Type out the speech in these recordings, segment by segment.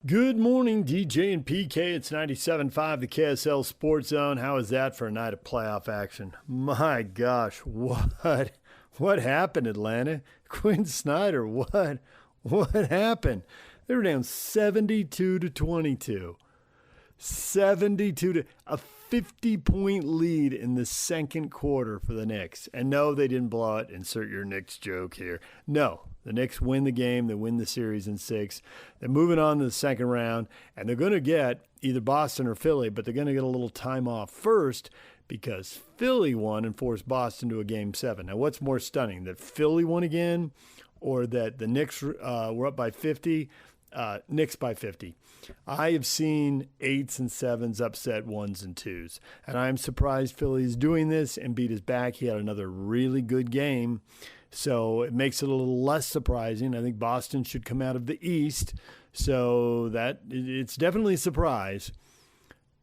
Good morning, DJ and PK. It's 97.5, the KSL Sports Zone. How is that for a night of playoff action? My gosh, what happened, Atlanta? Quinn Snyder, what happened? They were down 72-22. a 50-point lead in the second quarter for the Knicks. And no, they didn't blow it. Insert your Knicks joke here. No, the Knicks win the game. They win the series in 6. They're moving on to the second round, and they're going to get either Boston or Philly, but they're going to get a little time off first because Philly won and forced Boston to a Game 7. Now, what's more stunning, that Philly won again or that the Knicks were up by 50? Knicks by 50. I have seen 8s and 7s upset 1s and 2s, and I'm surprised Philly's doing this. Embiid is back. He had another really good game, so it makes it a little less surprising. I think Boston should come out of the East, so that it's definitely a surprise.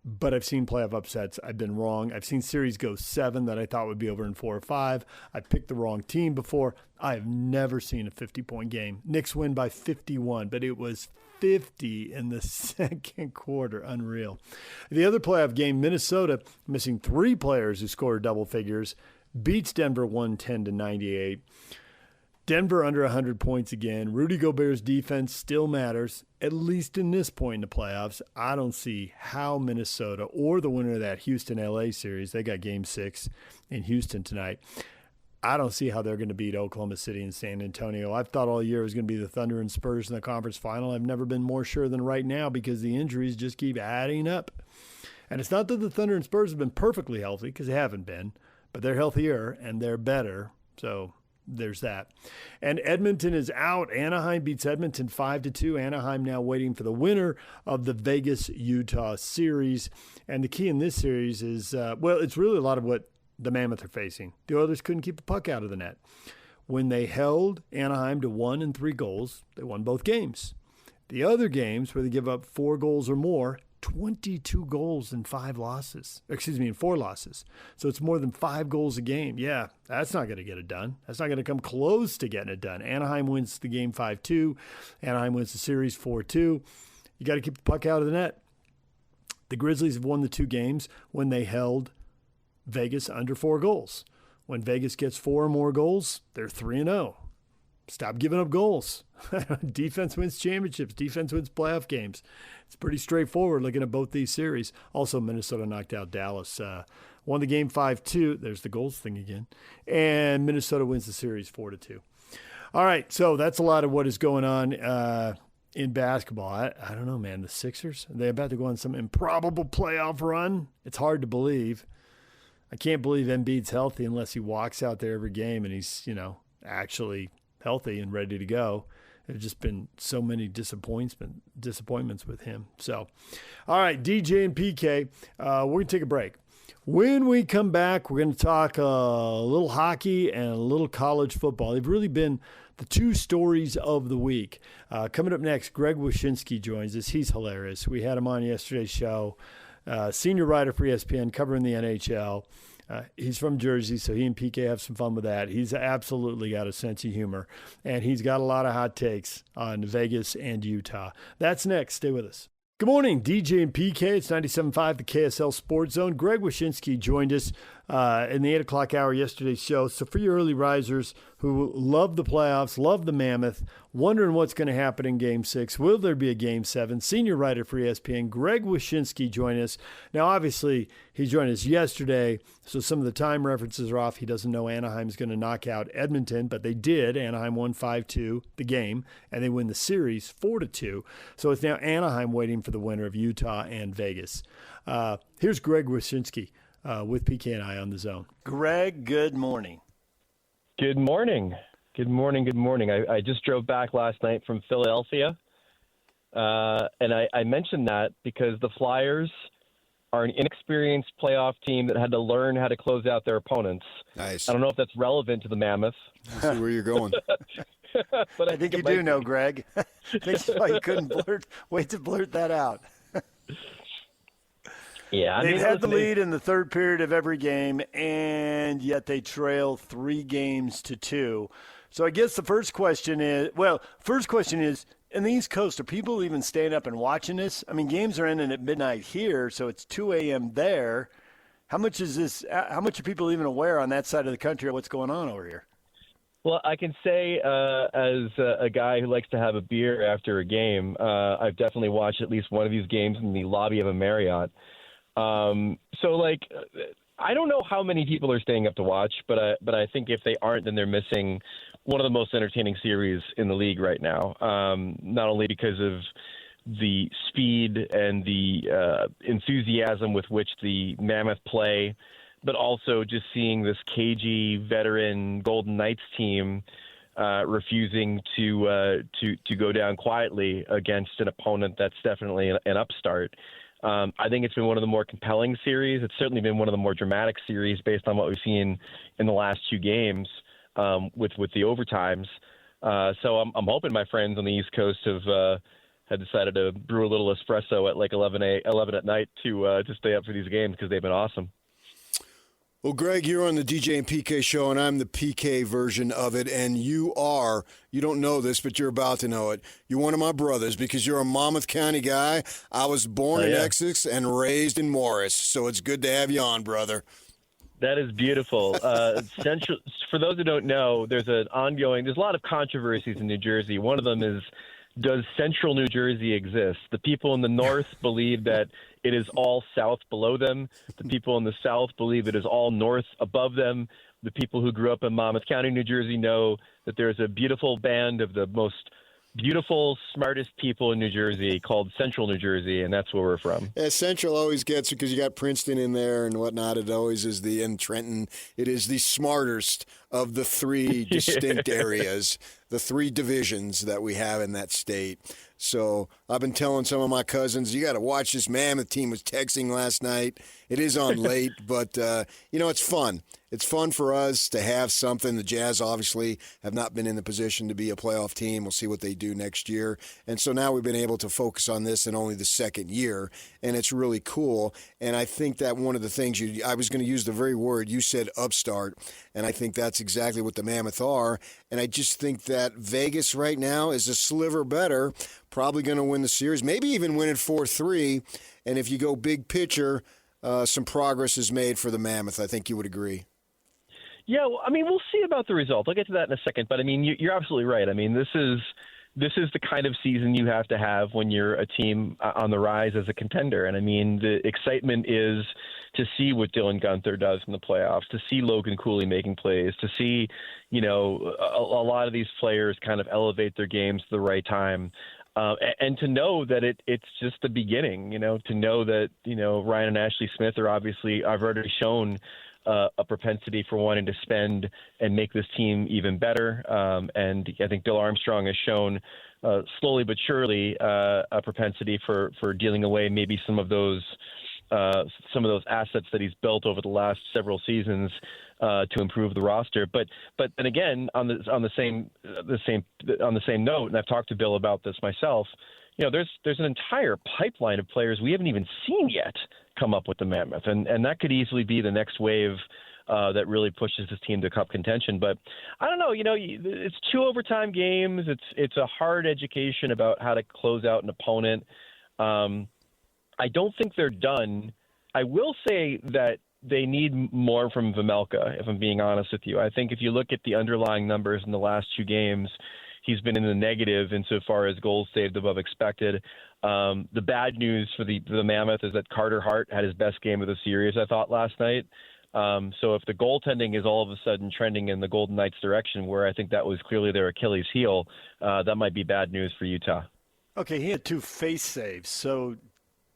But I've seen playoff upsets. I've been wrong. I've seen series go 7 that I thought would be over in 4 or 5. I picked the wrong team before. I have never seen a 50-point game. Knicks win by 51, but it was 50 in the second quarter. Unreal. The other playoff game, Minnesota, missing 3 players who scored double figures, beats Denver 110-98. Denver under 100 points again. Rudy Gobert's defense still matters, at least in this point in the playoffs. I don't see how Minnesota or the winner of that Houston-LA series, they got Game 6 in Houston tonight, I don't see how they're going to beat Oklahoma City and San Antonio. I've thought all year it was going to be the Thunder and Spurs in the conference final. I've never been more sure than right now because the injuries just keep adding up. And it's not that the Thunder and Spurs have been perfectly healthy, because they haven't been, but they're healthier and they're better. So there's that. And Edmonton is out. Anaheim beats Edmonton 5-2. Anaheim now waiting for the winner of the Vegas-Utah series. And the key in this series is, it's really a lot of what the Mammoth are facing. The Oilers couldn't keep the puck out of the net. When they held Anaheim to 1 and 3 goals, they won both games. The other games where they give up 4 goals or more, 22 goals in 4 losses. So it's more than 5 goals a game. Yeah, that's not going to get it done. That's not going to come close to getting it done. Anaheim wins the game 5-2. Anaheim wins the series 4-2. You got to keep the puck out of the net. The Grizzlies have won the 2 games when they held Vegas under 4 goals. When Vegas gets 4 or more goals, they're 3-0. Stop giving up goals. Defense wins championships. Defense wins playoff games. It's pretty straightforward looking at both these series. Also, Minnesota knocked out Dallas. Won the game 5-2. There's the goals thing again. And Minnesota wins the series 4-2. All right, so that's a lot of what is going on in basketball. I don't know, man. The Sixers, are they about to go on some improbable playoff run? It's hard to believe. I can't believe Embiid's healthy unless he walks out there every game and he's, actually healthy and ready to go. There's just been so many disappointments with him. So, all right, DJ and PK, we're going to take a break. When we come back, we're going to talk a little hockey and a little college football. They've really been the 2 stories of the week. Coming up next, Greg Wyshynski joins us. He's hilarious. We had him on yesterday's show. Senior writer for ESPN covering the NHL. He's from Jersey, so he and PK have some fun with that. He's absolutely got a sense of humor, and he's got a lot of hot takes on Vegas and Utah. That's next. Stay with us. Good morning, DJ and PK. It's 97.5, the KSL Sports Zone. Greg Wyshynski joined us in the 8 o'clock hour yesterday's show. So for your early risers who love the playoffs, love the Mammoth, wondering what's going to happen in Game 6, will there be a Game 7? Senior writer for ESPN, Greg Wyshynski, joined us. Now, obviously, he joined us yesterday, so some of the time references are off. He doesn't know Anaheim's going to knock out Edmonton, but they did. Anaheim won 5-2 the game, and they win the series 4-2. So it's now Anaheim waiting for the winner of Utah and Vegas. Here's Greg Wyshynski with PK and I on the Zone. Greg, good morning. Good morning. Good morning. I just drove back last night from Philadelphia, and I mentioned that because the Flyers are an inexperienced playoff team that had to learn how to close out their opponents. Nice. I don't know if that's relevant to the Mammoth. I see where you're going. But I think you do know, Greg. That's why you couldn't wait to blurt that out. Yeah, They've had the lead in the third period of every game, and yet they trail 3 games to 2. So I guess the first question is, in the East Coast, are people even staying up and watching this? I mean, games are ending at midnight here, so it's 2 a.m. there. How much is this? How much are people even aware on that side of the country of what's going on over here? Well, I can say as a guy who likes to have a beer after a game, I've definitely watched at least one of these games in the lobby of a Marriott. I don't know how many people are staying up to watch, but I think if they aren't, then they're missing one of the most entertaining series in the league right now. Not only because of the speed and the enthusiasm with which the Mammoth play, but also just seeing this cagey veteran Golden Knights team refusing to go down quietly against an opponent that's definitely an upstart. I think it's been one of the more compelling series. It's certainly been one of the more dramatic series based on what we've seen in the last two games with the overtimes. So I'm hoping my friends on the East Coast had decided to brew a little espresso at like 11 at night to stay up for these games because they've been awesome. Well, Greg, you're on the DJ and PK show, and I'm the PK version of it, and you don't know this, but you're about to know it. You're one of my brothers because you're a Monmouth County guy. I was born in Essex and raised in Morris, so it's good to have you on, brother. That is beautiful. Central. For those who don't know, there's a lot of controversies in New Jersey. One of them is, does Central New Jersey exist? The people in the north believe that it is all south below them. The people in the south believe it is all north above them. The people who grew up in Monmouth County, New Jersey, know that there's a beautiful band of the most beautiful, smartest people in New Jersey called Central New Jersey, and that's where we're from. Yeah, Central always gets it because you got Princeton in there and whatnot. It always is and Trenton. It is the smartest of the three distinct areas, the three divisions that we have in that state. So I've been telling some of my cousins, you got to watch this Mammoth team. Was texting last night. It is on late, but, it's fun. It's fun for us to have something. The Jazz obviously have not been in the position to be a playoff team. We'll see what they do next year. And so now we've been able to focus on this in only the second year, and it's really cool. And I think that one of the things I was going to use the very word you said, upstart, and I think that's exactly what the Mammoth are. And I just think that Vegas right now is a sliver better, probably going to win the series, maybe even win it 4-3. And if you go big picture, some progress is made for the Mammoth. I think you would agree. Yeah, well, I mean, we'll see about the result. I'll get to that in a second. But, I mean, you're absolutely right. I mean, this is the kind of season you have to have when you're a team on the rise as a contender. And, I mean, the excitement is to see what Dylan Guenther does in the playoffs, to see Logan Cooley making plays, to see, a lot of these players kind of elevate their games to the right time. And to know that it's just the beginning, to know that, Ryan and Ashley Smith are I've already shown a propensity for wanting to spend and make this team even better. And I think Bill Armstrong has shown slowly but surely a propensity for dealing away maybe some of those assets that he's built over the last several seasons to improve the roster. But then again, on the same note, and I've talked to Bill about this myself, there's an entire pipeline of players we haven't even seen yet come up with the Mammoth, and that could easily be the next wave that really pushes this team to cup contention. But I don't know, it's 2 overtime games. It's a hard education about how to close out an opponent. I don't think they're done. I will say that they need more from Vejmelka, if I'm being honest with you. I think if you look at the underlying numbers in the last 2 games, he's been in the negative insofar as goals saved above expected. The bad news for the Mammoth is that Carter Hart had his best game of the series, I thought, last night. So if the goaltending is all of a sudden trending in the Golden Knights' direction, where I think that was clearly their Achilles heel, that might be bad news for Utah. Okay, he had 2 face saves. So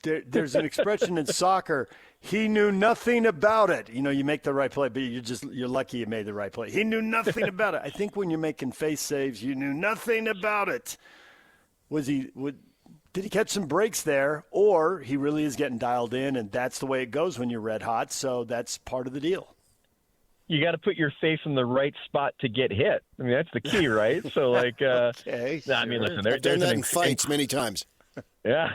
there's an expression in soccer, he knew nothing about it. You make the right play, but you're lucky you made the right play. He knew nothing about it. I think when you're making face saves, you knew nothing about it. Did he catch some breaks there, or he really is getting dialed in, and that's the way it goes when you're red hot, so that's part of the deal. You got to put your face in the right spot to get hit. I mean, that's the key, right? So, okay, sure. I mean, listen, I've done that in fights many times. Yeah,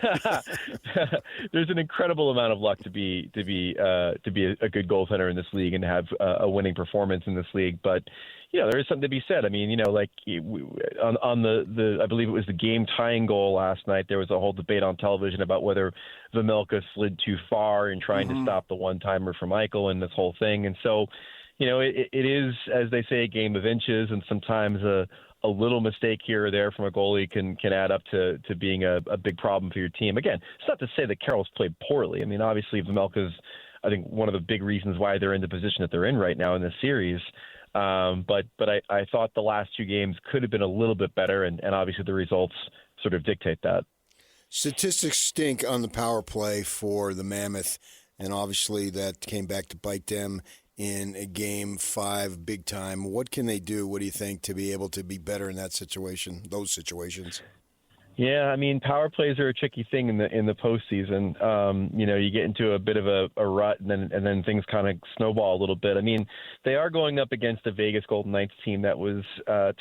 there's an incredible amount of luck to be a good goaltender in this league and to have a winning performance in this league. But there is something to be said. I mean, like on the I believe it was the game tying goal last night. There was a whole debate on television about whether Vejmelka slid too far in trying to stop the one timer from Eichel and this whole thing. And so, it is, as they say, a game of inches, and sometimes a little mistake here or there from a goalie can add up to being a big problem for your team. Again, it's not to say that Carroll's played poorly. I mean, obviously, Vejmelka's, I think, one of the big reasons why they're in the position that they're in right now in this series. But I thought the last two games could have been a little bit better, and obviously the results sort of dictate that. Statistics stink on the power play for the Mammoth, and obviously that came back to bite them in a Game 5 big time. What can they do, what do you think, to be able to be better in that situation, those situations? Yeah, I mean, power plays are a tricky thing in the postseason. You get into a bit of a rut, and then things kind of snowball a little bit. I mean, they are going up against a Vegas Golden Knights team that was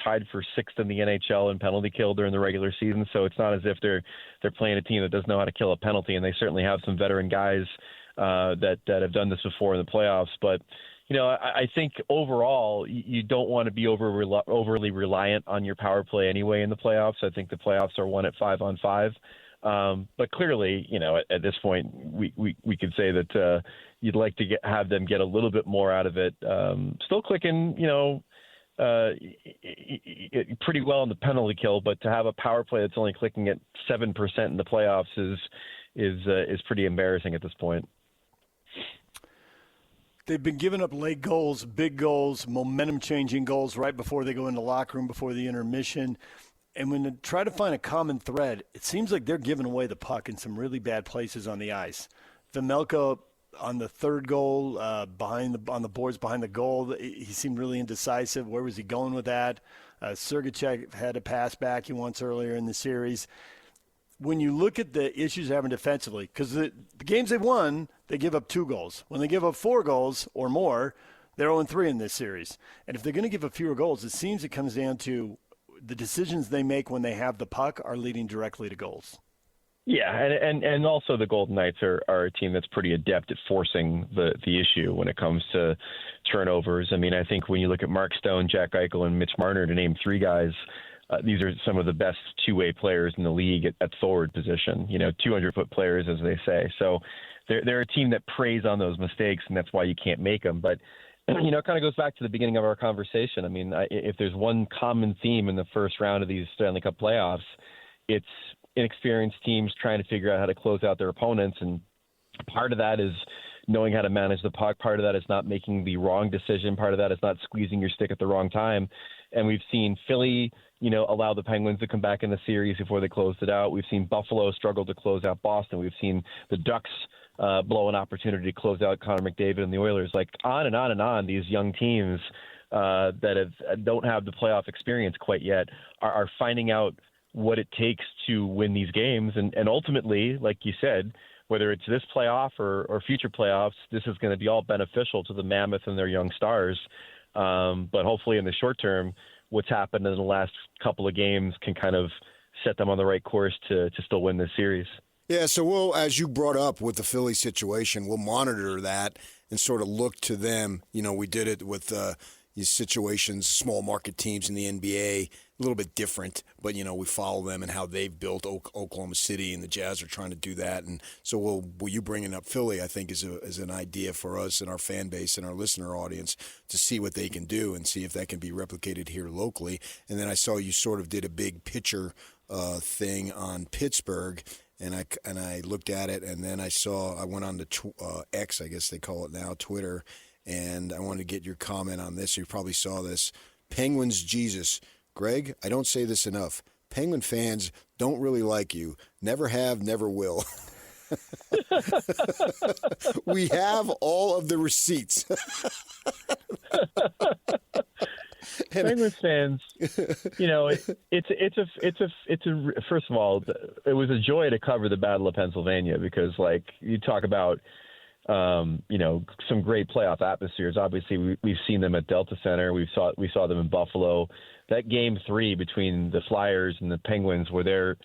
tied for 6th in the NHL in penalty kill during the regular season. So it's not as if they're playing a team that doesn't know how to kill a penalty, and they certainly have some veteran guys that have done this before in the playoffs. But I think overall you don't want to be overly reliant on your power play anyway in the playoffs. I think the playoffs are won at 5-on-5. But clearly, at this point, we could say that you'd like to have them get a little bit more out of it. Still clicking, pretty well in the penalty kill, but to have a power play that's only clicking at 7% in the playoffs is pretty embarrassing at this point. They've been giving up late goals, big goals, momentum-changing goals right before they go into the locker room, before the intermission. And when they try to find a common thread, it seems like they're giving away the puck in some really bad places on the ice. Vejmelka on the third goal, on the boards behind the goal, he seemed really indecisive. Where was he going with that? Sergachev had a pass back he wants earlier in the series. When you look at the issues they're having defensively, because the games they've won, they give up 2 goals. When they give up 4 goals or more, they're 0-3 in this series. And if they're going to give up fewer goals, it seems it comes down to the decisions they make when they have the puck are leading directly to goals. Yeah, and also the Golden Knights are a team that's pretty adept at forcing the issue when it comes to turnovers. I mean, I think when you look at Mark Stone, Jack Eichel, and Mitch Marner, to name 3 guys, these are some of the best two-way players in the league at forward position, 200-foot players, as they say. So they're a team that preys on those mistakes, and that's why you can't make them. But, it kind of goes back to the beginning of our conversation. I mean, if there's one common theme in the first round of these Stanley Cup playoffs, it's inexperienced teams trying to figure out how to close out their opponents. And part of that is knowing how to manage the puck. Part of that is not making the wrong decision. Part of that is not squeezing your stick at the wrong time. And we've seen Philly, allow the Penguins to come back in the series before they closed it out. We've seen Buffalo struggle to close out Boston. We've seen the Ducks blow an opportunity to close out Connor McDavid and the Oilers. Like on and on and on, these young teams that don't have the playoff experience quite yet are finding out what it takes to win these games. And ultimately, like you said, whether it's this playoff or future playoffs, this is going to be all beneficial to the Mammoth and their young stars. But hopefully in the short term, what's happened in the last couple of games can kind of set them on the right course to still win this series. Yeah, so we'll, as you brought up with the Philly situation, we'll monitor that and sort of look to them. We did it with these situations, small market teams in the NBA, a little bit different, but, we follow them and how they've built Oklahoma City, and the Jazz are trying to do that. And so you bringing up Philly, I think, is an idea for us and our fan base and our listener audience to see what they can do and see if that can be replicated here locally. And then I saw you sort of did a big picture thing on Pittsburgh, and I looked at it, and then I went on to X, I guess they call it now, Twitter, and I wanted to get your comment on this. You probably saw this. Penguins Jesus. Greg, I don't say this enough. Penguin fans don't really like you. Never have, never will. We have all of the receipts. Penguins fans, it's a first of all, it was a joy to cover the Battle of Pennsylvania because, like, you talk about, some great playoff atmospheres. Obviously, we've seen them at Delta Center. We saw them in Buffalo. That Game 3 between the Flyers and the Penguins, where they're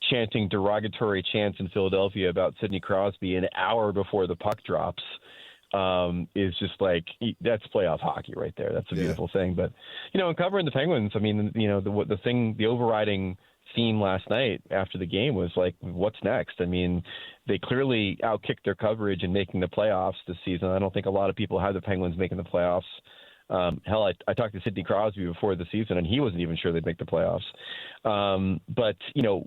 chanting derogatory chants in Philadelphia about Sidney Crosby an hour before the puck drops is just like, that's playoff hockey right there. That's a beautiful thing. But, in covering the Penguins, I mean, the overriding theme last night after the game was like, what's next? I mean, they clearly outkicked their coverage in making the playoffs this season. I don't think a lot of people had the Penguins making the playoffs. Hell, I talked to Sidney Crosby before the season, and he wasn't even sure they'd make the playoffs. But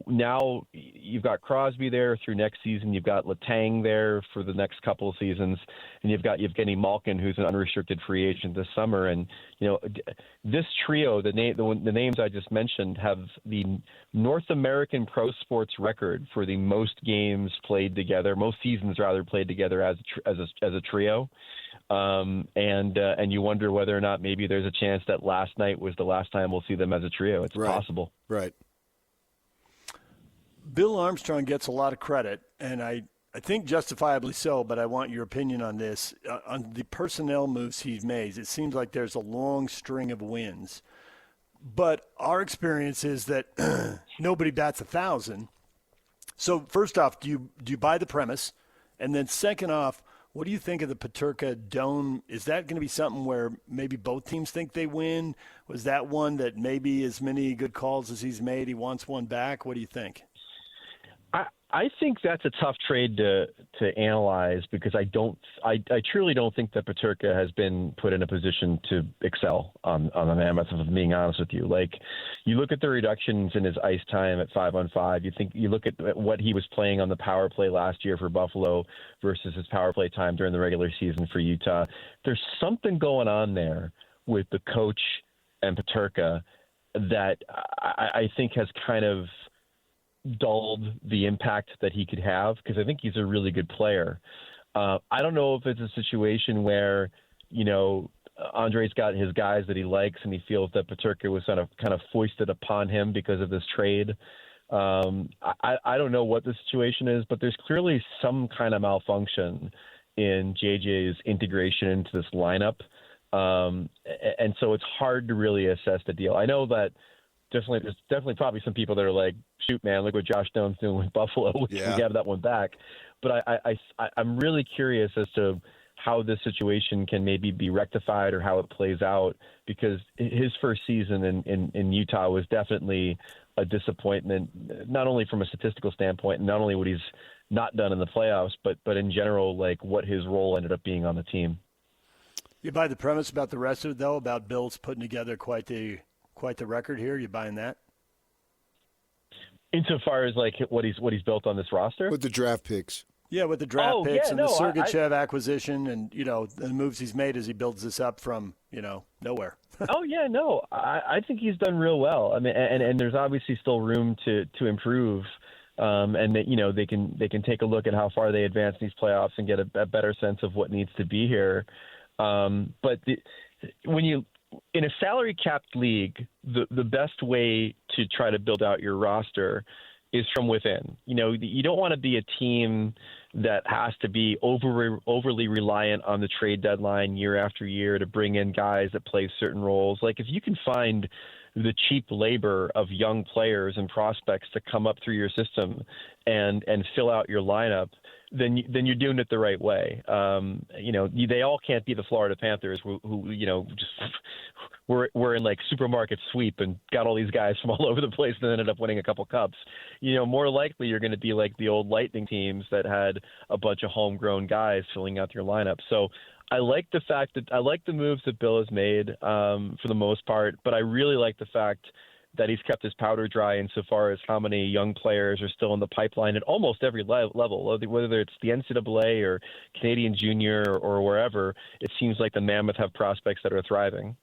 now you've got Crosby there through next season. You've got Letang there for the next couple of seasons, and you've got Evgeny Malkin, who's an unrestricted free agent this summer. And this trio, the names I just mentioned, have the North American pro sports record for the most games played together, most seasons rather played together as a trio. And you wonder whether or not maybe there's a chance that last night was the last time we'll see them as a trio. It's possible. Right. Bill Armstrong gets a lot of credit, and I think justifiably so, but I want your opinion on this. On the personnel moves he's made, it seems like there's a long string of wins. But our experience is that nobody bats 1,000. So first off, do you buy the premise? And then second off, what do you think of the Peterka Dome? Is that going to be something where maybe both teams think they win? Was that one that maybe as many good calls as he's made, he wants one back? What do you think? I think that's a tough trade to analyze because I truly don't think that Peterka has been put in a position to excel on the Mammoth, if I'm being honest with you. Like, you look at the reductions in his ice time at 5-on-5. You look at what he was playing on the power play last year for Buffalo versus his power play time during the regular season for Utah. There's something going on there with the coach and Peterka that I think has kind of dulled the impact that he could have, because I think he's a really good player. I don't know if it's a situation where, Andre's got his guys that he likes and he feels that Peterka was kind of foisted upon him because of this trade. I don't know what the situation is, but there's clearly some kind of malfunction in JJ's integration into this lineup. And so it's hard to really assess the deal. I know that there's definitely probably some people that are like, shoot, man, look what Josh Stone's doing with Buffalo. We have that one back. But I'm really curious as to how this situation can maybe be rectified or how it plays out, because his first season in Utah was definitely a disappointment, not only from a statistical standpoint, and not only what he's not done in the playoffs, but in general, like what his role ended up being on the team. You buy the premise about the rest of it, though, about Bill's putting together quite the record here? You buying that? Insofar as like what he's built on this roster with the draft picks. Yeah, with the draft picks and the Sergachev acquisition, and the moves he's made as he builds this up from nowhere. I think he's done real well. I mean, and there's obviously still room to improve, and that they can take a look at how far they advance in these playoffs and get a better sense of what needs to be here. But in a salary capped league, the best way to try to build out your roster is from within. You don't want to be a team that has to be overly reliant on the trade deadline year after year to bring in guys that play certain roles. Like, if you can find the cheap labor of young players and prospects to come up through your system and fill out your lineup, then you're doing it the right way. They all can't be the Florida Panthers who just were in like supermarket sweep and got all these guys from all over the place and ended up winning a couple cups. More likely you're going to be like the old Lightning teams that had a bunch of homegrown guys filling out your lineup. So I like the moves that Bill has made for the most part, but I really like the fact that he's kept his powder dry insofar as how many young players are still in the pipeline at almost every level, whether it's the NCAA or Canadian Junior or wherever. It seems like the Mammoth have prospects that are thriving.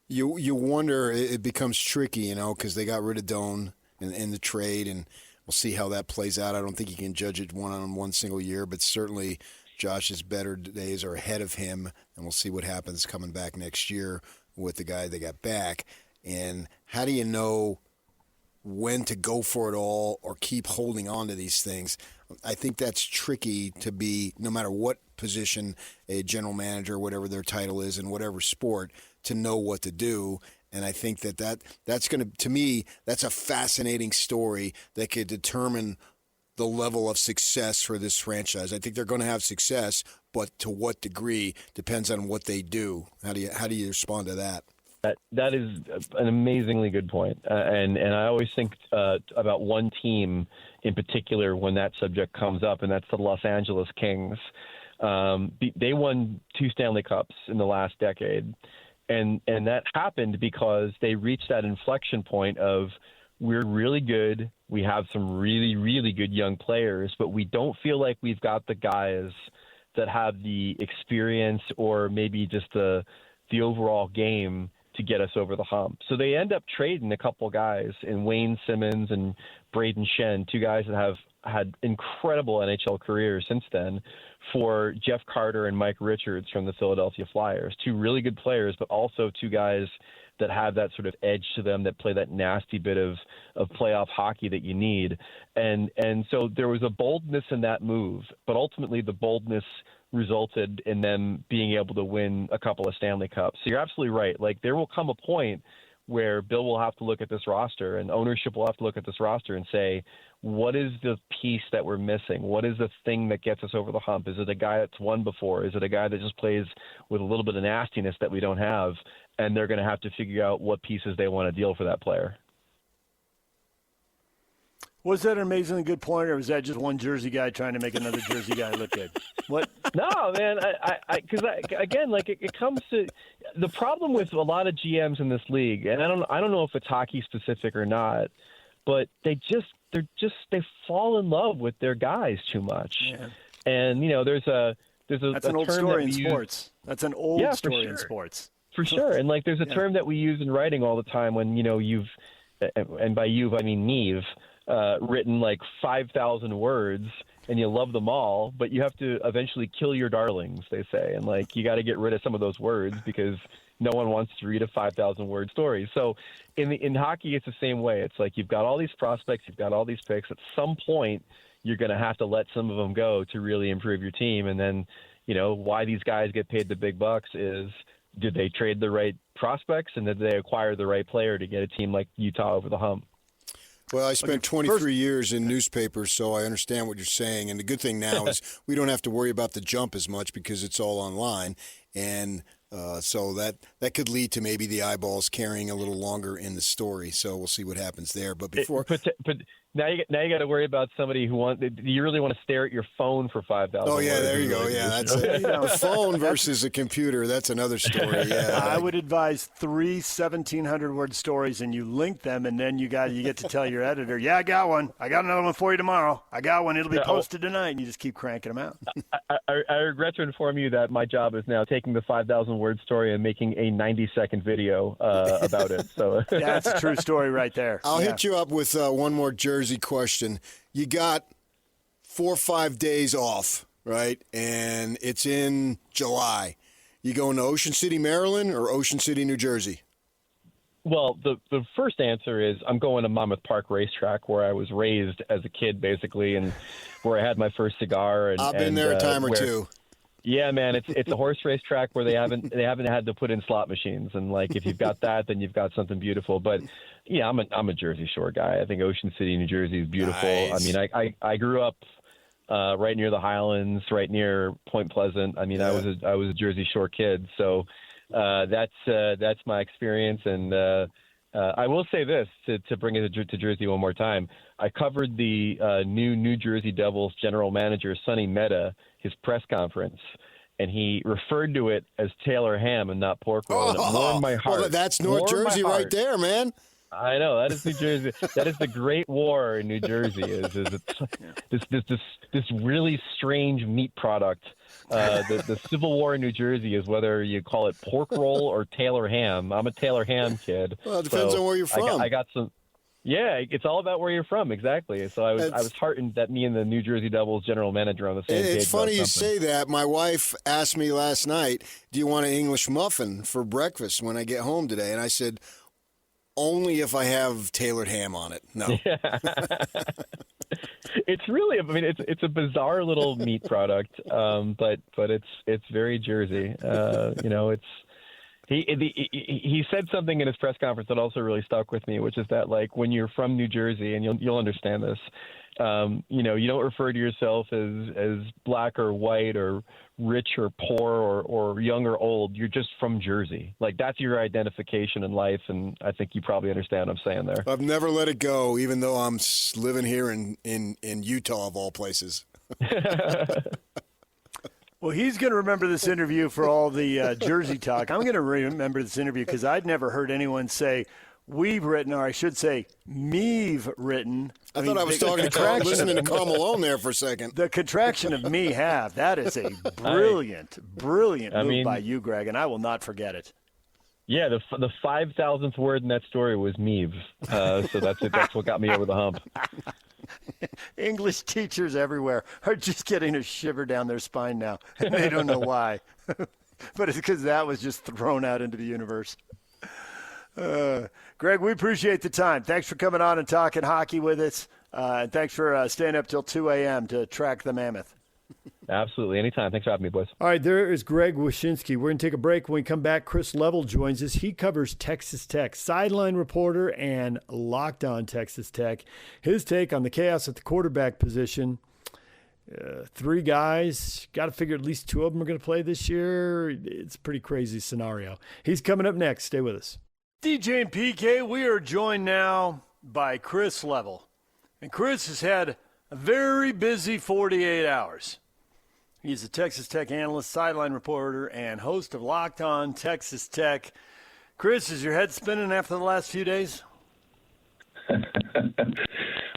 You wonder, it becomes tricky, because they got rid of Doan in the trade, and we'll see how that plays out. I don't think you can judge it one single year, but certainly Josh's better days are ahead of him, and we'll see what happens coming back next year with the guy they got back. And how do you know when to go for it all or keep holding on to these things? I think that's tricky to be, no matter what position, a general manager, whatever their title is in whatever sport, to know what to do. And I think that's going to me, that's a fascinating story that could determine the level of success for this franchise. I think they're going to have success, but to what degree depends on what they do. How do you respond to that? That is an amazingly good point. And I always think about one team in particular when that subject comes up, and that's the Los Angeles Kings. They won 2 Stanley Cups in the last decade, and that happened because they reached that inflection point of, we're really good. We have some really, really good young players, but we don't feel like we've got the guys that have the experience or maybe just the overall game to get us over the hump. So they end up trading a couple guys in Wayne Simmons and Braden Shen, 2 guys that have had incredible NHL careers since then, for Jeff Carter and Mike Richards from the Philadelphia Flyers. 2 really good players, but also 2 guys that have that sort of edge to them, that play that nasty bit of playoff hockey that you need. And so there was a boldness in that move, but ultimately the boldness resulted in them being able to win a couple of Stanley Cups. So you're absolutely right. Like, there will come a point where Bill will have to look at this roster, and ownership will have to look at this roster and say, what is the piece that we're missing? What is the thing that gets us over the hump? Is it a guy that's won before? Is it a guy that just plays with a little bit of nastiness that we don't have? And they're going to have to figure out what pieces they want to deal for that player. Was that an amazingly good point, or was that just one Jersey guy trying to make another Jersey guy look good? What? No, man. Because again, like it comes to the problem with a lot of GMs in this league, and I don't know if it's hockey specific or not, but they fall in love with their guys too much. Yeah. And there's that's an old story in sports. That's an old story in sports. For sure. And like there's a term that we use in writing all the time when you've, and by you've I mean Neve, written like 5,000 words and you love them all, but you have to eventually kill your darlings, they say. And like, you got to get rid of some of those words because no one wants to read a 5,000 word story. So in hockey, it's the same way. It's like, you've got all these prospects, you've got all these picks. At some point, you're going to have to let some of them go to really improve your team. And then, why these guys get paid the big bucks is, did they trade the right prospects and did they acquire the right player to get a team like Utah over the hump? Well, I spent 23 years in newspapers, so I understand what you're saying. And the good thing now is we don't have to worry about the jump as much because it's all online. And so that could lead to maybe the eyeballs carrying a little longer in the story. So we'll see what happens there. But before, but now you got to worry about somebody who you really want to stare at your phone for 5,000. Oh yeah, there you go. Yeah, that's it. A phone versus a computer. That's another story. Yeah, I would advise 3 1,700-word stories, and you link them, and then you get to tell your editor, yeah, I got one. I got another one for you tomorrow. I got one. It'll be posted tonight. And you just keep cranking them out. I regret to inform you that my job is now taking the 5,000-word story and making a 90-second video about it. So that's a true story right there. I'll hit you up with one more Jersey question. You got 4 or 5 days off, right? And it's in July. You going to Ocean City, Maryland, or Ocean City, New Jersey? Well, the first answer is I'm going to Mammoth Park Racetrack, where I was raised as a kid, basically, and where I had my first cigar. And I've been there a time or two. Yeah, man, it's a horse racetrack where they haven't had to put in slot machines, and like if you've got that, then you've got something beautiful. But yeah, I'm a Jersey Shore guy. I think Ocean City, New Jersey is beautiful. Nice. I mean, I grew up right near the Highlands, right near Point Pleasant. I mean, I was a Jersey Shore kid, so that's my experience. And I will say this to bring it to Jersey one more time. I covered the New Jersey Devils general manager Sonny Mehta, his press conference, and he referred to it as Taylor ham and not pork roll. And it warmed my heart. Well, that's North Jersey right there, man. I know, that is New Jersey. That is the Great War in New Jersey. Is this really strange meat product. The Civil War in New Jersey is whether you call it pork roll or Taylor ham. I'm a Taylor ham kid. Well, it depends on where you're from. I got some. Yeah, it's all about where you're from, exactly. So I was heartened that me and the New Jersey Devils general manager on the same page. It's funny you say that. My wife asked me last night, "Do you want an English muffin for breakfast when I get home today?" And I said, "Only if I have tailored ham on it." No. Yeah. It's really, it's a bizarre little meat product, but it's very Jersey. He said something in his press conference that also really stuck with me, which is that, like, when you're from New Jersey, and you'll understand this, you don't refer to yourself as black or white or rich or poor or young or old. You're just from Jersey. Like, that's your identification in life, and I think you probably understand what I'm saying there. I've never let it go, even though I'm living here in Utah, of all places. Well, he's going to remember this interview for all the Jersey talk. I'm going to remember this interview because I'd never heard anyone say we've written, or I should say me've written. I thought I was talking to listening to Carl Malone there for a second. The contraction of me have. That is a brilliant move by you, Greg, and I will not forget it. Yeah, the 5,000th word in that story was me've. So that's what got me over the hump. English teachers everywhere are just getting a shiver down their spine now, and they don't know why. But it's because that was just thrown out into the universe. Greg, we appreciate the time. Thanks for coming on and talking hockey with us. And thanks for staying up till 2 a.m. to track the Mammoth. Absolutely. Anytime. Thanks for having me, boys. All right, there is Greg Wyshynski. We're going to take a break. When we come back, Chris Level joins us. He covers Texas Tech, sideline reporter and locked on Texas Tech. His take on the chaos at the quarterback position. 3 guys, got to figure at least 2 of them are going to play this year. It's a pretty crazy scenario. He's coming up next. Stay with us. DJ and PK, we are joined now by Chris Level. And Chris has had a very busy 48 hours. He's a Texas Tech analyst, sideline reporter, and host of Locked On Texas Tech. Chris, is your head spinning after the last few days?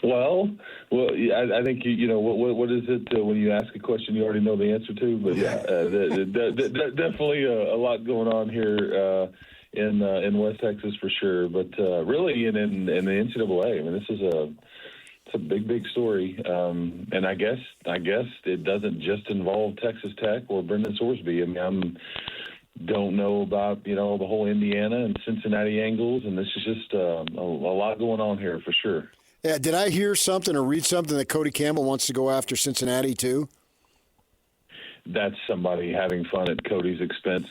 Well, I think what is it when you ask a question you already know the answer to? But yeah, definitely a lot going on here in West Texas for sure. But really in the NCAA, I mean, this is it's a big story, and I guess it doesn't just involve Texas Tech or Brendan Sorsby. I mean, don't know about the whole Indiana and Cincinnati angles, and this is just a lot going on here for sure. Yeah, did I hear something or read something that Cody Campbell wants to go after Cincinnati too? That's somebody having fun at Cody's expense,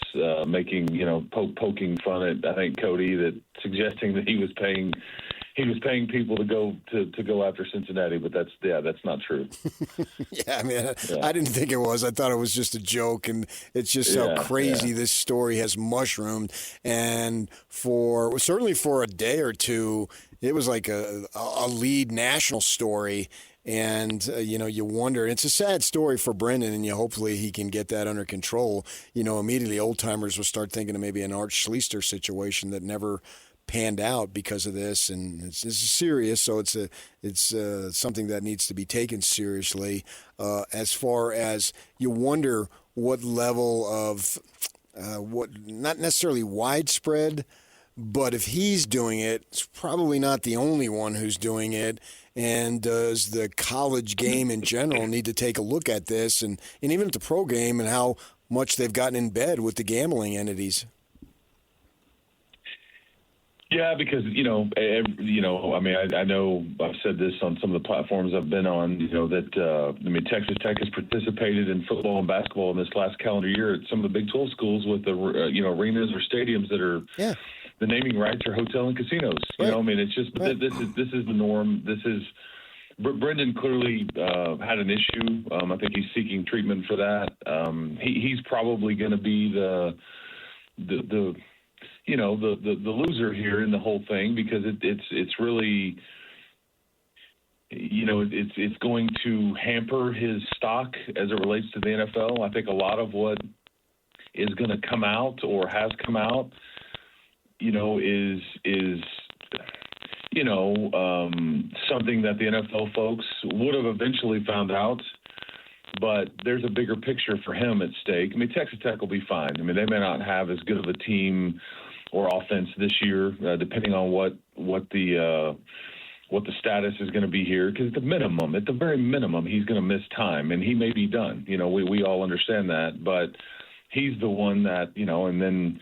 making poking fun at I think Cody, that suggesting that he was paying people to go after Cincinnati, but that's not true. Yeah, I mean, I didn't think it was. I thought it was just a joke, and it's just how crazy this story has mushroomed. And certainly for a day or two, it was like a lead national story. And, you wonder, it's a sad story for Brendan, and hopefully he can get that under control. Immediately old-timers will start thinking of maybe an Art Schlichter situation that never panned out because of this, and it's serious, so it's something that needs to be taken seriously. As far as you wonder what level of not necessarily widespread, but if he's doing it, it's probably not the only one who's doing it. And does the college game in general need to take a look at this, and even at the pro game, and how much they've gotten in bed with the gambling entities? Yeah, because I mean, I know I've said this on some of the platforms I've been on. That Texas Tech has participated in football and basketball in this last calendar year at some of the Big 12 schools with the arenas or stadiums that are the naming rights are hotel and casinos. Right. I mean, it's just this is the norm. This is Brendan clearly had an issue. I think he's seeking treatment for that. He's probably going to be the loser here in the whole thing, because it's really, it's going to hamper his stock as it relates to the NFL. I think a lot of what is going to come out or has come out, is something that the NFL folks would have eventually found out. But there's a bigger picture for him at stake. I mean, Texas Tech will be fine. I mean, they may not have as good of a team or offense this year, depending on what the status is going to be here. Because at the very minimum, he's going to miss time, and he may be done. We all understand that, but he's the one that and then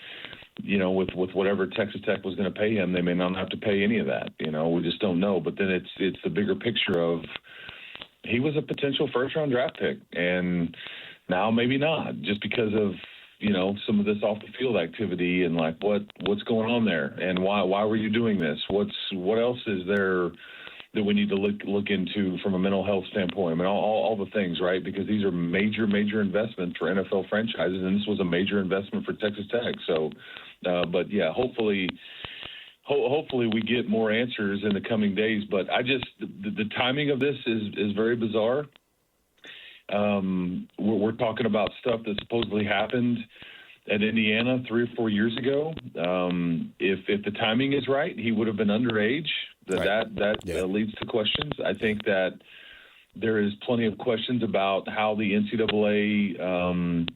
with whatever Texas Tech was going to pay him, they may not have to pay any of that. We just don't know. But then it's the bigger picture of, he was a potential first-round draft pick, and now maybe not, just because of some of this off the field activity and like what's going on there and why were you doing this? What else is there that we need to look into from a mental health standpoint? I mean, all the things, right? Because these are major investments for NFL franchises, and this was a major investment for Texas Tech. So, but yeah, hopefully we get more answers in the coming days. But the timing of this is very bizarre. We're talking about stuff that supposedly happened at Indiana 3 or 4 years ago. If the timing is right, he would have been underage. That leads to questions. I think that there is plenty of questions about how the NCAA.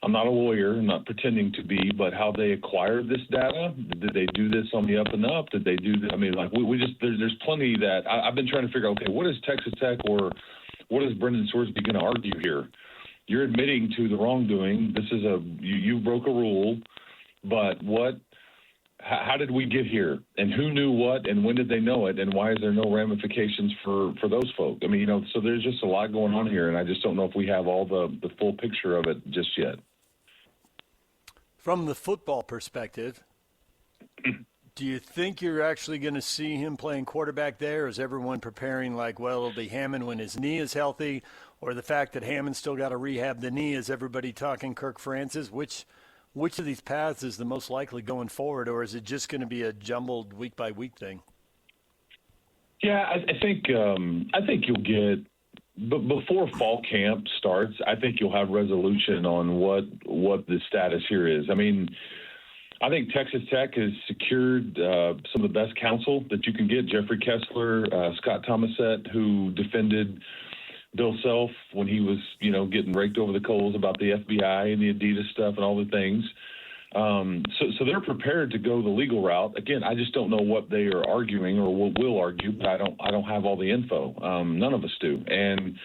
I'm not a lawyer, I'm not pretending to be, but how they acquired this data. Did they do this on the up and up? Did they do? I mean, like there's plenty that I've been trying to figure out. Okay, what is Texas Tech or what is Brendan Sorsby going to argue here? You're admitting to the wrongdoing. This is you broke a rule, but how did we get here? And who knew what? And when did they know it? And why is there no ramifications for those folks? I mean, so there's just a lot going on here, and I just don't know if we have all the full picture of it just yet. From the football perspective, do you think you're actually going to see him playing quarterback there? Is everyone preparing like, well, it'll be Hammond when his knee is healthy, or the fact that Hammond's still got to rehab the knee? Is everybody talking Kirk Francis? Which of these paths is the most likely going forward, or is it just going to be a jumbled week-by-week thing? Yeah, I think you'll get – but before fall camp starts, I think you'll have resolution on what the status here is. I mean, I think Texas Tech has secured some of the best counsel that you can get. Jeffrey Kessler, Scott Thomasette, who defended Bill Self when he was, getting raked over the coals about the FBI and the Adidas stuff and all the things. So they're prepared to go the legal route. Again, I just don't know what they are arguing or what will argue, but I don't have all the info. None of us do. And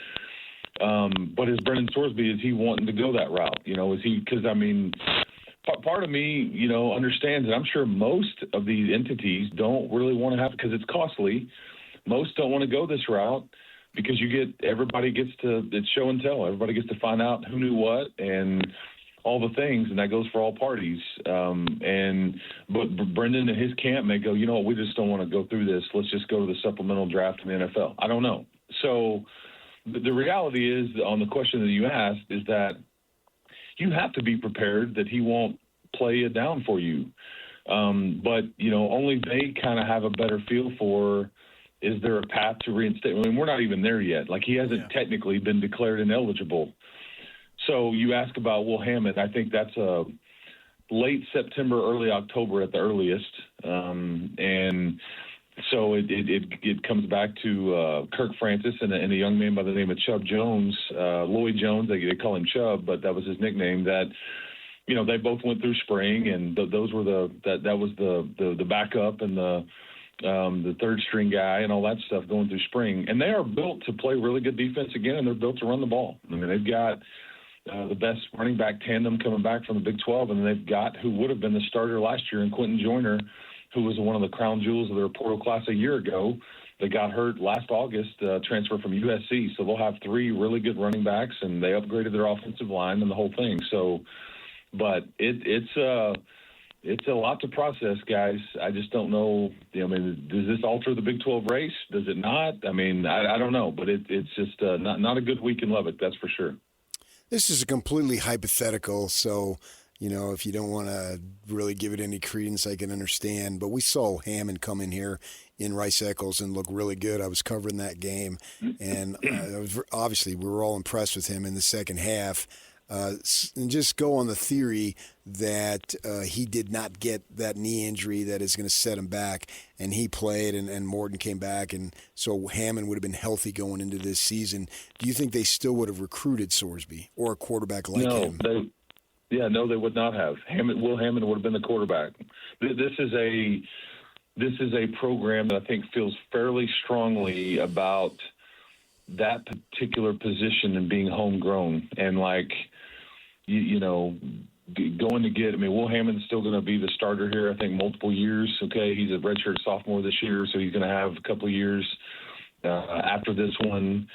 but is Brendan Sorsby, is he wanting to go that route? Is he? Because I mean, part of me, understands, and I'm sure most of these entities don't really want to have, because it's costly. Most don't want to go this route because everybody gets to, it's show and tell. Everybody gets to find out who knew what and all the things, and that goes for all parties. But Brendan and his camp may go, we just don't want to go through this. Let's just go to the supplemental draft in the NFL. I don't know. So the reality is, on the question that you asked, is that you have to be prepared that he won't play it down for you. But, only they kind of have a better feel for, is there a path to reinstate? I mean, we're not even there yet. Like, he hasn't technically been declared ineligible. So you ask about Will Hammond. I think that's a late September, early October at the earliest. And so it comes back to Kirk Francis and a young man by the name of Chubb Jones, Lloyd Jones. They call him Chubb, but that was his nickname. That they both went through spring, and those were that was the backup and the third string guy and all that stuff going through spring. And they are built to play really good defense again, and they're built to run the ball. I mean, they've got the best running back tandem coming back from the Big 12, and they've got who would have been the starter last year in Quentin Joyner, who was one of the crown jewels of their portal class a year ago. They got hurt last August, transfer from USC. So they'll have 3 really good running backs, and they upgraded their offensive line and the whole thing. So, but it's a lot to process, guys. I just don't know. I mean, does this alter the Big 12 race? Does it not? I mean, I don't know, but it's just not a good week in Lubbock, that's for sure. This is a completely hypothetical, so, if you don't want to really give it any credence, I can understand. But we saw Hammond come in here in Rice-Eccles and look really good. I was covering that game, and obviously we were all impressed with him in the second half. And just go on the theory that he did not get that knee injury that is going to set him back, and he played, and Morton came back, and so Hammond would have been healthy going into this season. Do you think they still would have recruited Sorsby or a quarterback like him? No, they would not have. Will Hammond would have been the quarterback. This is a program that I think feels fairly strongly about that particular position and being homegrown, and going to get, Will Hammond's still going to be the starter here, I think, multiple years. Okay, he's a redshirt sophomore this year, so he's going to have a couple of years after this one.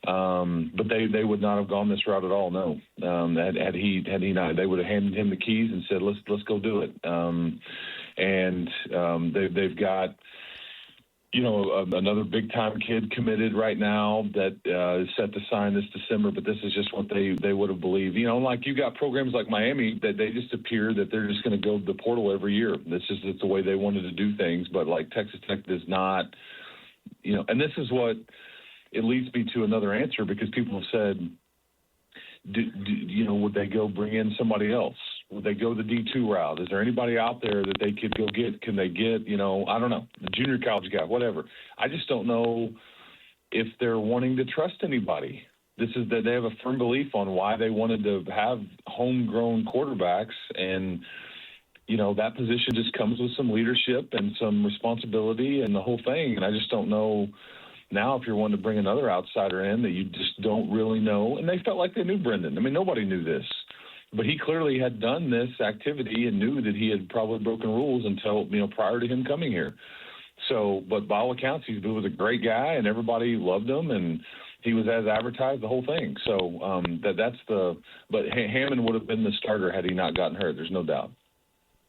But they would not have gone this route at all. No, had he not, they would have handed him the keys and said, let's go do it. They've got, another big time kid committed right now that is set to sign this December. But this is just what they would have believed. Like you got programs like Miami that they just appear that they're just going to go to the portal every year. It's the way they wanted to do things. But like Texas Tech does not, and this is what. It leads me to another answer, because people have said, would they go bring in somebody else? Would they go the D2 route? Is there anybody out there that they could go get? Can they get, I don't know, the junior college guy, whatever. I just don't know if they're wanting to trust anybody. This is that they have a firm belief on why they wanted to have homegrown quarterbacks, and that position just comes with some leadership and some responsibility and the whole thing. And I just don't know. Now, if you're wanting to bring another outsider in that you just don't really know, and they felt like they knew Brendan. I mean, nobody knew this, but he clearly had done this activity and knew that he had probably broken rules until, prior to him coming here. So, but by all accounts, he was a great guy and everybody loved him, and he was as advertised, the whole thing. So but Hammond would have been the starter had he not gotten hurt. There's no doubt.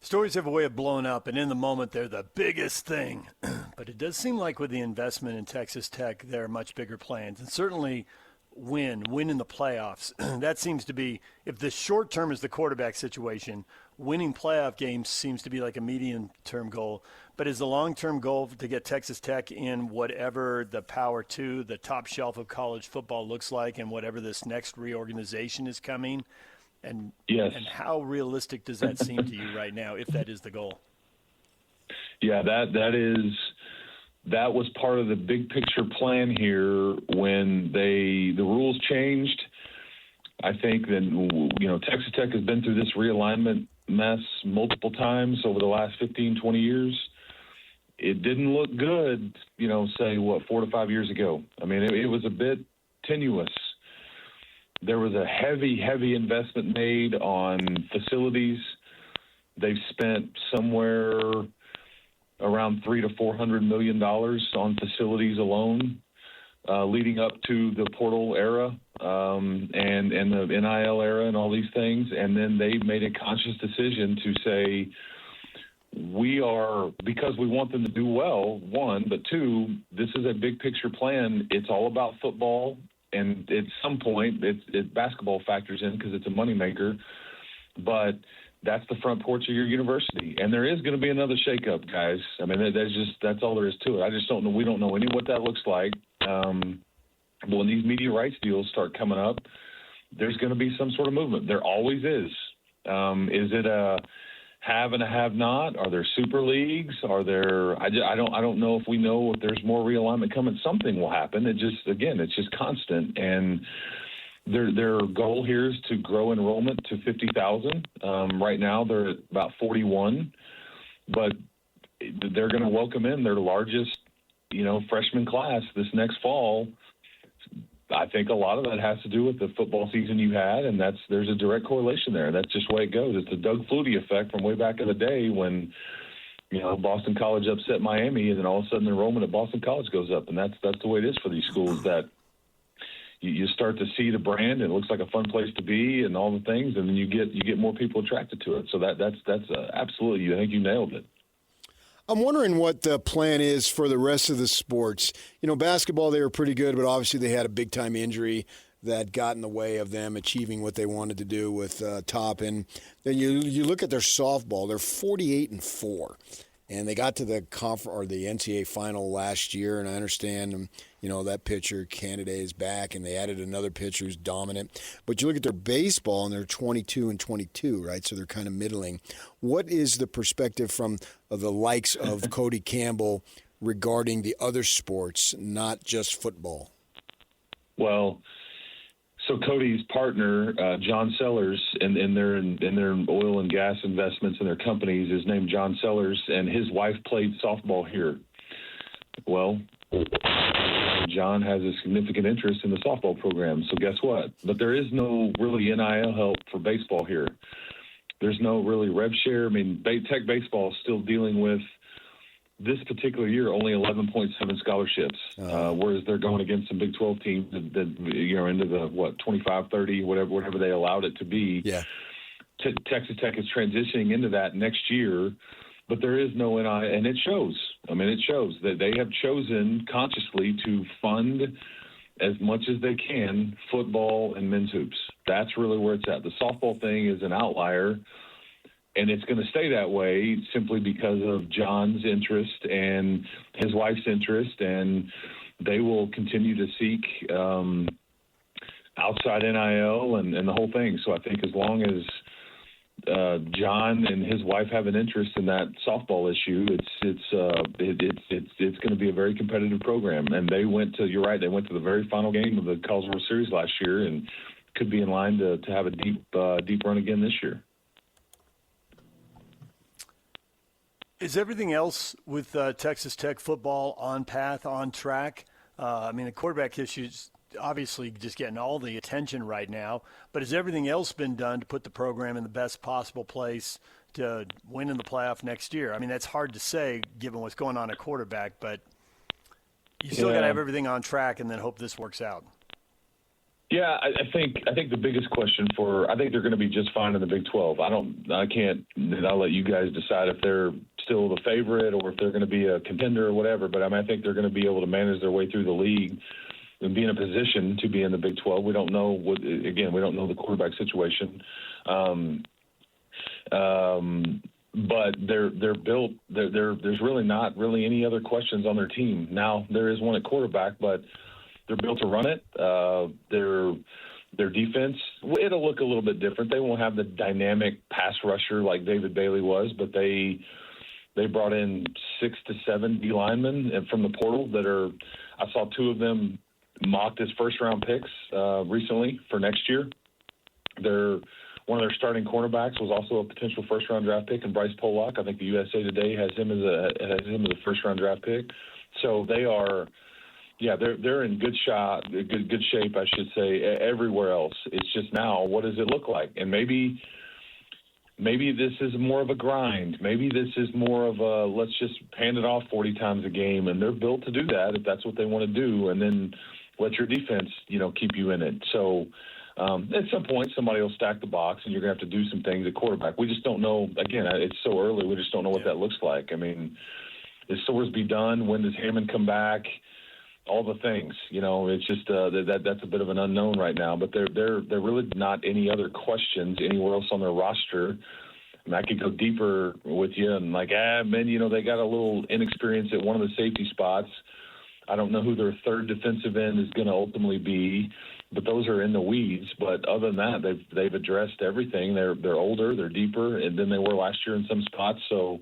Stories have a way of blowing up, and in the moment, they're the biggest thing. But it does seem like with the investment in Texas Tech, there are much bigger plans. And certainly win in the playoffs. That seems to be, if the short term is the quarterback situation, winning playoff games seems to be like a medium-term goal. But is the long-term goal to get Texas Tech in whatever the Power 2, the top shelf of college football looks like, and whatever this next reorganization is coming? And yes. And how realistic does that seem to you right now, if that is the goal? Yeah, that was part of the big picture plan here when the rules changed. I think that, Texas Tech has been through this realignment mess multiple times over the last 15, 20 years. It didn't look good, 4 to 5 years ago. I mean, it was a bit tenuous. There was a heavy investment made on facilities. They've spent somewhere around $300 to $400 million on facilities alone, leading up to the portal era and the NIL era and all these things. And then they made a conscious decision to say, because we want them to do well, one, but two, this is a big picture plan. It's all about football. And at some point, basketball factors in because it's a moneymaker, but that's the front porch of your university. And there is going to be another shakeup, guys. I mean, that's all there is to it. I just don't know. We don't know what that looks like. When these media rights deals start coming up, there's going to be some sort of movement. There always is. Is it a have and a have not? Are there super leagues? Are there? I don't know if we know if there's more realignment coming. Something will happen. It's just constant. And their goal here is to grow enrollment to 50,000. Right now they're at about 41, but they're going to welcome in their largest, freshman class this next fall. I think a lot of that has to do with the football season you had, and there's a direct correlation there. That's just the way it goes. It's the Doug Flutie effect from way back in the day when, Boston College upset Miami, and then all of a sudden enrollment at Boston College goes up, and that's the way it is for these schools. That you start to see the brand, and it looks like a fun place to be, and all the things, and then you get more people attracted to it. So that's absolutely. I think you nailed it. I'm wondering what the plan is for the rest of the sports. Basketball, they were pretty good, but obviously they had a big-time injury that got in the way of them achieving what they wanted to do with Top. And then you look at their softball, they're 48-4. And they got to the the NCAA final last year, and I understand, that pitcher, Canada, is back, and they added another pitcher who's dominant. But you look at their baseball, and they're 22-22, right? So they're kind of middling. What is the perspective from the likes of Cody Campbell regarding the other sports, not just football? Well, so Cody's partner, John Sellers, in their oil and gas investments in their companies is named John Sellers, and his wife played softball here. Well, John has a significant interest in the softball program, so guess what? But there is no really NIL help for baseball here. There's no really rev share. I mean, Tech baseball is still dealing with this particular year only 11.7 scholarships, whereas they're going against some Big 12 teams that into the 25, 30, whatever they allowed it to be. Yeah. Texas Tech is transitioning into that next year, but there is no NIL, and it shows. I mean, it shows that they have chosen consciously to fund as much as they can football and men's hoops. That's really where it's at. The softball thing is an outlier, and it's going to stay that way simply because of John's interest and his wife's interest, and they will continue to seek outside NIL and the whole thing. So I think as long as John and his wife have an interest in that softball issue, it's going to be a very competitive program. And you're right, they went to the very final game of the College World Series last year and could be in line to have a deep run again this year. Is everything else with Texas Tech football on path, on track? I mean, the quarterback issues obviously just getting all the attention right now, but has everything else been done to put the program in the best possible place to win in the playoff next year? I mean, that's hard to say given what's going on at quarterback, but you still got to have everything on track and then hope this works out. Yeah, I think the biggest question I think they're going to be just fine in the Big 12. I'll let you guys decide if they're still the favorite or if they're going to be a contender or whatever, but I think they're going to be able to manage their way through the league and be in a position to be in the Big 12. We don't know we don't know the quarterback situation. But they're built. There's really not any other questions on their team. Now there is one at quarterback, but they're built to run it. Their defense, it'll look a little bit different. They won't have the dynamic pass rusher like David Bagley was, but they brought in 6 to 7 D linemen from the portal I saw 2 of them mocked as first-round picks recently for next year. One of their starting cornerbacks was also a potential first-round draft pick, and Bryce Pollock. I think the USA Today has him as a first-round draft pick. So they are, they're in good shape, I should say. Everywhere else, it's just now, what does it look like? And maybe this is more of a grind. Maybe this is more of a let's just hand it off 40 times a game, and they're built to do that if that's what they want to do, and then let your defense, keep you in it. So at some point, somebody will stack the box, and you're going to have to do some things at quarterback. We just don't know. Again, it's so early. We just don't know what that looks like. I mean, is Sorsby done? When does Hammond come back? All the things. It's just that's a bit of an unknown right now. But they're really not any other questions anywhere else on their roster. I mean, I could go deeper with you and they got a little inexperience at one of the safety spots. I don't know who their third defensive end is going to ultimately be, but those are in the weeds. But other than that, they've addressed everything. They're older, they're deeper, and than they were last year in some spots. So,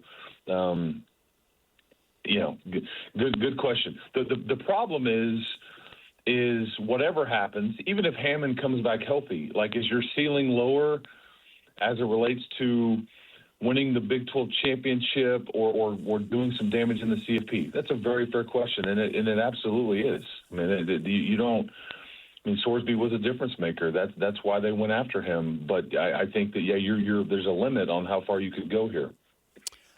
good question. The problem is whatever happens, even if Hammond comes back healthy, is your ceiling lower as it relates to winning the Big 12 championship or doing some damage in the CFP? That's a very fair question, and it absolutely is. I mean, Sorsby was a difference maker. That's why they went after him. But I think that there's a limit on how far you could go here.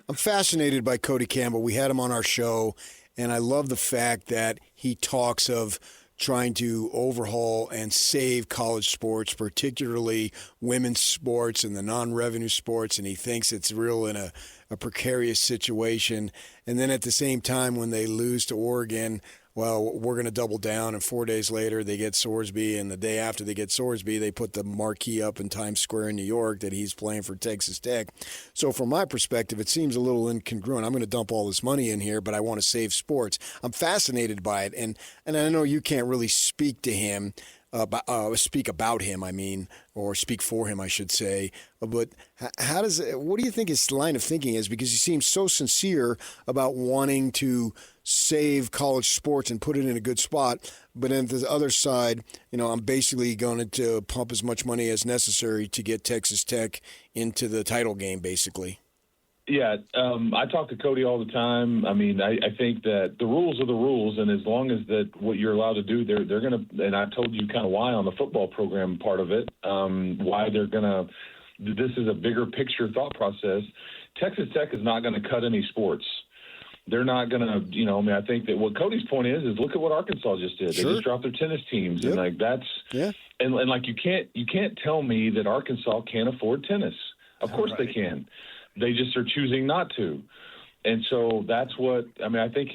I'm fascinated by Cody Campbell. We had him on our show, and I love the fact that he talks of trying to overhaul and save college sports, particularly women's sports and the non-revenue sports, and he thinks it's real in a precarious situation. And then at the same time, when they lose to Oregon, well, we're going to double down, and 4 days later they get Sorsby, and the day after they get Sorsby, they put the marquee up in Times Square in New York that he's playing for Texas Tech. So from my perspective, it seems a little incongruent. I'm going to dump all this money in here, but I want to save sports. I'm fascinated by it, and I know you can't really speak to him, speak about him, or speak for him, I should say. But what do you think his line of thinking is? Because he seems so sincere about wanting to save college sports and put it in a good spot. But on the other side, I'm basically going to pump as much money as necessary to get Texas Tech into the title game, basically. Yeah, I talk to Cody all the time. I mean, I think that the rules are the rules, and as long as that what you're allowed to do, they're going to. And I told you kind of why on the football program part of it, why they're going to. This is a bigger picture thought process. Texas Tech is not going to cut any sports. they're not going to, I think that what Cody's point is look at what Arkansas just did. They just dropped their tennis teams. Yep. And and you can't tell me that Arkansas can't afford tennis. Of course they can. They just are choosing not to. And so that's what, I think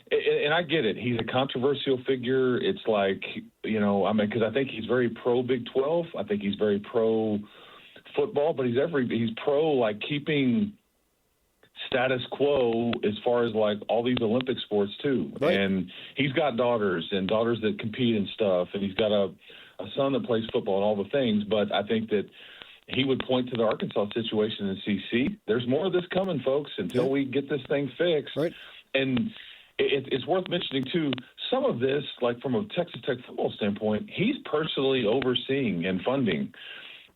and I get it. He's a controversial figure. It's like, because I think he's very pro Big 12. I think he's very pro football, but he's pro like keeping status quo as far as like all these Olympic sports too. Right. And he's got daughters that compete and stuff. And he's got a son that plays football and all the things. But I think that he would point to the Arkansas situation and see, there's more of this coming, folks, until we get this thing fixed. Right. And it's worth mentioning, too, some of this, like from a Texas Tech football standpoint, he's personally overseeing and funding.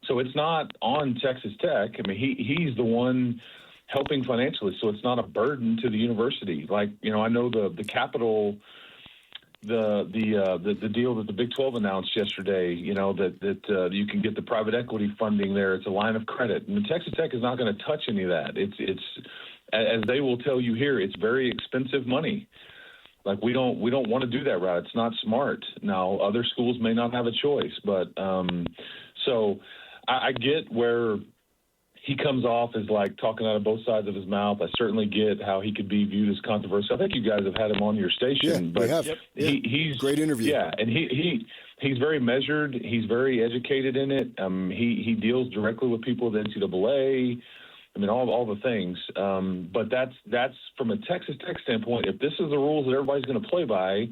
So it's not on Texas Tech. He's the one helping financially, so it's not a burden to the university. Like, I know the capital, the deal that the Big 12 announced yesterday, that you can get the private equity funding there. It's a line of credit. And Texas Tech is not going to touch any of that. It's as they will tell you here, it's very expensive money. Like we don't want to do that route. It's not smart. Now, other schools may not have a choice, but so I get where he comes off as like talking out of both sides of his mouth. I certainly get how he could be viewed as controversial. I think you guys have had him on your station. Yeah, we have. He's great interview. Yeah, and he's very measured. He's very educated in it. He deals directly with people at the NCAA. All the things. But that's from a Texas Tech standpoint. If this is the rules that everybody's going to play by,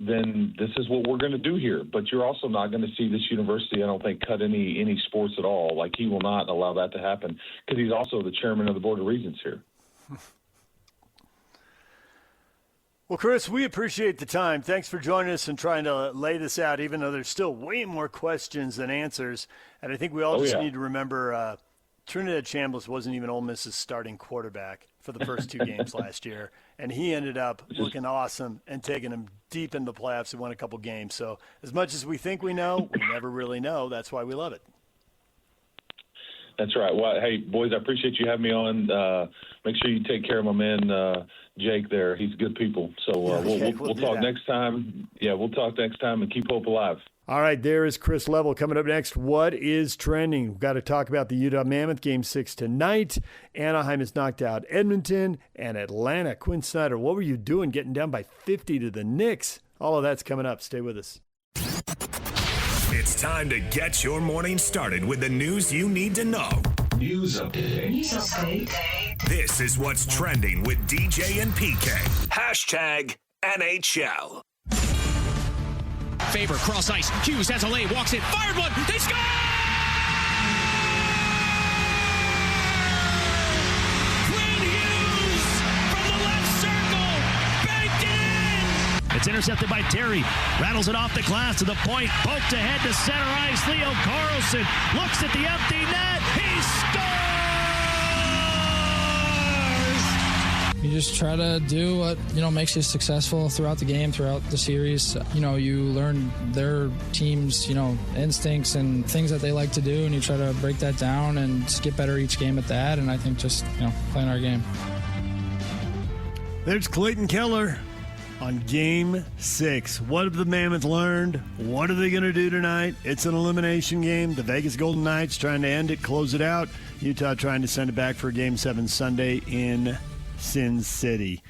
then this is what we're going to do here. But you're also not going to see this university, I don't think, cut any sports at all. Like, he will not allow that to happen because he's also the chairman of the Board of Regents here. Well, Chris, we appreciate the time. Thanks for joining us and trying to lay this out, even though there's still way more questions than answers. And I think we all need to remember Trinidad Chambliss wasn't even Ole Miss's starting quarterback for the first two games last year, and he ended up looking awesome and taking them deep in the playoffs and won a couple games. So as much as we think we know, we never really know. That's why we love it. That's right. Well, hey, boys, I appreciate you having me on. Make sure you take care of my man Jake there. He's good people. So we'll talk next time. Yeah, we'll talk next time and keep hope alive. All right, there is Chris Level coming up next. What is trending? We've got to talk about the Utah Mammoth Game 6 tonight. Anaheim has knocked out Edmonton and Atlanta. Quinn Snyder, what were you doing getting down by 50 to the Knicks? All of that's coming up. Stay with us. It's time to get your morning started with the news you need to know. News update. This is what's trending with DJ and PK. Hashtag NHL. Favor, cross ice. Hughes has a lane, walks in, fired one. They score! Quinn Hughes from the left circle. Banked in! It's intercepted by Terry. Rattles it off the glass to the point. Poked ahead to center ice. Leo Carlson looks at the empty net. He scores! You just try to do what, makes you successful throughout the game, throughout the series. You learn their team's, instincts and things that they like to do, and you try to break that down and just get better each game at that. And I think just, playing our game. There's Clayton Keller on Game 6. What have the Mammoth learned? What are they going to do tonight? It's an elimination game. The Vegas Golden Knights trying to end it, close it out. Utah trying to send it back for Game 7 Sunday in Sin City.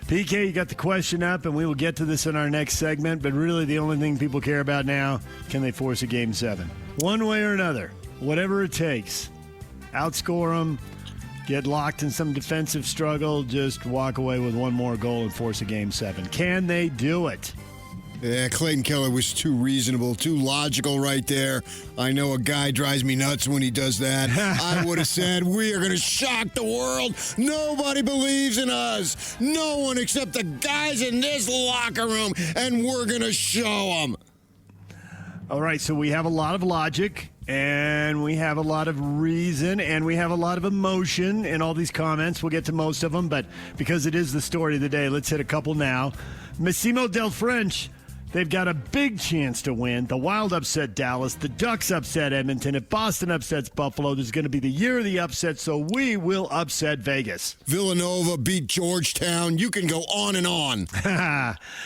PK, you got the question up, and we will get to this in our next segment, but really the only thing people care about now, can they force a Game 7? One way or another, whatever it takes. Outscore them, get locked in some defensive struggle, just walk away with one more goal and force a Game 7. Can they do it? Yeah, Clayton Keller was too reasonable, too logical right there. I know a guy drives me nuts when he does that. I would have said, we are going to shock the world. Nobody believes in us. No one except the guys in this locker room, and we're going to show them. All right, so we have a lot of logic, and we have a lot of reason, and we have a lot of emotion in all these comments. We'll get to most of them, but because it is the story of the day, let's hit a couple now. Massimo Del French they've got a big chance to win. The Wild upset Dallas. The Ducks upset Edmonton. If Boston upsets Buffalo, there's going to be the year of the upset, so we will upset Vegas. Villanova beat Georgetown. You can go on and on.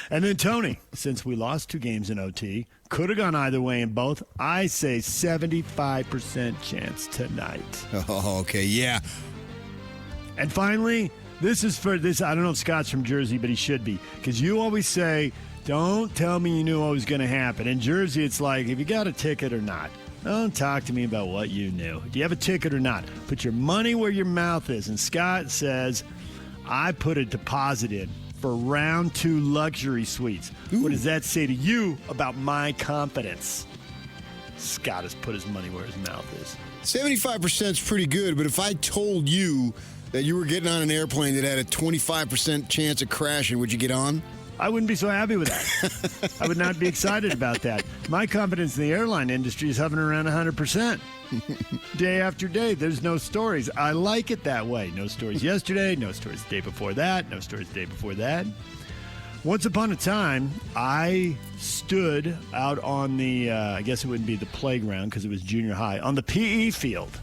And then Tony, since we lost 2 games in OT, could have gone either way in both. I say 75% chance tonight. Oh, okay, yeah. And finally, this is for this. I don't know if Scott's from Jersey, but he should be, because you always say, don't tell me you knew what was going to happen. In Jersey, it's like, have you got a ticket or not? Don't talk to me about what you knew. Do you have a ticket or not? Put your money where your mouth is. And Scott says, I put a deposit in for round 2 luxury suites. Ooh. What does that say to you about my confidence? Scott has put his money where his mouth is. 75% is pretty good, but if I told you that you were getting on an airplane that had a 25% chance of crashing, would you get on? I wouldn't be so happy with that. I would not be excited about that. My confidence in the airline industry is hovering around 100%. Day after day, there's no stories. I like it that way. No stories yesterday, no stories the day before that, no stories the day before that. Once upon a time, I stood out on the, I guess it wouldn't be the playground because it was junior high, on the PE field.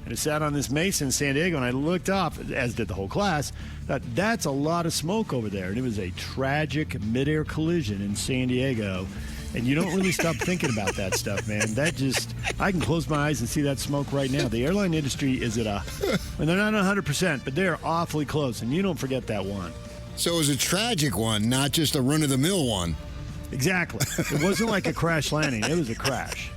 And I sat on this mesa in San Diego, and I looked up, as did the whole class, thought, that's a lot of smoke over there. And it was a tragic midair collision in San Diego. And you don't really stop thinking about that stuff, man. That just, I can close my eyes and see that smoke right now. The airline industry is at and they're not 100%, but they're awfully close. And you don't forget that one. So it was a tragic one, not just a run-of-the-mill one. Exactly. It wasn't like a crash landing. It was a crash.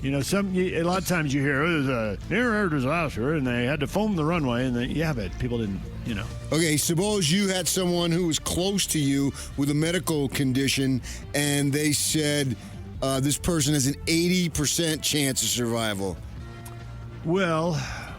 You know, a lot of times you hear, it was a near-air disaster, and they had to foam the runway, and yeah, but people didn't, you know. Okay, suppose you had someone who was close to you with a medical condition, and they said this person has an 80% chance of survival. Well,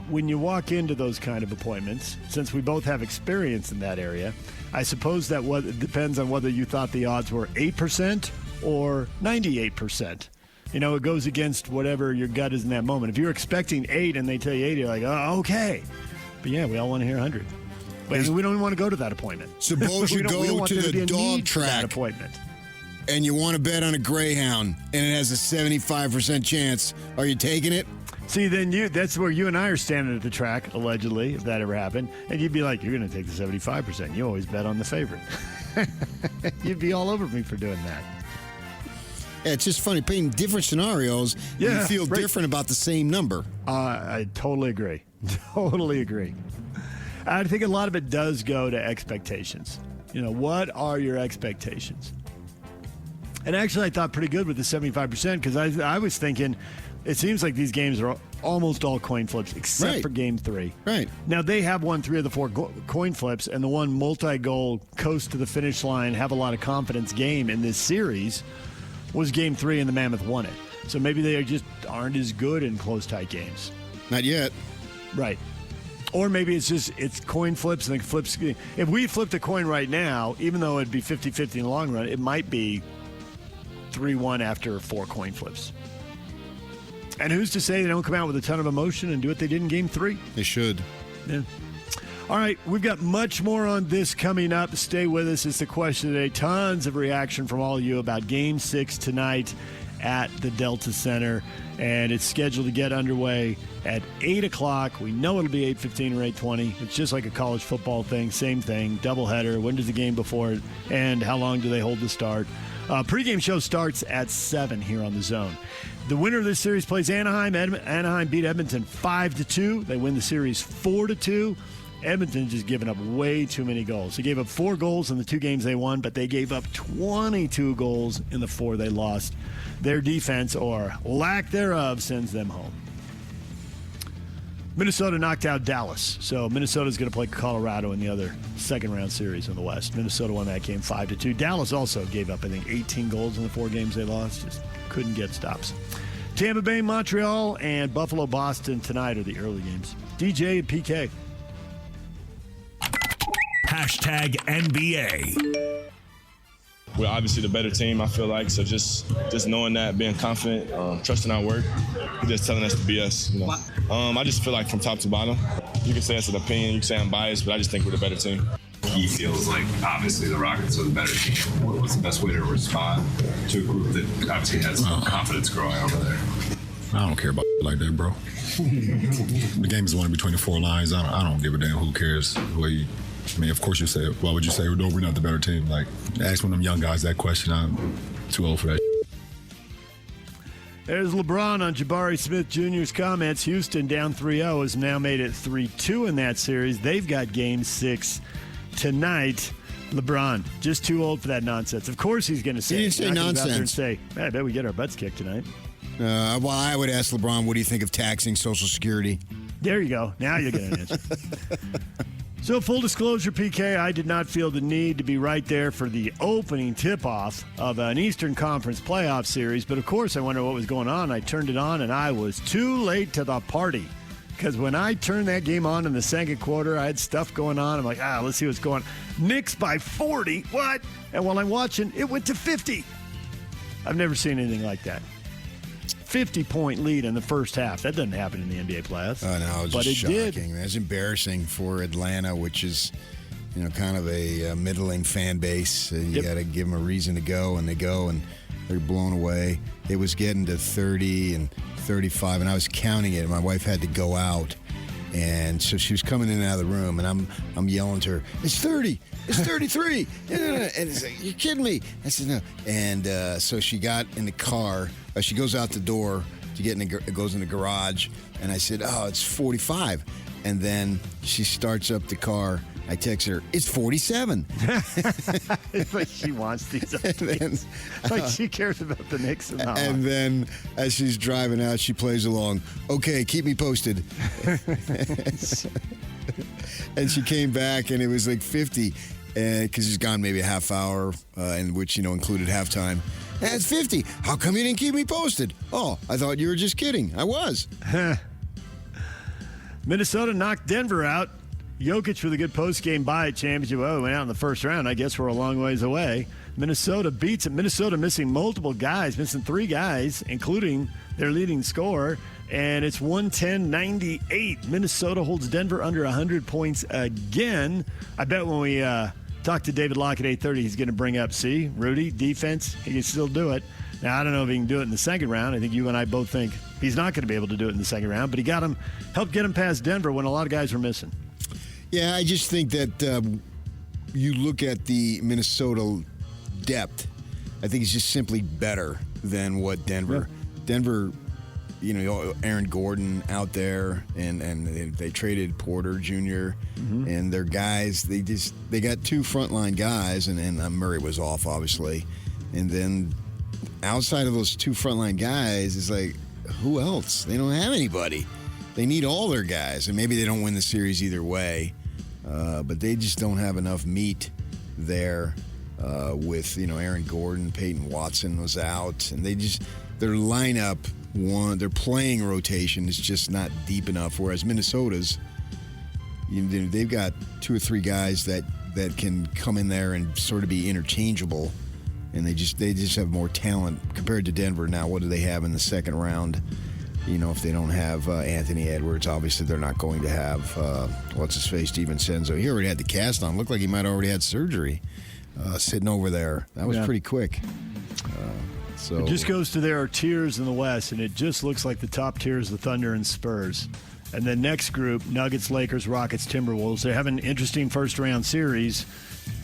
when you walk into those kind of appointments, since we both have experience in that area, I suppose that it depends on whether you thought the odds were 8% or 98%. You know, it goes against whatever your gut is in that moment. If you're expecting 8 and they tell you 8, you're like, oh, okay. But yeah, we all want to hear 100. But we don't even want to go to that appointment. Suppose you go to the dog track appointment, and you want to bet on a greyhound, and it has a 75% chance. Are you taking it? See, then that's where you and I are standing at the track, allegedly, if that ever happened. And you'd be like, you're going to take the 75%. You always bet on the favorite. You'd be all over me for doing that. Yeah, it's just funny. Painting different scenarios, you feel different about the same number. I totally agree. Totally agree. I think a lot of it does go to expectations. You know, what are your expectations? And actually, I thought pretty good with the 75% because I was thinking it seems like these games are almost all coin flips except for Game 3. Right. Now, they have won 3 of the 4 coin flips, and the one multi-goal coast to the finish line, have a lot of confidence game in this series was Game 3, and the Mammoth won it. So maybe they just aren't as good in close, tight games. Not yet. Right. Or maybe it's coin flips and the flips. If we flipped a coin right now, even though it'd be 50-50 in the long run, it might be 3-1 after 4 coin flips. And who's to say they don't come out with a ton of emotion and do what they did in Game 3? They should. Yeah. All right, we've got much more on this coming up. Stay with us. It's the question today. Tons of reaction from all of you about Game 6 tonight at the Delta Center. And it's scheduled to get underway at 8 o'clock. We know it'll be 8:15 or 8:20. It's just like a college football thing. Same thing. Doubleheader. When does the game before it end? How long do they hold the start? Pregame show starts at 7 here on The Zone. The winner of this series plays Anaheim. Anaheim beat Edmonton 5-2. They win the series 4-2. Edmonton just given up way too many goals. They gave up 4 goals in the 2 games they won, but they gave up 22 goals in the 4 they lost. Their defense, or lack thereof, sends them home. Minnesota knocked out Dallas, so Minnesota's going to play Colorado in the other second-round series in the West. Minnesota won that game 5-2. Dallas also gave up, I think, 18 goals in the 4 games they lost. Just couldn't get stops. Tampa Bay, Montreal, and Buffalo, Boston tonight are the early games. DJ and PK. Hashtag NBA. We're obviously the better team, I feel like. So just knowing that, being confident, trusting our work, just telling us to be us. You know? I just feel like from top to bottom, you can say it's an opinion, you can say I'm biased, but I just think we're the better team. he feels like obviously the Rockets are the better team. What's the best way to respond to a group that obviously has confidence growing over there? I don't care about like that, bro. The game is won between the four lines. I don't give a damn who cares. Of course you say it. Why would you say, no, we're not the better team? Like, ask one of them young guys that question. I'm too old for that. There's LeBron on Jabari Smith Jr.'s comments. Houston down 3-0 has now made it 3-2 in that series. They've got Game 6 tonight. LeBron, just too old for that nonsense. Of course he's going to say. He didn't say nonsense. Go out there and say, I bet we get our butts kicked tonight. Well, I would ask LeBron, what do you think of taxing Social Security? There you go. Now you're getting an answer. So, full disclosure, PK, I did not feel the need to be right there for the opening tip-off of an Eastern Conference playoff series. But, of course, I wondered what was going on. I turned it on, and I was too late to the party. Because when I turned that game on in the second quarter, I had stuff going on. I'm like, let's see what's going on. Knicks by 40. What? And while I'm watching, it went to 50. I've never seen anything like that. 50-point lead in the first half. That doesn't happen in the NBA playoffs. Oh, no, it was just shocking. That's embarrassing for Atlanta, which is, kind of a middling fan base. You got to give them a reason to go, and they go, and they're blown away. It was getting to 30 and 35, and I was counting it, and my wife had to go out. And so she was coming in and out of the room, and I'm yelling to her, it's 30, it's 33. And it's like, you're kidding me. I said, no. And so she got in the car. She goes out the door to get goes in the garage, and I said, it's 45. And then she starts up the car. I text her, it's 47. It's like she wants these updates. Like she cares about the Knicks and all. And then as she's driving out, she plays along. Okay, keep me posted. And she came back, and it was like 50, because she's gone maybe a half hour, in which, included halftime. And it's 50. How come you didn't keep me posted? Oh, I thought you were just kidding. I was. Minnesota knocked Denver out. Jokic with a good post-game bye at championship. Oh, went out in the first round. I guess we're a long ways away. Minnesota beats it. Minnesota missing multiple guys, missing 3 guys, including their leading scorer. And it's 110-98. Minnesota holds Denver under 100 points again. I bet when we talk to David Locke at 8:30, he's going to bring up, see, Rudy, defense, he can still do it. Now, I don't know if he can do it in the second round. I think you and I both think he's not going to be able to do it in the second round. But he helped get him past Denver when a lot of guys were missing. Yeah, I just think that you look at the Minnesota depth, I think it's just simply better than what Denver. Yeah. Denver, Aaron Gordon out there, and they traded Porter Jr. And their guys. They got 2 frontline guys, and Murray was off obviously, and then outside of those 2 frontline guys, it's like, who else? They don't have anybody. They need all their guys, and maybe they don't win the series either way. But they just don't have enough meat there with, Aaron Gordon, Peyton Watson was out, and their lineup, their playing rotation is just not deep enough, whereas Minnesota's, they've got 2 or 3 guys that can come in there and sort of be interchangeable, and they just have more talent compared to Denver. Now, what do they have in the second round? If they don't have Anthony Edwards, obviously they're not going to have, what's-his-face, DiVincenzo. He already had the cast on. Looked like he might have already had surgery sitting over there. That was pretty quick. So it just goes to there are tiers in the West, and it just looks like the top tier is the Thunder and Spurs. And the next group, Nuggets, Lakers, Rockets, Timberwolves. They have an interesting first-round series.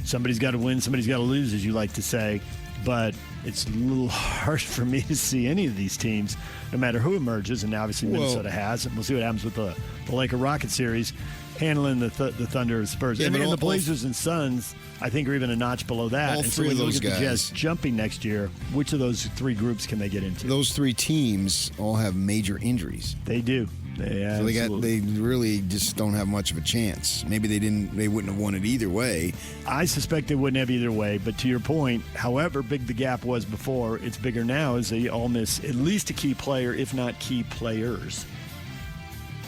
Somebody's got to win, somebody's got to lose, as you like to say. But it's a little hard for me to see any of these teams, no matter who emerges, and obviously Minnesota has. And we'll see what happens with the Laker-Rocket series, handling the Thunder and Spurs. Yeah, and the Blazers and Suns, I think, are even a notch below that. All and three of those guys. The Jazz jumping next year, which of those 3 groups can they get into? Those 3 teams all have major injuries. They do. So they really just don't have much of a chance. Maybe they wouldn't have won it either way. I suspect they wouldn't have either way, but to your point, however big the gap was before, it's bigger now as they all miss at least a key player, if not key players.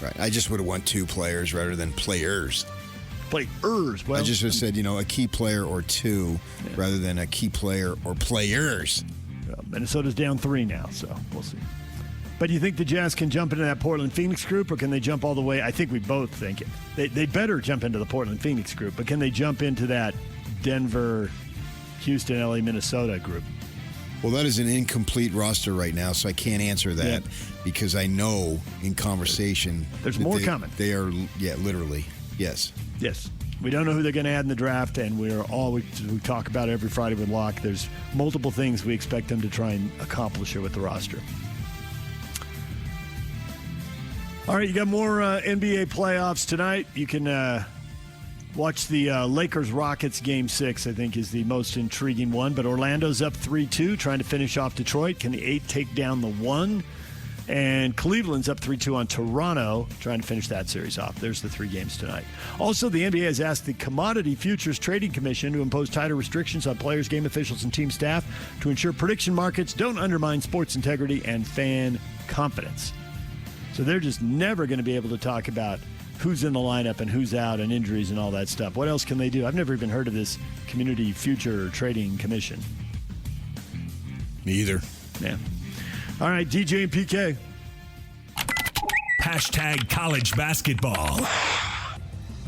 Right. I just would have won 2 players rather than players. Players. Well, I just would have said, a key player or 2 rather than a key player or players. Well, Minnesota's down 3 now, so we'll see. But you think the Jazz can jump into that Portland-Phoenix group, or can they jump all the way? I think we both think it. They better jump into the Portland-Phoenix group, but can they jump into that Denver, Houston, LA, Minnesota group? Well, that is an incomplete roster right now, so I can't answer that because I know in conversation there's more coming. They are, literally, yes. Yes. We don't know who they're going to add in the draft, and we talk about it every Friday with Locke. There's multiple things we expect them to try and accomplish here with the roster. All right, you got more NBA playoffs tonight. You can watch the Lakers-Rockets Game 6, I think, is the most intriguing one. But Orlando's up 3-2, trying to finish off Detroit. Can the 8 take down the 1? And Cleveland's up 3-2 on Toronto, trying to finish that series off. There's the 3 games tonight. Also, the NBA has asked the Commodity Futures Trading Commission to impose tighter restrictions on players, game officials, and team staff to ensure prediction markets don't undermine sports integrity and fan confidence. So they're just never going to be able to talk about who's in the lineup and who's out and injuries and all that stuff. What else can they do? I've never even heard of this Community Future Trading Commission. Me either. Yeah. All right, DJ and PK. Hashtag college basketball.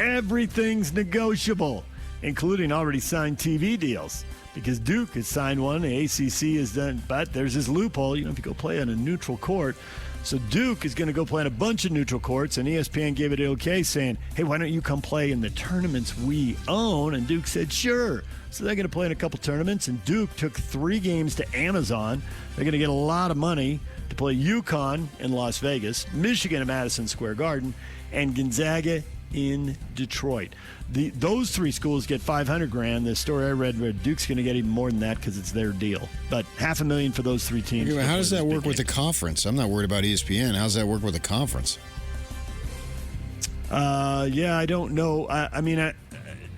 Everything's negotiable, including already signed TV deals. Because Duke has signed one, the ACC has done, but there's this loophole. If you go play on a neutral court. So Duke is going to go play on a bunch of neutral courts, and ESPN gave it an okay, saying, hey, why don't you come play in the tournaments we own? And Duke said, sure. So they're going to play in a couple tournaments, and Duke took 3 games to Amazon. They're going to get a lot of money to play UConn in Las Vegas, Michigan at Madison Square Garden, and Gonzaga in Detroit. Those 3 schools get $500,000. The story I read, Duke's going to get even more than that because it's their deal. But $500,000 for those 3 teams. How does that work with the conference? I'm not worried about ESPN. How does that work with the conference? I don't know. I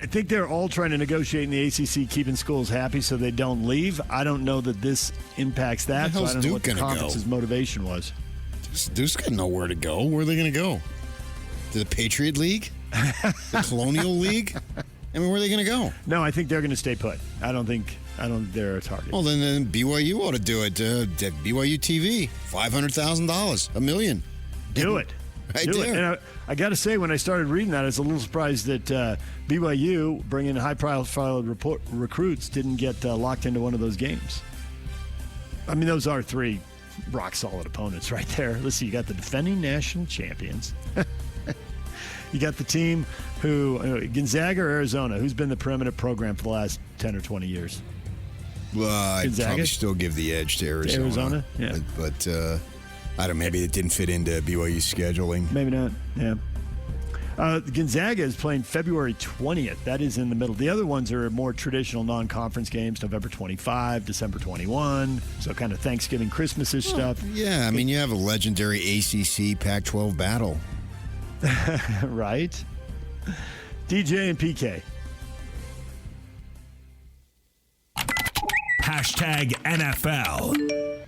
think they're all trying to negotiate in the ACC, keeping schools happy so they don't leave. I don't know that this impacts that. So I don't know what the conference's motivation was. Duke's got nowhere to go. Where are they going to go? To the Patriot League? The Colonial League? I mean, where are they going to go? No, I think they're going to stay put. I don't think they're a target. Well, then BYU ought to do it. BYU TV, $500,000, $1 million. Do it. Right do there. it. And I got to say, when I started reading that, I was a little surprised that BYU, bringing high-profile recruits, didn't get locked into one of those games. I mean, those are 3 rock-solid opponents right there. Let's see, you got the defending national champions. You got the team who, Gonzaga or Arizona, who's been the preeminent program for the last 10 or 20 years? Well, I'd probably still give the edge to Arizona. Yeah. But I don't know, maybe it didn't fit into BYU's scheduling. Maybe not, yeah. Gonzaga is playing February 20th. That is in the middle. The other ones are more traditional non-conference games, November 25, December 21, so kind of Thanksgiving, Christmas-ish stuff. Yeah, I mean, you have a legendary ACC Pac-12 battle. Right? DJ and PK. Hashtag NFL.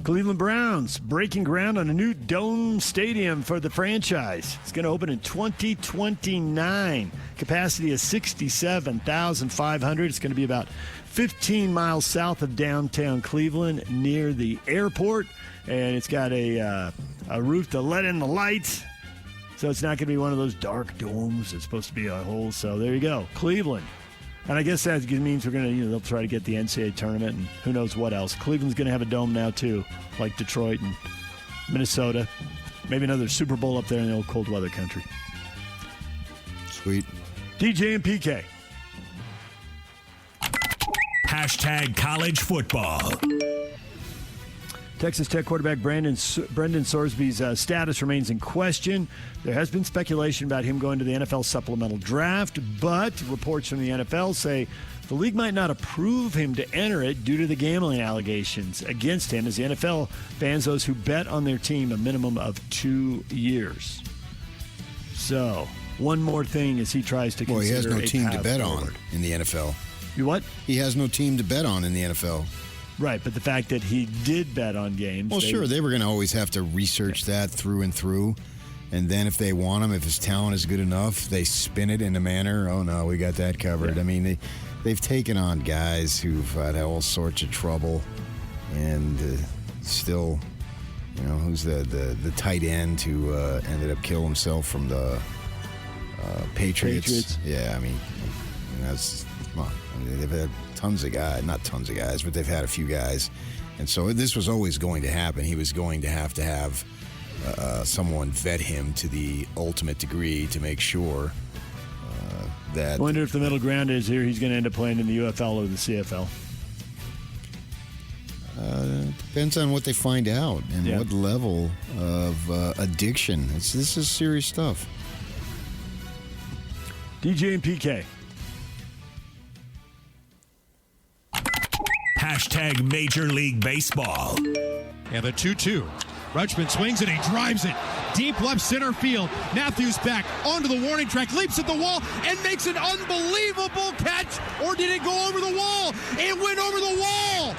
Cleveland Browns breaking ground on a new dome stadium for the franchise. It's going to open in 2029. Capacity is 67,500. It's going to be about 15 miles south of downtown Cleveland near the airport. And it's got a roof to let in the light. So it's not going to be one of those dark domes. It's supposed to be a whole. So there you go. Cleveland. And I guess that means we're going to, they'll try to get the NCAA tournament and who knows what else. Cleveland's going to have a dome now, too, like Detroit and Minnesota. Maybe another Super Bowl up there in the old cold weather country. Sweet. DJ and PK. Hashtag college football. Texas Tech quarterback Brendan Sorsby's status remains in question. There has been speculation about him going to the NFL supplemental draft, but reports from the NFL say the league might not approve him to enter it due to the gambling allegations against him, as the NFL bans those who bet on their team a minimum of 2 years. So, one more thing as he tries to consider. Well, he has no team to bet forward. on in the NFL. You what? He has no team to bet on in the NFL. Right, but the fact that he did bet on games. Well, sure, they were going to always have to research that through and through. And then if they want him, if his talent is good enough, they spin it in a manner, oh, no, we got that covered. Yeah. I mean, they've taken on guys who've had all sorts of trouble and still who's the tight end who ended up killing himself from the Patriots. Yeah, I mean, that's come on. I mean, they've had not tons of guys, but they've had a few guys, and so this was always going to happen. He was going to have someone vet him to the ultimate degree to make sure that. I wonder if the middle ground is here. He's going to end up playing in the UFL or the CFL. Depends on what they find out and what level of addiction. This is serious stuff. DJ and PK. Hashtag Major League Baseball. And the 2-2. Rutschman swings and he drives it deep left center field. Matthews back onto the warning track, leaps at the wall, and makes an unbelievable catch. Or did it go over the wall? It went over the wall.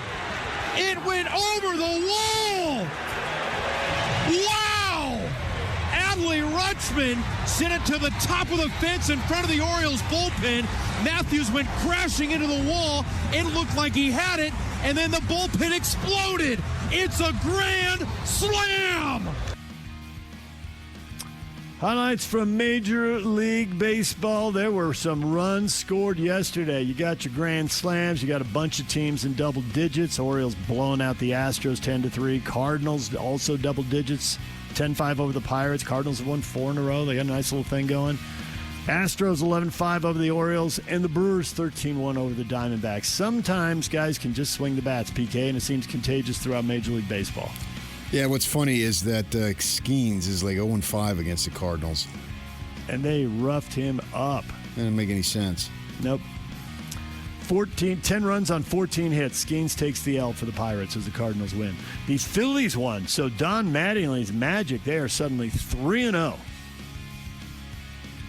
It went over the wall. Wow! Adley Rutschman sent it to the top of the fence in front of the Orioles bullpen. Matthews went crashing into the wall. It looked like he had it, and then the bullpen exploded. It's a grand slam! Highlights from Major League Baseball. There were some runs scored yesterday. You got your grand slams. You got a bunch of teams in double digits. Orioles blowing out the Astros 10-3. Cardinals also double digits, 10-5 over the Pirates. Cardinals have won 4 in a row. They got a nice little thing going. Astros 11-5 over the Orioles, and the Brewers 13-1 over the Diamondbacks. Sometimes guys can just swing the bats, PK, and it seems contagious throughout Major League Baseball. Yeah, what's funny is that Skeens is like 0-5 against the Cardinals. And they roughed him up. That didn't make any sense. Nope. 10 runs on 14 hits. Skeens takes the L for the Pirates as the Cardinals win. The Phillies won, so Don Mattingly's Magic, they are suddenly 3-0.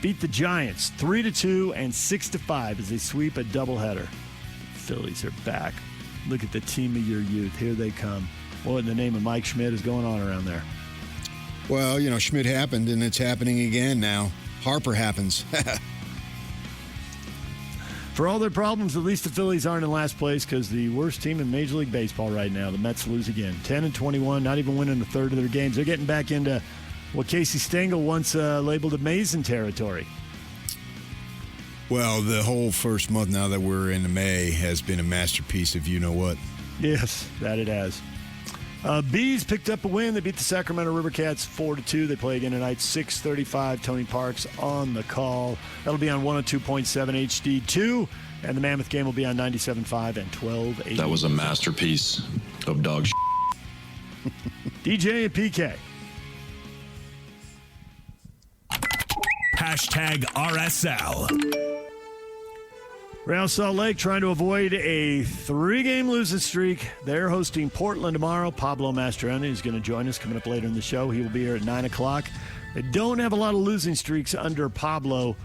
Beat the Giants 3-2 and 6-5 as they sweep a doubleheader. The Phillies are back. Look at the team of your youth. Here they come. What in the name of Mike Schmidt is going on around there? Well, Schmidt happened, and it's happening again now. Harper happens. For all their problems, at least the Phillies aren't in last place because the worst team in Major League Baseball right now. The Mets lose again. 10-21, not even winning a third of their games. They're getting back into what Casey Stengel once labeled amazing territory. Well, the whole first month now that we're into May has been a masterpiece of you-know-what. Yes, that it has. Bees picked up a win. They beat the Sacramento River Cats 4-2. They play again tonight, 6:35. Tony Parks on the call. That'll be on 102.7 HD2, and the Mammoth game will be on 97.5 and 1280. That was a masterpiece of dog shit. DJ and PK. Hashtag RSL. Real Salt Lake trying to avoid a 3-game losing streak. They're hosting Portland tomorrow. Pablo Mastroeni is going to join us coming up later in the show. He will be here at 9 o'clock. They don't have a lot of losing streaks under Pablo.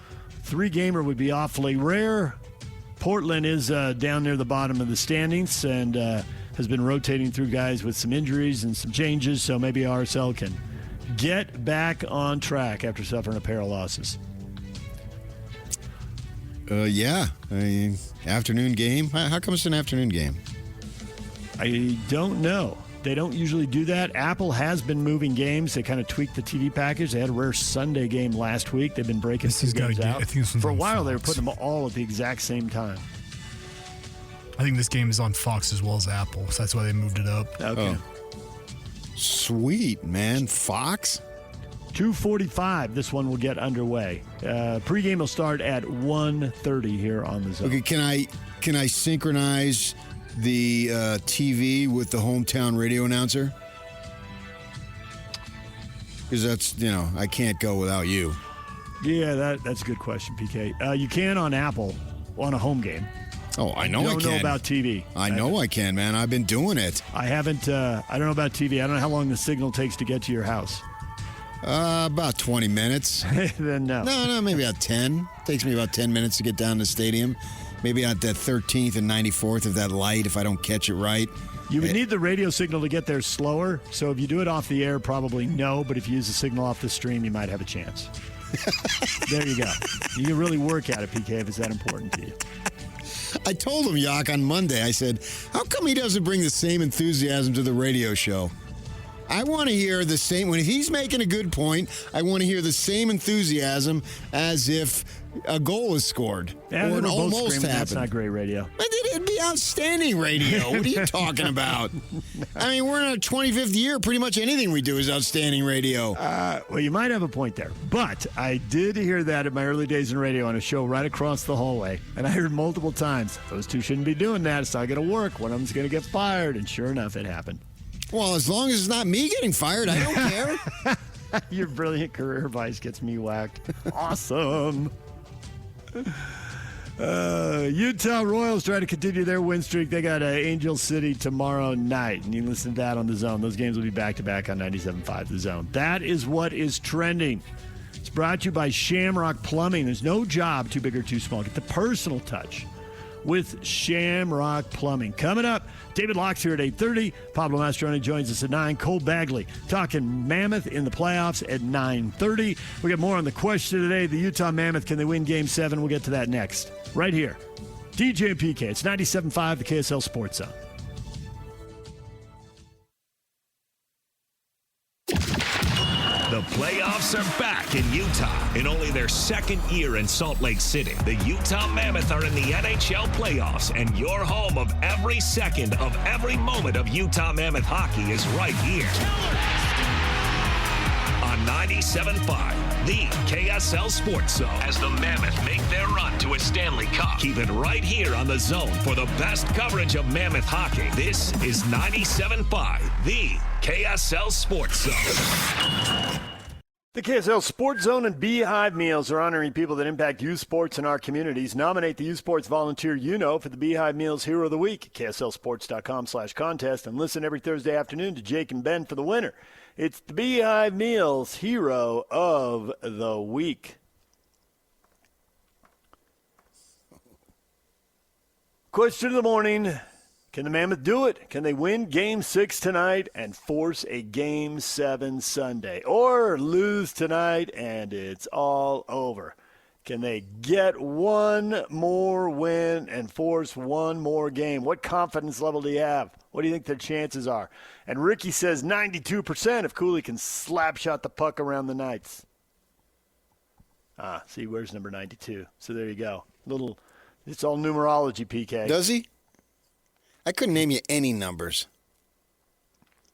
3-gamer would be awfully rare. Portland is down near the bottom of the standings and has been rotating through guys with some injuries and some changes, so maybe RSL can get back on track after suffering a pair of losses. Yeah. I mean, afternoon game. How come it's an afternoon game? I don't know. They don't usually do that. Apple has been moving games. They kind of tweaked the TV package. They had a rare Sunday game last week. They've been breaking two games out. For a while, they were putting them all at the exact same time. I think this game is on Fox as well as Apple, so that's why they moved it up. Okay. Oh. Sweet, man. Fox? 2:45, this one will get underway. Pregame will start at 1:30 here on the Zone. Okay, can I synchronize the TV with the hometown radio announcer? Because that's, I can't go without you. Yeah, that's a good question, PK. You can on Apple on a home game. Oh, I know I can. Don't know about TV. I know I can, man. I've been doing it. I haven't. I don't know about TV. I don't know how long the signal takes to get to your house. About 20 minutes. Then no. No, maybe about 10. Takes me about 10 minutes to get down to the stadium. Maybe at that 13th and 94th of that light if I don't catch it right. You would need the radio signal to get there slower. So if you do it off the air, probably no. But if you use the signal off the stream, you might have a chance. There you go. You can really work at it, PK, if it's that important to you. I told him, Yak, on Monday, I said, how come he doesn't bring the same enthusiasm to the radio show? I want to hear the same. When he's making a good point, I want to hear the same enthusiasm as if a goal is scored or it almost happened. That's not great radio. It'd be outstanding radio. What are you talking about? I mean, we're in our 25th year. Pretty much anything we do is outstanding radio. Well, you might have a point there. But I did hear that in my early days in radio on a show right across the hallway. And I heard multiple times, those two shouldn't be doing that. It's not going to work. One of them's going to get fired. And sure enough, it happened. Well, as long as it's not me getting fired, I don't care. Your brilliant career advice gets me whacked. Awesome. Utah Royals try to continue their win streak. They got Angel City tomorrow night, and you can listen to that on The Zone. Those games will be back-to-back on 97.5 The Zone. That is what is trending. It's brought to you by Shamrock Plumbing. There's no job too big or too small. Get the personal touch with Shamrock Plumbing. Coming up, David Locke's here at 8:30. Pablo Mastroeni joins us at 9. Cole Bagley talking Mammoth in the playoffs at 9:30. We got more on the question today. The Utah Mammoth, can they win Game 7? We'll get to that next. Right here. DJ and PK. It's 97.5, the KSL Sports Zone. The playoffs are back in Utah. In only their second year in Salt Lake City, the Utah Mammoth are in the NHL playoffs, and your home of every second of every moment of Utah Mammoth hockey is right here. On 97.5, the KSL Sports Zone, as the Mammoth make their run to a Stanley Cup. Keep it right here on The Zone for the best coverage of Mammoth hockey. This is 97.5, the KSL Sports Zone. The KSL Sports Zone and Beehive Meals are honoring people that impact youth sports in our communities. Nominate the youth sports volunteer you know for the Beehive Meals Hero of the Week. KSLSports.com/contest, and listen every Thursday afternoon to Jake and Ben for the winner. It's the Beehive Meals Hero of the Week. Question of the morning. Can the Mammoth do it? Can they win Game 6 tonight and force a Game 7 Sunday? Or lose tonight and it's all over? Can they get one more win and force one more game? What confidence level do you have? What do you think their chances are? And Ricky says 92% if Cooley can slap shot the puck around the Knights. See, where's number 92? So there you go. It's all numerology, PK. Does he? I couldn't name you any numbers.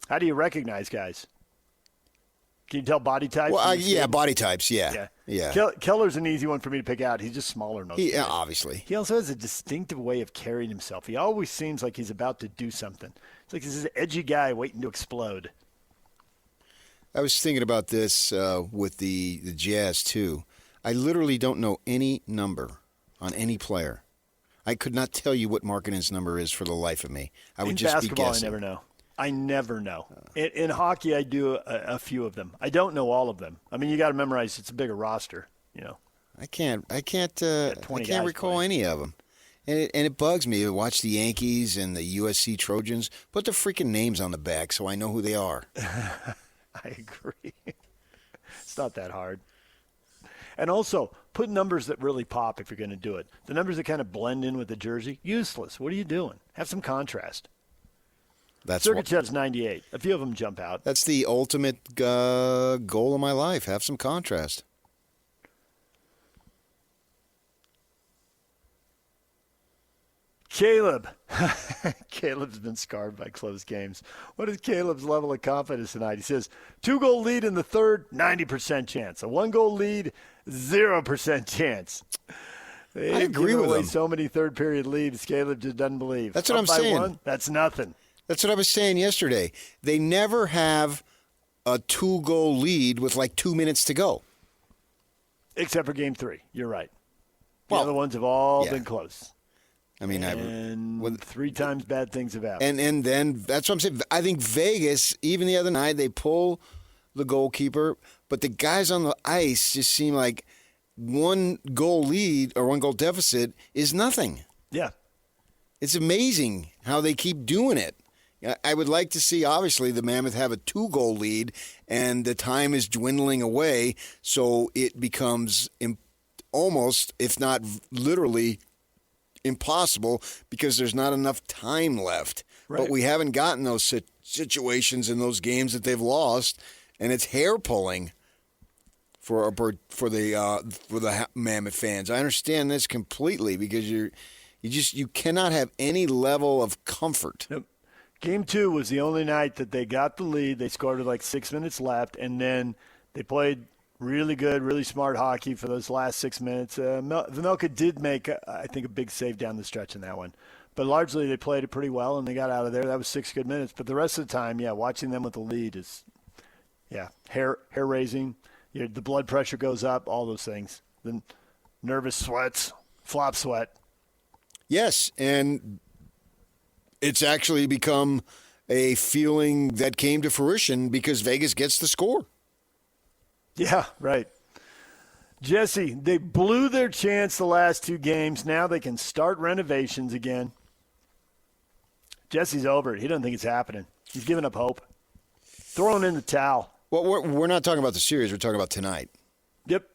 How do you recognize guys? Can you tell body types? Well, yeah, body types, yeah. Keller's an easy one for me to pick out. He's just smaller. Yeah, obviously. He also has a distinctive way of carrying himself. He always seems like he's about to do something. It's like he's this edgy guy waiting to explode. I was thinking about this with the Jazz, too. I literally don't know any number on any player. I could not tell you what Markkanen's number is for the life of me. I would just be guessing. I never know. In hockey, I do a few of them. I don't know all of them. I mean, you got to memorize. It's a bigger roster, you know. I can't recall any of them. And it bugs me to watch the Yankees and the USC Trojans put their freaking names on the back so I know who they are. I agree. It's not that hard. And also, put numbers that really pop if you're going to do it. The numbers that kind of blend in with the jersey, useless. What are you doing? Have some contrast. Sergachev's 98. A few of them jump out. That's the ultimate goal of my life. Have some contrast. Caleb. Caleb's been scarred by close games. What is Caleb's level of confidence tonight? He says, 2-goal lead in the third, 90% chance. A 1-goal lead, 0% chance. I agree with him. So many third-period leads, Caleb just doesn't believe. That's what I'm saying. That's nothing. That's what I was saying yesterday. They never have a 2-goal lead with like 2 minutes to go. Except for Game 3. You're right. The other ones have all been close. I mean, 3 times bad things have happened. And then that's what I'm saying. I think Vegas, even the other night, they pull the goalkeeper, but the guys on the ice just seem like 1-goal lead or 1-goal deficit is nothing. Yeah. It's amazing how they keep doing it. I would like to see, obviously, the Mammoth have a 2-goal lead, and the time is dwindling away, so it becomes almost, if not literally, impossible because there's not enough time left. Right. But we haven't gotten those situations in those games that they've lost, and it's hair pulling for the Mammoth fans. I understand this completely because you cannot have any level of comfort. Yep. Game 2 was the only night that they got the lead. They scored with like 6 minutes left, and then they played really good, really smart hockey for those last 6 minutes. Vinoka did make, I think, a big save down the stretch in that one. But largely they played it pretty well, and they got out of there. That was 6 good minutes. But the rest of the time, watching them with the lead is, hair-raising. The blood pressure goes up, all those things. The nervous sweats, flop sweat. Yes, and it's actually become a feeling that came to fruition because Vegas gets the score. Yeah, right. Jesse, they blew their chance the last 2 games. Now they can start renovations again. Jesse's over it. He doesn't think it's happening. He's giving up hope. Throwing in the towel. Well, we're not talking about the series. We're talking about tonight. Yep.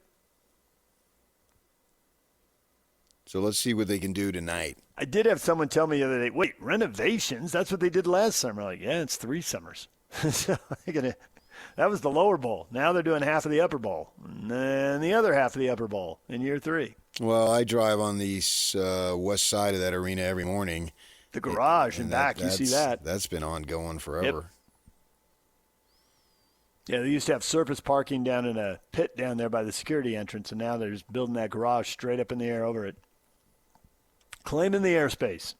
So let's see what they can do tonight. I did have someone tell me the other day, wait, renovations? That's what they did last summer. I'm like, yeah, it's 3 summers. So that was the lower bowl. Now they're doing half of the upper bowl. And then the other half of the upper bowl in year 3. Well, I drive on the west side of that arena every morning. The garage and back, you see that. That's been ongoing forever. Yep. Yeah, they used to have surface parking down in a pit down there by the security entrance, and now they're just building that garage straight up in the air over it. Claiming the airspace.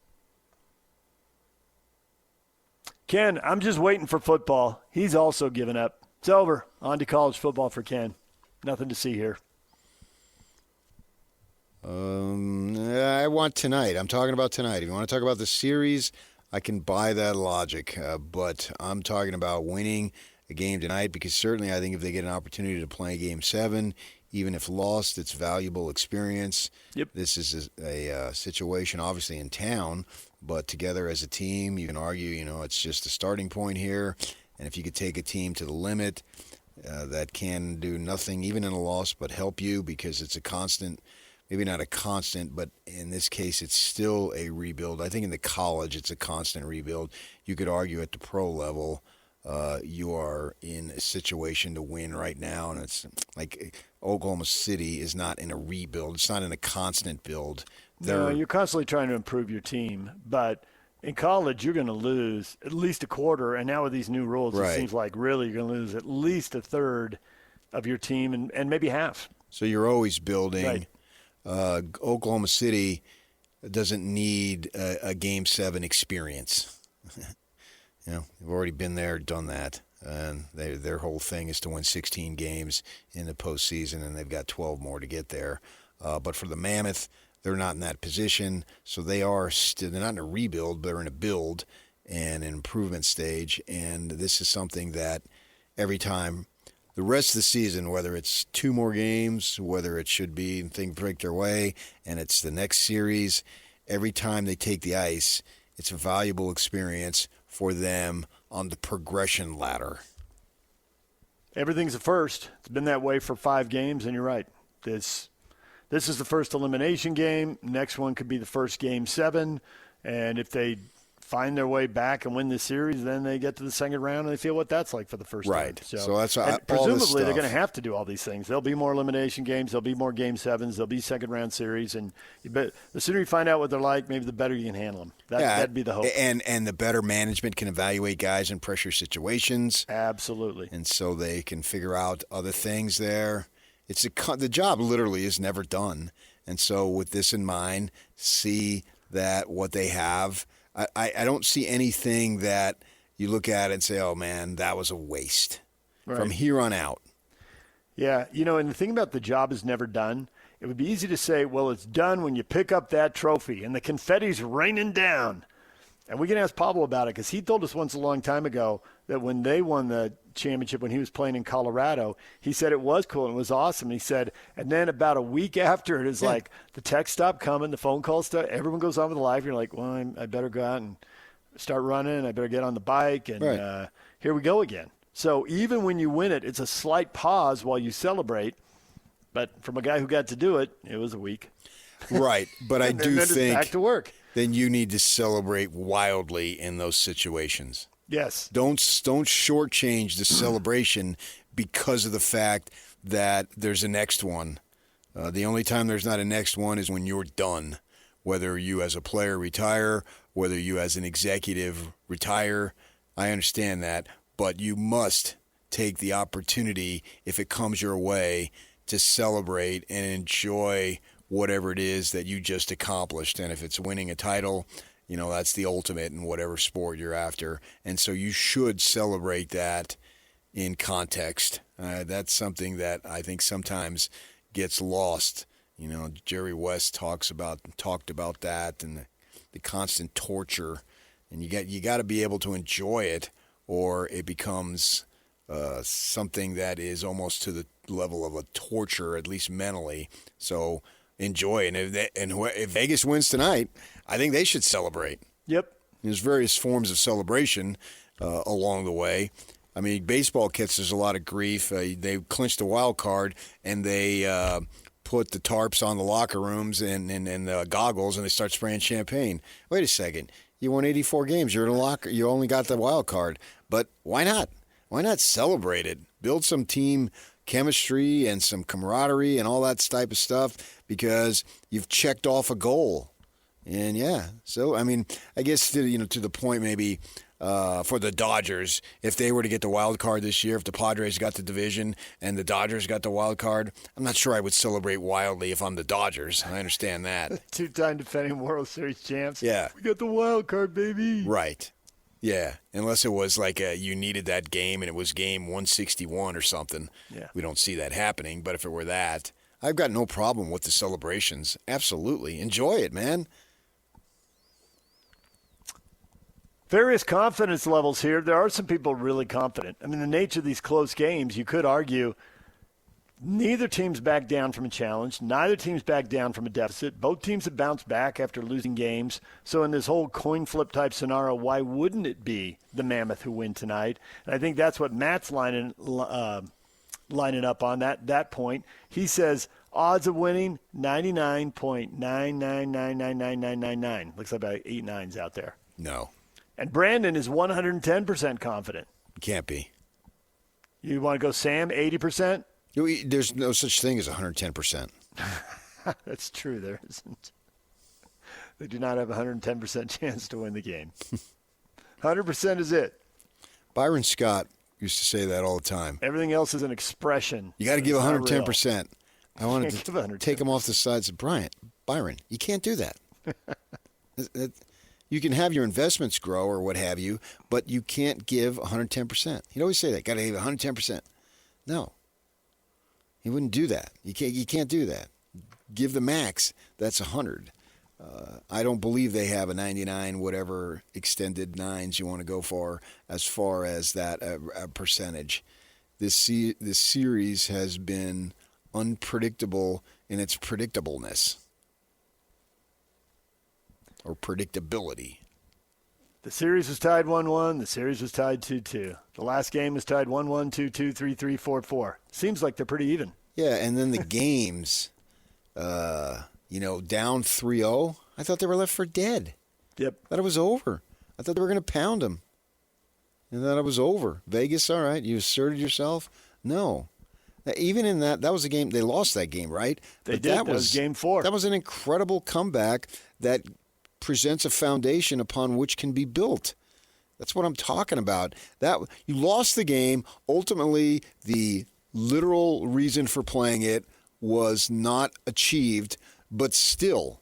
Ken, I'm just waiting for football. He's also given up. It's over. On to college football for Ken. Nothing to see here. I want tonight. I'm talking about tonight. If you want to talk about the series, I can buy that logic. But I'm talking about winning a game tonight because certainly I think if they get an opportunity to play Game 7, even if lost, it's valuable experience. Yep. This is a situation, obviously, in town, but together as a team, you can argue, it's just a starting point here. And if you could take a team to the limit, that can do nothing, even in a loss, but help you because it's a constant, maybe not a constant, but in this case, it's still a rebuild. I think in the college, it's a constant rebuild. You could argue at the pro level, you are in a situation to win right now, and it's like Oklahoma City is not in a rebuild. It's not in a constant build. No, you're constantly trying to improve your team, but in college you're going to lose at least a quarter, and now with these new rules, It seems like really you're going to lose at least a third of your team and maybe half. So you're always building. Right. Oklahoma City doesn't need a Game 7 experience. They've already been there, done that. And their whole thing is to win 16 games in the postseason, and they've got 12 more to get there. But for the Mammoth, they're not in that position, so they're not in a rebuild, but they're in a build and an improvement stage. And this is something that every time the rest of the season, whether it's 2 more games, whether it should be things break their way, and it's the next series, every time they take the ice, it's a valuable experience for them on the progression ladder. Everything's a first. It's been that way for 5 games, and you're right. This is the first elimination game. Next one could be the first Game 7, and if they find their way back and win this series, then they get to the second round and they feel what that's like for the first time. So that's presumably they're going to have to do all these things. There'll be more elimination games. There'll be more Game 7s. There'll be second round series. And the sooner you find out what they're like, maybe the better you can handle them. That'd be the hope. And the better management can evaluate guys in pressure situations. Absolutely. And so they can figure out other things there. The job literally is never done. And so with this in mind, see that what they have – I don't see anything that you look at and say, oh, man, that was a waste from here on out. Yeah, and the thing about the job is never done, it would be easy to say, well, it's done when you pick up that trophy and the confetti's raining down. And we can ask Pablo about it because he told us once a long time ago that when they won the championship when he was playing in Colorado, he said it was cool and it was awesome. He said, and then about a week after, it is like the text stopped coming, the phone calls stopped, everyone goes on with life. You're like, well, I better go out and start running. I better get on the bike, and here we go again. So even when you win it, it's a slight pause while you celebrate. But from a guy who got to do it, it was a week. Right, but I do think back to work. Then you need to celebrate wildly in those situations. Yes. Don't shortchange the celebration because of the fact that there's a next one. The only time there's not a next one is when you're done. Whether you as a player retire, whether you as an executive retire, I understand that. But you must take the opportunity, if it comes your way, to celebrate and enjoy whatever it is that you just accomplished. And if it's winning a title, that's the ultimate in whatever sport you're after. And so you should celebrate that in context. That's something that I think sometimes gets lost. Jerry West talked about that and the constant torture. And you got to be able to enjoy it, or it becomes something that is almost to the level of a torture, at least mentally. So enjoy it. And if Vegas wins tonight, I think they should celebrate. Yep. There's various forms of celebration along the way. I mean, baseball catches a lot of grief. They clinched a wild card, and they put the tarps on the locker rooms and the goggles, and they start spraying champagne. Wait a second. You won 84 games. You're in a locker. You only got the wild card. But why not? Why not celebrate it? Build some team chemistry and some camaraderie and all that type of stuff because you've checked off a goal. And so I mean, I guess to the point maybe for the Dodgers, if they were to get the wild card this year, if the Padres got the division and the Dodgers got the wild card, I'm not sure I would celebrate wildly if I'm the Dodgers. I understand that. 2-time defending World Series champs. Yeah, we got the wild card, baby. Right. Yeah, unless it was like you needed that game and it was game 161 or something. Yeah. We don't see that happening, but if it were that, I've got no problem with the celebrations. Absolutely. Enjoy it, man. Various confidence levels here. There are some people really confident. I mean, the nature of these close games, you could argue neither team's back down from a challenge. Neither team's back down from a deficit. Both teams have bounced back after losing games. So in this whole coin flip type scenario, why wouldn't it be the Mammoth who win tonight? And I think that's what Matt's lining up on that point. He says odds of winning 99.9999999. Looks like about 8 nines out there. No. And Brandon is 110% confident. Can't be. You want to go Sam, 80%? There's no such thing as 110%. That's true. There isn't. They do not have a 110% chance to win the game. 100% is it. Byron Scott used to say that all the time. Everything else is an expression. You got to give 110%. I wanted to take him off the side and say, Byron, you can't do that. You can have your investments grow or what have you, but you can't give 110%. He'd always say that. Got to give 110%. No. He wouldn't do that. You can't do that. Give the max. That's 100. I don't believe they have a 99, whatever extended nines you want to go for as far as that percentage. This series has been unpredictable in its predictableness or predictability. The series was tied 1-1. The series was tied 2-2. The last game was tied 1-1, 2-2, 3-3, 4-4. Seems like they're pretty even. Yeah, and then the games, down 3-0, I thought they were left for dead. Yep. I thought it was over. I thought they were going to pound them. And that it was over. Vegas, all right, you asserted yourself. No. Even in that was a game, they lost that game, right? They did. That was game 4. That was an incredible comeback that presents a foundation upon which can be built. That's what I'm talking about. That you lost the game. Ultimately, the literal reason for playing it was not achieved, but still,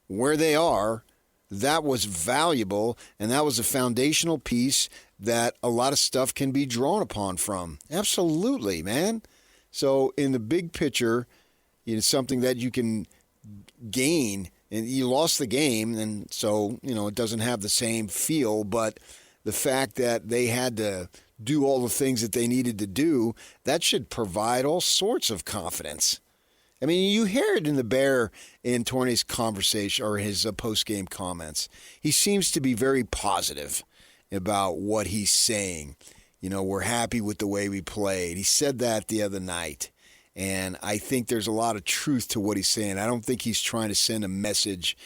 where they are, that was valuable, and that was a foundational piece that a lot of stuff can be drawn upon from. Absolutely, man. So in the big picture, it's something that you can gain. And you lost the game, and so, it doesn't have the same feel. But the fact that they had to do all the things that they needed to do, that should provide all sorts of confidence. I mean, you hear it in the Bear in Torney's conversation or his post-game comments. He seems to be very positive about what he's saying. We're happy with the way we played. He said that the other night. And I think there's a lot of truth to what he's saying. I don't think he's trying to send a message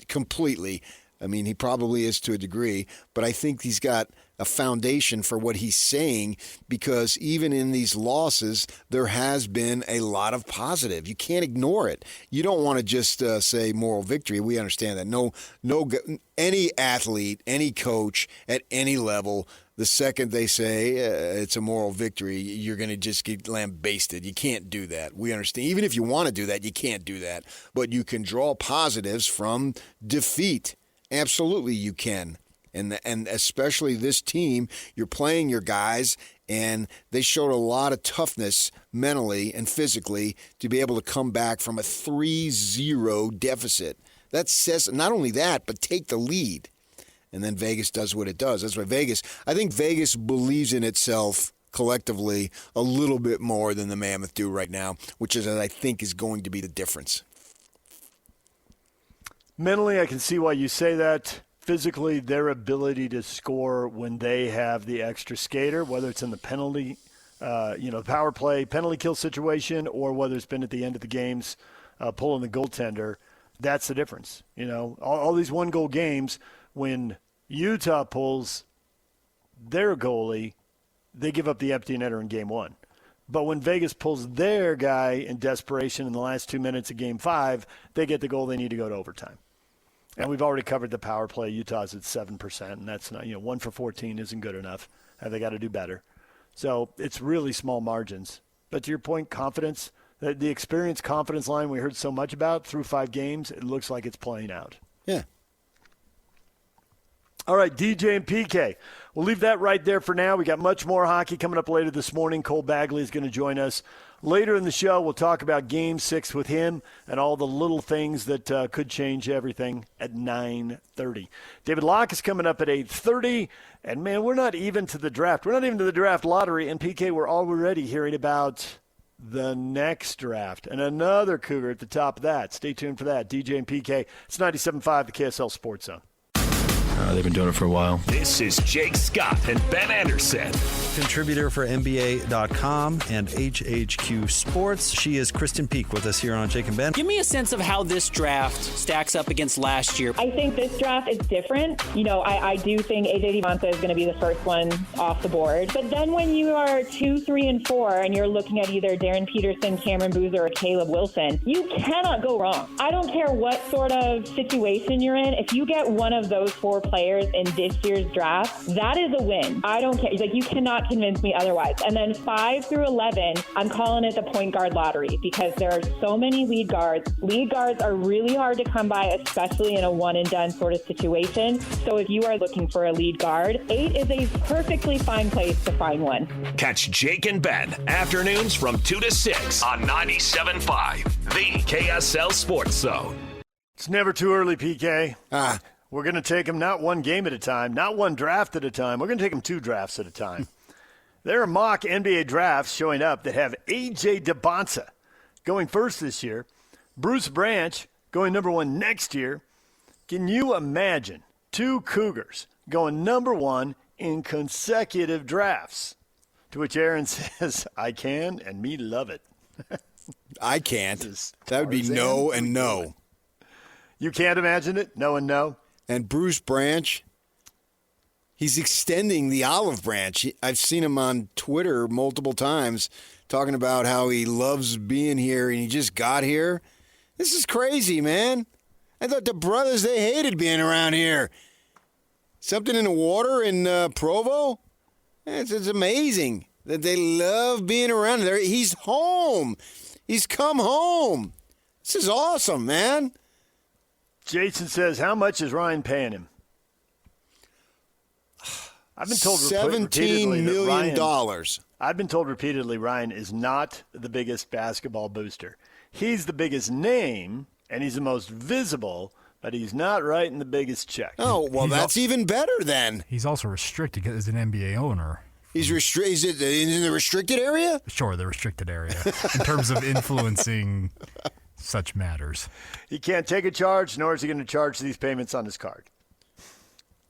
completely. I mean, he probably is to a degree, but I think he's got a foundation for what he's saying, because even in these losses, there has been a lot of positive. You can't ignore it. You don't want to just say moral victory. We understand that. No, any athlete, any coach at any level, the second they say it's a moral victory, you're going to just get lambasted. You can't do that. We understand. Even if you want to do that, you can't do that. But you can draw positives from defeat. Absolutely, you can. And especially this team, you're playing your guys, and they showed a lot of toughness mentally and physically to be able to come back from a 3-0 deficit. That says not only that, but take the lead. And then Vegas does what it does. That's why I think Vegas believes in itself collectively a little bit more than the Mammoth do right now, which is, I think, is going to be the difference. Mentally, I can see why you say that. Physically, their ability to score when they have the extra skater, whether it's in the penalty, power play, penalty kill situation, or whether it's been at the end of the games, pulling the goaltender, that's the difference. All these one-goal games, when Utah pulls their goalie, they give up the empty netter in game 1. But when Vegas pulls their guy in desperation in the last 2 minutes of game 5, they get the goal they need to go to overtime. And we've already covered the power play. Utah's at 7%, and that's not, 1 for 14 isn't good enough. They got to do better. So it's really small margins. But to your point, confidence, the experience confidence line we heard so much about through 5 games, it looks like it's playing out. Yeah. All right, DJ and PK. We'll leave that right there for now. We got much more hockey coming up later this morning. Cole Bagley is going to join us. Later in the show, we'll talk about Game 6 with him and all the little things that could change everything at 9:30. David Locke is coming up at 8:30. And, man, we're not even to the draft. We're not even to the draft lottery. And, PK, we're already hearing about the next draft and another Cougar at the top of that. Stay tuned for that. DJ and PK. It's 97.5, the KSL Sports Zone. They've been doing it for a while. This is Jake Scott and Ben Anderson. Contributor for NBA.com and HHQ Sports. She is Kristen Peak with us here on Jake and Ben. Give me a sense of how this draft stacks up against last year. I think this draft is different. I do think AJ Dybantsa is going to be the first one off the board. But then when you are 2, 3, and 4, and you're looking at either Darren Peterson, Cameron Boozer, or Caleb Wilson, you cannot go wrong. I don't care what sort of situation you're in. If you get one of those 4 players in this year's draft, that is a win. I don't care. You cannot convince me otherwise. And then 5 through 11, I'm calling it the point guard lottery because there are so many lead guards. Lead guards are really hard to come by, especially in a one-and-done sort of situation. So if you are looking for a lead guard, 8 is a perfectly fine place to find one. Catch Jake and Ben afternoons from 2 to 6 on 97.5, the KSL Sports Zone. It's never too early, PK. We're going to take them not one game at a time, not one draft at a time. We're going to take them 2 drafts at a time. There are mock NBA drafts showing up that have AJ Dybantsa going first this year, Bruce Branch going number 1 next year. Can you imagine 2 Cougars going number 1 in consecutive drafts? To which Aaron says, I can, and me love it. I can't. That would be no and no. You can't imagine it? No and no? And Bruce Branch, he's extending the olive branch. I've seen him on Twitter multiple times talking about how he loves being here and he just got here. This is crazy, man. I thought the brothers, they hated being around here. Something in the water in Provo? It's amazing that they love being around there. He's home. He's come home. This is awesome, man. Jason says, how much is Ryan paying him? I've been told $17 million. I've been told repeatedly Ryan is not the biggest basketball booster. He's the biggest name, and he's the most visible, but he's not writing the biggest check. Oh, well, that's even better then. He's also restricted as an NBA owner. He's is it in the restricted area? Sure, the restricted area. In terms of influencing such matters. He can't take a charge, nor is he going to charge these payments on his card.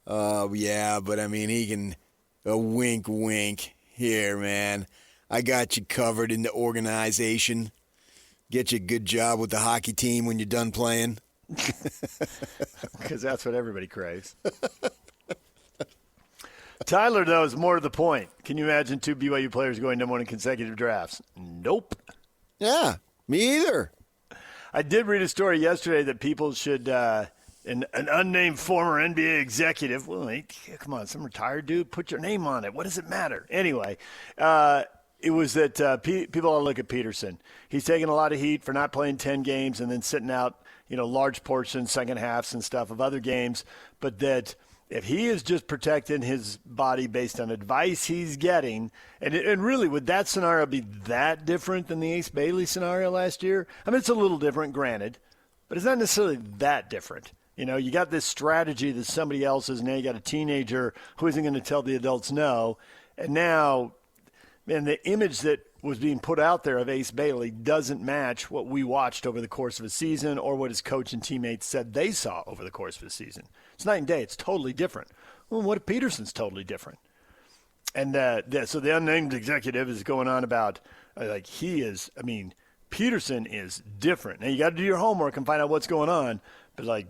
Yeah, but I mean, he can a wink, wink. Here, man. I got you covered in the organization. Get you a good job with the hockey team when you're done playing. Because that's what everybody craves. Tyler, though, is more to the point. Can you imagine 2 BYU players going number 1 in consecutive drafts? Nope. Yeah, me either. I did read a story yesterday that people should an unnamed former NBA executive, well, hey, come on, some retired dude, put your name on it. What does it matter? Anyway, it was that people ought to look at Peterson. He's taking a lot of heat for not playing 10 games and then sitting out, large portions, second halves and stuff of other games, but that if he is just protecting his body based on advice he's getting, and really, would that scenario be that different than the Ace Bagley scenario last year? I mean, it's a little different, granted, but it's not necessarily that different. You got this strategy that somebody else is, and now you got a teenager who isn't going to tell the adults no. And now, man, the image that was being put out there of Ace Bagley doesn't match what we watched over the course of a season or what his coach and teammates said they saw over the course of a season. It's night and day. It's totally different. Well, what if Peterson's totally different? And so the unnamed executive is going on about, Peterson is different. Now, you got to do your homework and find out what's going on, but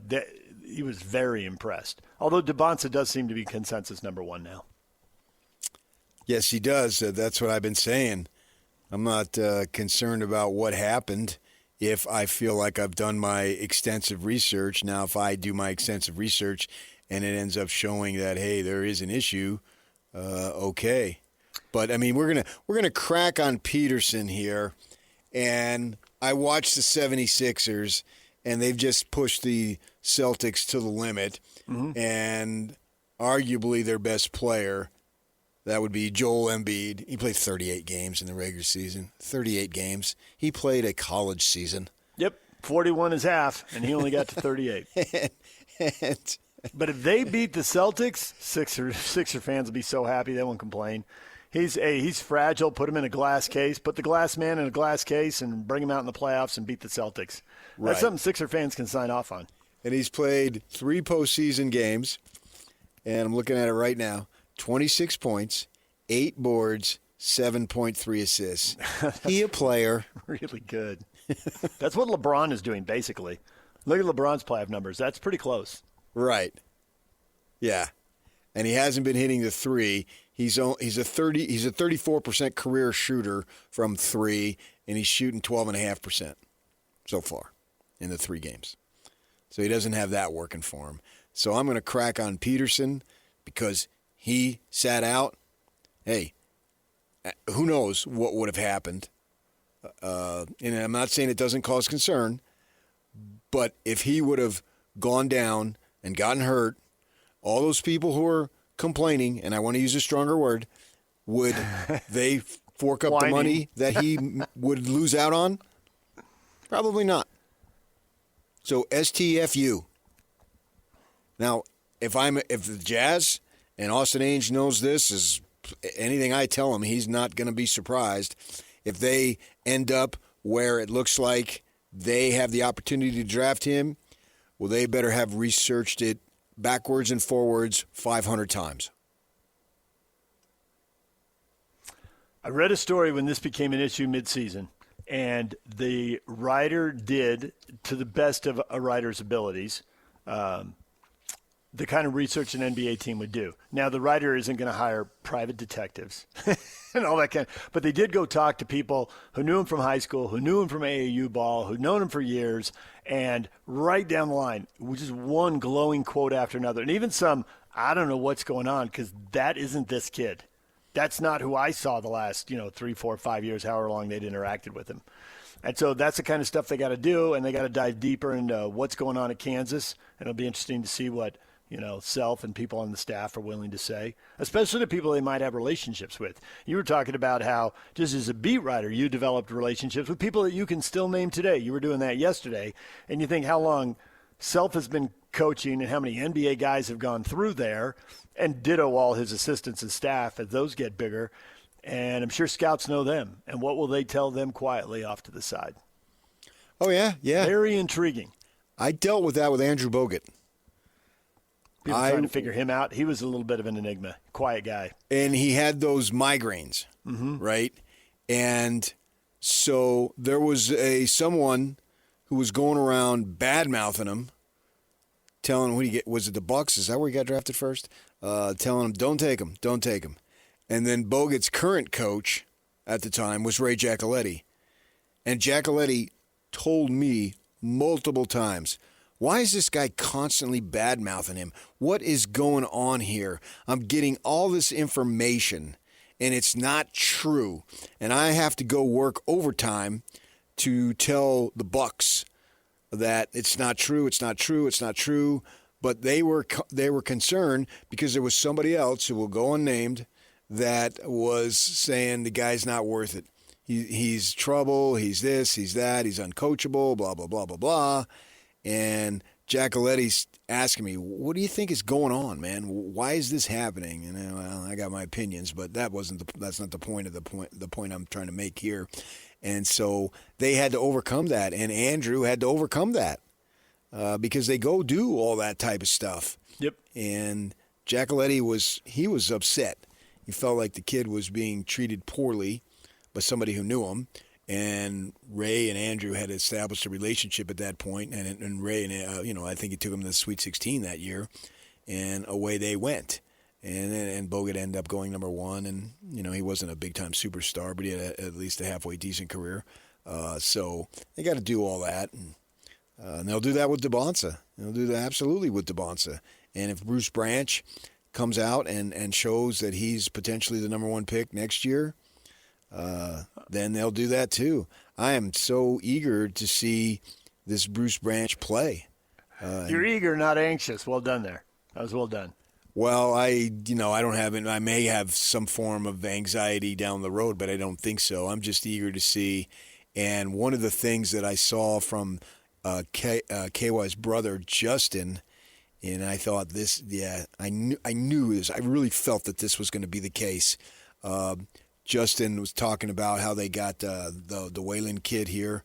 he was very impressed. Although Dybantsa does seem to be consensus number 1 now. Yes, he does. That's what I've been saying. I'm not concerned about what happened if I feel like I've done my extensive research. Now, if I do my extensive research and it ends up showing that, hey, there is an issue, okay. But, I mean, we're gonna crack on Peterson here. And I watched the 76ers, and they've just pushed the Celtics to the limit. Mm-hmm. And arguably their best player, that would be Joel Embiid. He played 38 games in the regular season. 38 games. He played a college season. Yep, 41 is half, and he only got to 38. But if they beat the Celtics, Sixer fans will be so happy they won't complain. He's fragile. Put him in a glass case. Put the glass man in a glass case and bring him out in the playoffs and beat the Celtics. Right. That's something Sixer fans can sign off on. And he's played 3 postseason games, and I'm looking at it right now. 26 points, 8 boards, 7.3 assists. He a player. Really good. That's what LeBron is doing, basically. Look at LeBron's playoff numbers. That's pretty close. Right. Yeah. And he hasn't been hitting the 3. He's a 34% career shooter from 3, and he's shooting 12.5% so far in the 3 games. So he doesn't have that working for him. So I'm going to crack on Peterson because he sat out. Hey, who knows what would have happened? And I'm not saying it doesn't cause concern, but if he would have gone down and gotten hurt, all those people who are complaining, and I want to use a stronger word, would they fork up the money that he would lose out on? Probably not. So STFU. Now, if the Jazz and Austin Ainge knows this, is anything I tell him, he's not going to be surprised if they end up where it looks like they have the opportunity to draft him. Well, they better have researched it backwards and forwards 500 times. I read a story when this became an issue midseason, and the writer did, to the best of a writer's abilities, the kind of research an NBA team would do. Now, the writer isn't going to hire private detectives and all that kind of, but they did go talk to people who knew him from high school, who knew him from AAU ball, who'd known him for years, and right down the line, just one glowing quote after another. And even some, I don't know what's going on because that isn't this kid. That's not who I saw the last, 3, 4, 5 years, however long they'd interacted with him. And so that's the kind of stuff they got to do, and they got to dive deeper into what's going on at Kansas. And it'll be interesting to see what, Self and people on the staff are willing to say, especially the people they might have relationships with. You were talking about how, just as a beat writer, you developed relationships with people that you can still name today. You were doing that yesterday. And you think how long Self has been coaching and how many NBA guys have gone through there, and ditto all his assistants and staff as those get bigger. And I'm sure scouts know them. And what will they tell them quietly off to the side? Oh, yeah. Very intriguing. I dealt with that with Andrew Bogut. People trying to figure him out. He was a little bit of an enigma, quiet guy. And he had those migraines, right? And so there was someone who was going around bad-mouthing him, telling was it the Bucks? Is that where he got drafted first? telling him, don't take him. And then Bogut's current coach at the time was Ray Giacoletti. And Giacoletti told me multiple times, why is this guy constantly bad-mouthing him? What is going on here? I'm getting all this information, and it's not true. And I have to go work overtime to tell the Bucks that it's not true. But they were concerned because there was somebody else who will go unnamed that was saying the guy's not worth it. He's trouble. He's this. He's that. He's uncoachable. Blah blah blah blah blah. And Giacoletti's asking me, "What do you think is going on, man? Why is this happening?" And well, I got my opinions, but that's not the point of the point I'm trying to make here. And so they had to overcome that, and Andrew had to overcome that because they go do all that type of stuff. Yep. And Giacoletti was upset. He felt like the kid was being treated poorly by somebody who knew him. And Ray and Andrew had established a relationship at that point, and Ray and I think he took him to the Sweet 16 that year, and away they went. And Bogut ended up going number one, and he wasn't a big time superstar, but he had at least a halfway decent career. So they got to do all that, and they'll do that with Dybantsa. They'll do that absolutely with Dybantsa. And if Bruce Branch comes out and shows that he's potentially the number one pick next year, then they'll do that too. I am so eager to see this Bruce Branch play. You're eager, not anxious. Well done there. That was well done. Well, I don't have it. I may have some form of anxiety down the road, but I don't think so. I'm just eager to see. And one of the things that I saw from KY's brother, Justin, and I thought I knew this. I really felt that this was going to be the case. Justin was talking about how they got the Wayland kid here.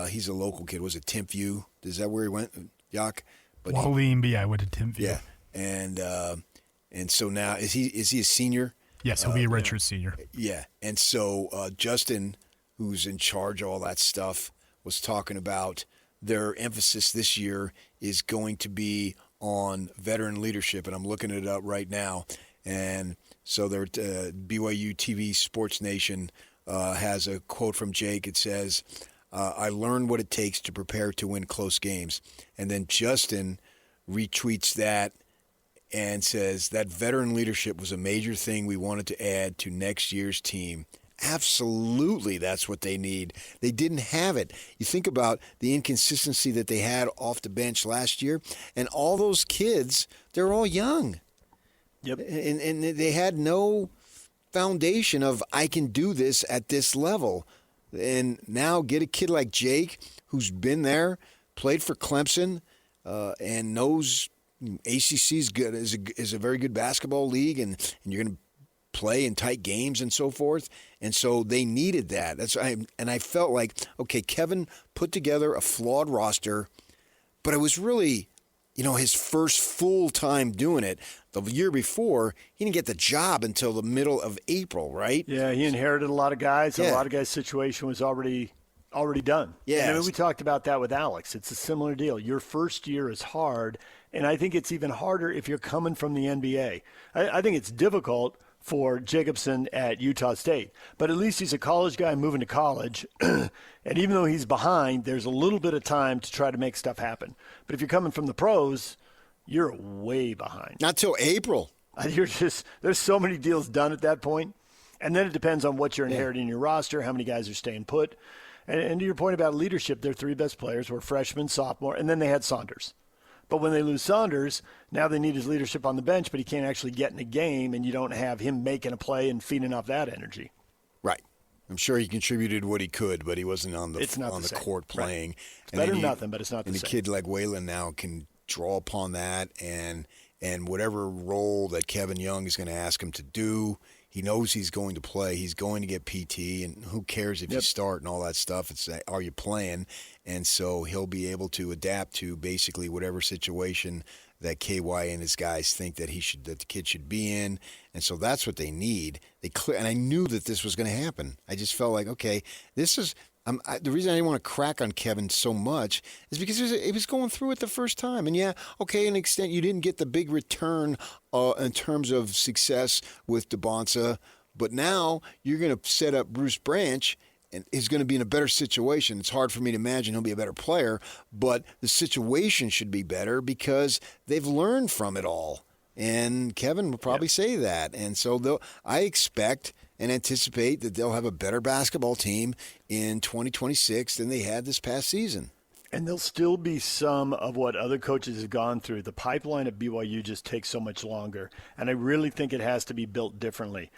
He's a local kid. Was it Timpview? Is that where he went, Yak? I went to Timpview. Yeah, and so now is he a senior? Yes, he'll be a redshirt senior. Yeah, and so Justin, who's in charge of all that stuff, was talking about their emphasis this year is going to be on veteran leadership, and I'm looking it up right now. And so their BYU TV Sports Nation has a quote from Jake. It says, I learned what it takes to prepare to win close games. And then Justin retweets that and says that veteran leadership was a major thing we wanted to add to next year's team. Absolutely, that's what they need. They didn't have it. You think about the inconsistency that they had off the bench last year, and all those kids, they're all young. Yep. And they had no foundation of, I can do this at this level. And now get a kid like Jake, who's been there, played for Clemson, and knows ACC's good, is a very good basketball league, and you're going to play in tight games and so forth. And so they needed that. And I felt like, okay, Kevin put together a flawed roster, but it was really, his first full time doing it. The year before, he didn't get the job until the middle of April, right? Yeah, he inherited a lot of guys. Yeah. A lot of guys' situation was already done. Yeah. And we talked about that with Alex. It's a similar deal. Your first year is hard, and I think it's even harder if you're coming from the NBA. I think it's difficult for Jacobson at Utah State, but at least he's a college guy moving to college, and even though he's behind, there's a little bit of time to try to make stuff happen. But if you're coming from the pros, you're way behind. Not till April. There's so many deals done at that point, and then it depends on what you're inheriting in your roster, how many guys are staying put. And to your point about leadership, their three best players were freshman, sophomore, and then they had Saunders. But when they lose Saunders, now they need his leadership on the bench, but he can't actually get in a game, and you don't have him making a play and feeding off that energy. Right. I'm sure he contributed what he could, but he wasn't on the court playing. Right. It's better than nothing, but it's not the same. And a kid like Wayland now can draw upon that, and whatever role that Kevin Young is going to ask him to do, he knows he's going to play. He's going to get PT, and who cares if you start and all that stuff. It's are you playing? And so he'll be able to adapt to basically whatever situation that KY and his guys think that the kid should be in. And so that's what they need. And I knew that this was going to happen. I just felt like, okay, The reason I didn't want to crack on Kevin so much is because it was going through it the first time. And yeah, okay, in an extent, you didn't get the big return in terms of success with Dybantsa, but now you're going to set up Bruce Branch, and he's going to be in a better situation. It's hard for me to imagine he'll be a better player, but the situation should be better because they've learned from it all. And Kevin will probably say that. And so I expect and anticipate that they'll have a better basketball team in 2026 than they had this past season. And there'll still be some of what other coaches have gone through. The pipeline at BYU just takes so much longer, and I really think it has to be built differently.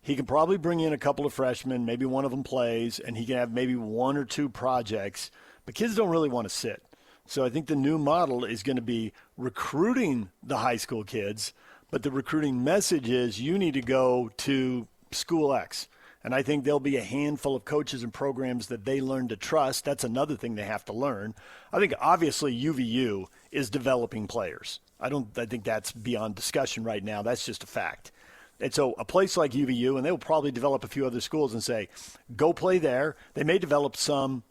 He can probably bring in a couple of freshmen, maybe one of them plays, and he can have maybe one or two projects, but kids don't really want to sit. So I think the new model is going to be recruiting the high school kids, but the recruiting message is you need to go to School X. And I think there'll be a handful of coaches and programs that they learn to trust. That's another thing they have to learn. I think obviously UVU is developing players. I think that's beyond discussion right now. That's just a fact. And so a place like UVU, and they will probably develop a few other schools and say, go play there. They may develop some,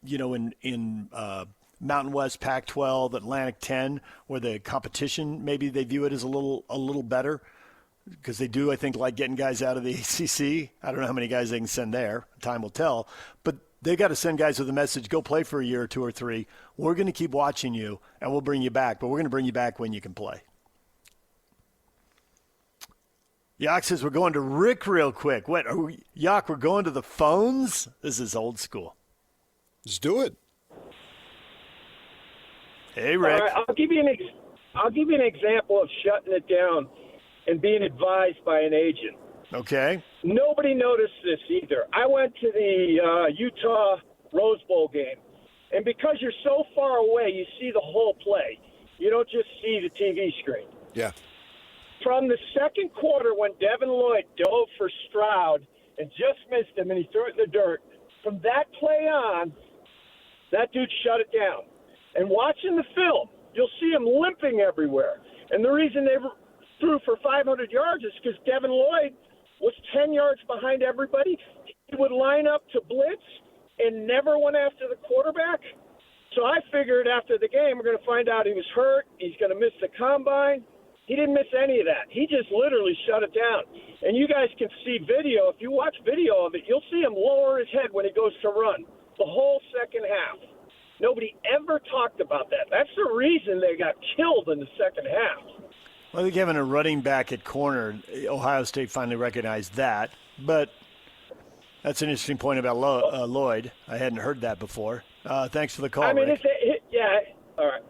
in Mountain West, Pac-12, Atlantic 10, where the competition, maybe they view it as a little better because they do, I think, like getting guys out of the ACC. I don't know how many guys they can send there. Time will tell. But they got to send guys with a message, go play for a year or two or three. We're going to keep watching you, and we'll bring you back. But we're going to bring you back when you can play. Yak says we're going to Rick real quick. What? Yak, we're going to the phones? This is old school. Let's do it. Hey, Rick. All right, I'll give you an example of shutting it down and being advised by an agent. Okay. Nobody noticed this either. I went to the Utah Rose Bowl game, and because you're so far away, you see the whole play. You don't just see the TV screen. Yeah. From the second quarter when Devin Lloyd dove for Stroud and just missed him and he threw it in the dirt, from that play on, that dude shut it down. And watching the film, you'll see him limping everywhere. And the reason they threw for 500 yards is because Devin Lloyd was 10 yards behind everybody. He would line up to blitz and never went after the quarterback. So I figured after the game, we're going to find out he was hurt. He's going to miss the combine. He didn't miss any of that. He just literally shut it down. And you guys can see video. If you watch video of it, you'll see him lower his head when he goes to run the whole second half. Nobody ever talked about that. That's the reason they got killed in the second half. Well, I think having a running back at corner, Ohio State finally recognized that. But that's an interesting point about Lloyd. I hadn't heard that before. Thanks for the call, Rick. All right.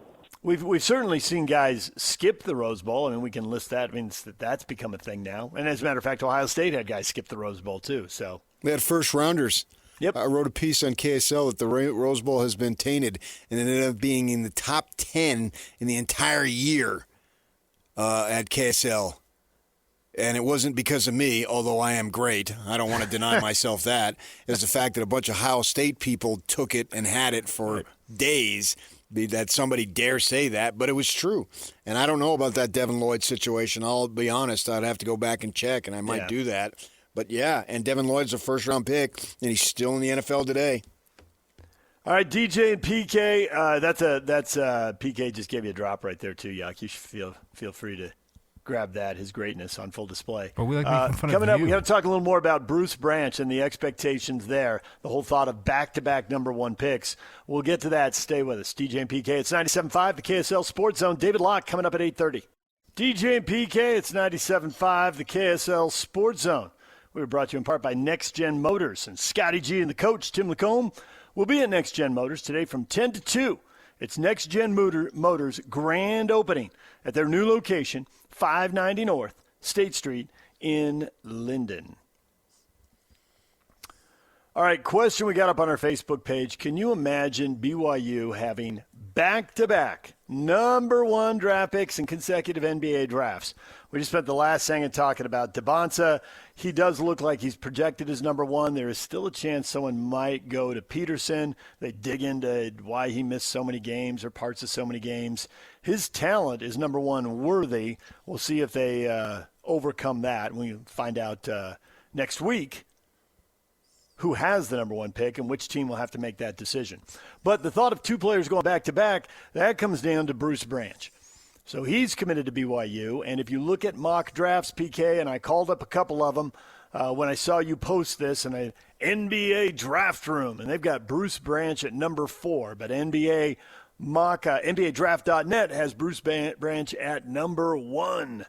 We've certainly seen guys skip the Rose Bowl. I mean, we can list that. I mean, that's become a thing now. And as a matter of fact, Ohio State had guys skip the Rose Bowl too. So they had first rounders. Yep. I wrote a piece on KSL that the Rose Bowl has been tainted and it ended up being in the top 10 in the entire year at KSL. And it wasn't because of me, although I am great. I don't want to deny myself that. It was the fact that a bunch of Ohio State people took it and had it for days. That somebody dare say that, but it was true. And I don't know about that Devin Lloyd situation. I'll be honest. I'd have to go back and check, and I might do that. But, yeah, and Devin Lloyd's a first-round pick, and he's still in the NFL today. All right, DJ and PK. That's PK just gave you a drop right there, too, Yak. You should feel free to grab that, his greatness on full display. But we like making fun coming of up, you. we got to talk a little more about Bruce Branch and the expectations there, the whole thought of back-to-back number one picks. We'll get to that. Stay with us. DJ and PK, it's 97.5, the KSL Sports Zone. David Locke coming up at 8:30. DJ and PK, it's 97.5, the KSL Sports Zone. We were brought to you in part by Next Gen Motors, and Scotty G and the coach, Tim Lacombe, will be at Next Gen Motors today from 10 to 2. It's Next Gen Motors' grand opening at their new location, 590 North State Street in Linden. All right, question we got up on our Facebook page. Can you imagine BYU having back-to-back number one draft picks in consecutive NBA drafts? We just spent the last second talking about Dybantsa. He does look like he's projected as number one. There is still a chance someone might go to Peterson. They dig into why he missed so many games or parts of so many games. His talent is number one worthy. We'll see if they overcome that. We find out next week who has the number one pick and which team will have to make that decision. But the thought of two players going back-to-back, that comes down to Bruce Branch. So he's committed to BYU, and if you look at mock drafts, PK, and I called up a couple of them when I saw you post this, and I NBA Draft Room, and they've got Bruce Branch at number 4, but NBA NBADraft.net has Bruce Branch at number 1.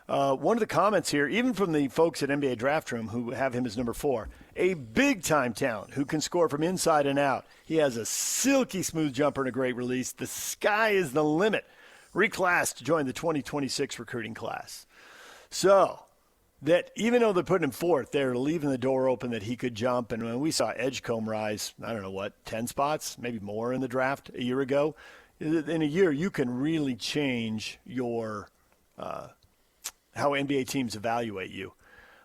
One of the comments here, even from the folks at NBA Draft Room who have him as number 4, a big-time talent who can score from inside and out. He has a silky smooth jumper and a great release. The sky is the limit. Reclassed to join the 2026 recruiting class. So that even though they're putting him 4th, they're leaving the door open that he could jump. And when we saw Edgecombe rise, 10 spots, maybe more in the draft a year ago, in a year you can really change your how NBA teams evaluate you.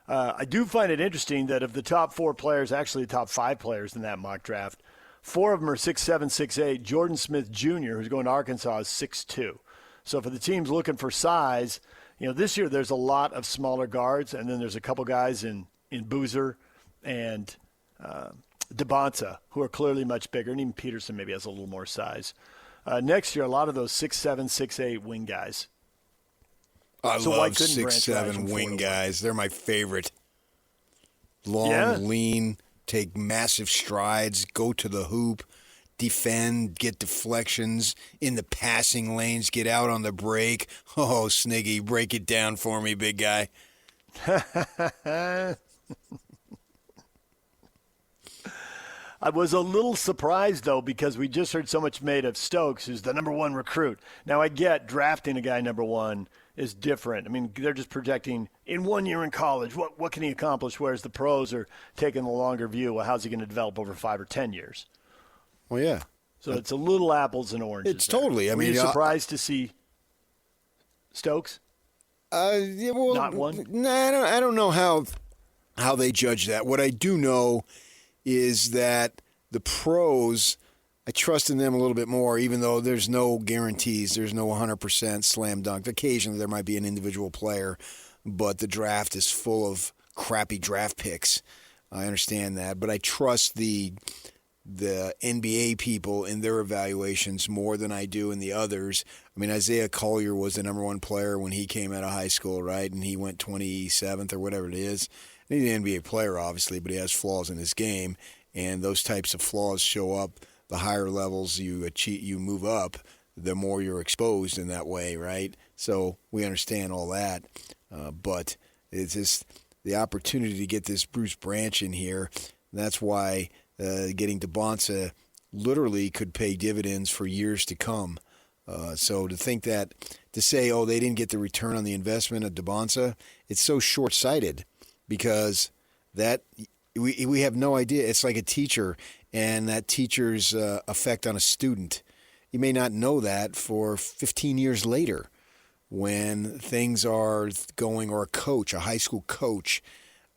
I do find it interesting that of the top 4 players, actually the top 5 players in that mock draft, 4 of them are 6'7", 6'8". Jordan Smith Jr., who's going to Arkansas, is 6'2". So for the teams looking for size, this year there's a lot of smaller guards, and then there's a couple guys in Boozer and Dybantsa who are clearly much bigger, and even Peterson maybe has a little more size. Next year, a lot of those 6'7", 6'8" wing guys. I love 6'7" wing guys. They're my favorite. Long, lean, take massive strides, go to the hoop, defend, get deflections in the passing lanes, get out on the break. Oh, Sniggy, break it down for me, big guy. I was a little surprised, though, because we just heard so much made of Stokes, who's the number 1 recruit. Now, I get drafting a guy number 1 is different. I mean, they're just projecting in 1 year in college, what can he accomplish, whereas the pros are taking the longer view. Well, how's he going to develop over 5 or 10 years? Well, yeah. So it's a little apples and oranges. It's totally. Were you surprised to see Stokes? Not one? Nah, I don't know how they judge that. What I do know is that the pros, I trust in them a little bit more, even though there's no guarantees. There's no 100% slam dunk. Occasionally there might be an individual player, but the draft is full of crappy draft picks. I understand that. But I trust the NBA people in their evaluations more than I do in the others. I mean, Isaiah Collier was the number 1 player when he came out of high school, right? And he went 27th or whatever it is. And he's an NBA player, obviously, but he has flaws in his game. And those types of flaws show up the higher levels you move up, the more you're exposed in that way, right? So we understand all that. But it's just the opportunity to get this Bruce Branch in here. That's why getting Dybantsa literally could pay dividends for years to come. So to say, they didn't get the return on the investment of Dybantsa, it's so short-sighted because that we have no idea. It's like a teacher and that teacher's effect on a student. You may not know that for 15 years later when things are going, or a coach, a high school coach,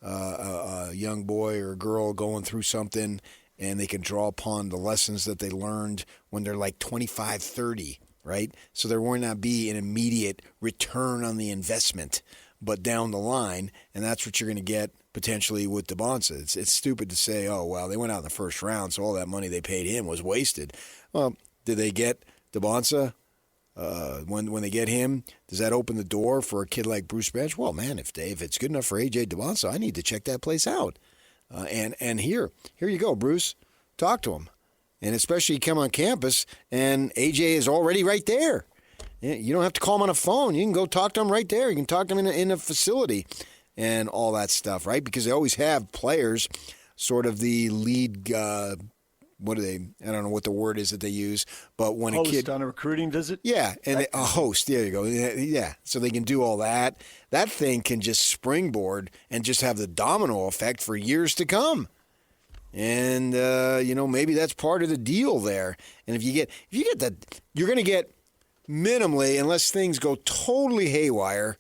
a young boy or a girl going through something, and they can draw upon the lessons that they learned when they're like 25, 30, right? So there will not be an immediate return on the investment, but down the line, and that's what you're going to get potentially with Dybantsa. It's stupid to say, they went out in the first round, so all that money they paid him was wasted. Well, did they get Dybantsa? When they get him, does that open the door for a kid like Bruce Branch? Well, man, if it's good enough for A.J. Dybantsa, I need to check that place out. And here you go, Bruce. Talk to him. And especially you come on campus, and A.J. is already right there. You don't have to call him on a phone. You can go talk to him right there. You can talk to him in a facility and all that stuff, right? Because they always have players, sort of the lead what are they? I don't know what the word is that they use, but when host a kid on a recruiting visit, a host. There you go. Yeah, so they can do all that. That thing can just springboard and just have the domino effect for years to come. And maybe that's part of the deal there. And if you get that, you're going to get minimally, unless things go totally haywire.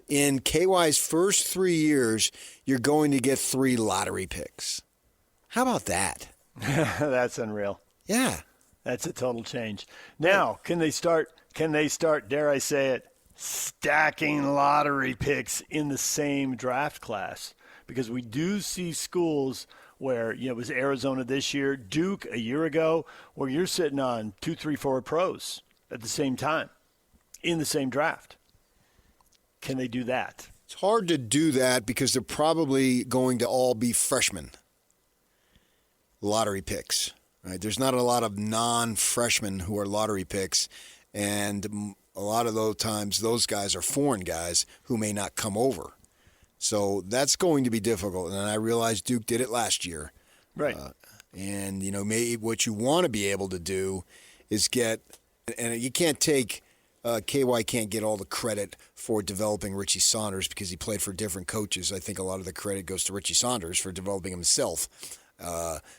In KY's first 3 years, you're going to get 3 lottery picks. How about that? That's unreal. Yeah. That's a total change. Now, can they start, dare I say it, stacking lottery picks in the same draft class? Because we do see schools where, it was Arizona this year, Duke a year ago, where you're sitting on 2, 3, 4 pros at the same time in the same draft. Can they do that? It's hard to do that because they're probably going to all be freshmen. Lottery picks, right? There's not a lot of non-freshmen who are lottery picks, and a lot of those times those guys are foreign guys who may not come over. So that's going to be difficult, and I realize Duke did it last year. Right. And, maybe what you want to be able to do is get – and you can't take KY can't get all the credit for developing Richie Saunders because he played for different coaches. I think a lot of the credit goes to Richie Saunders for developing himself.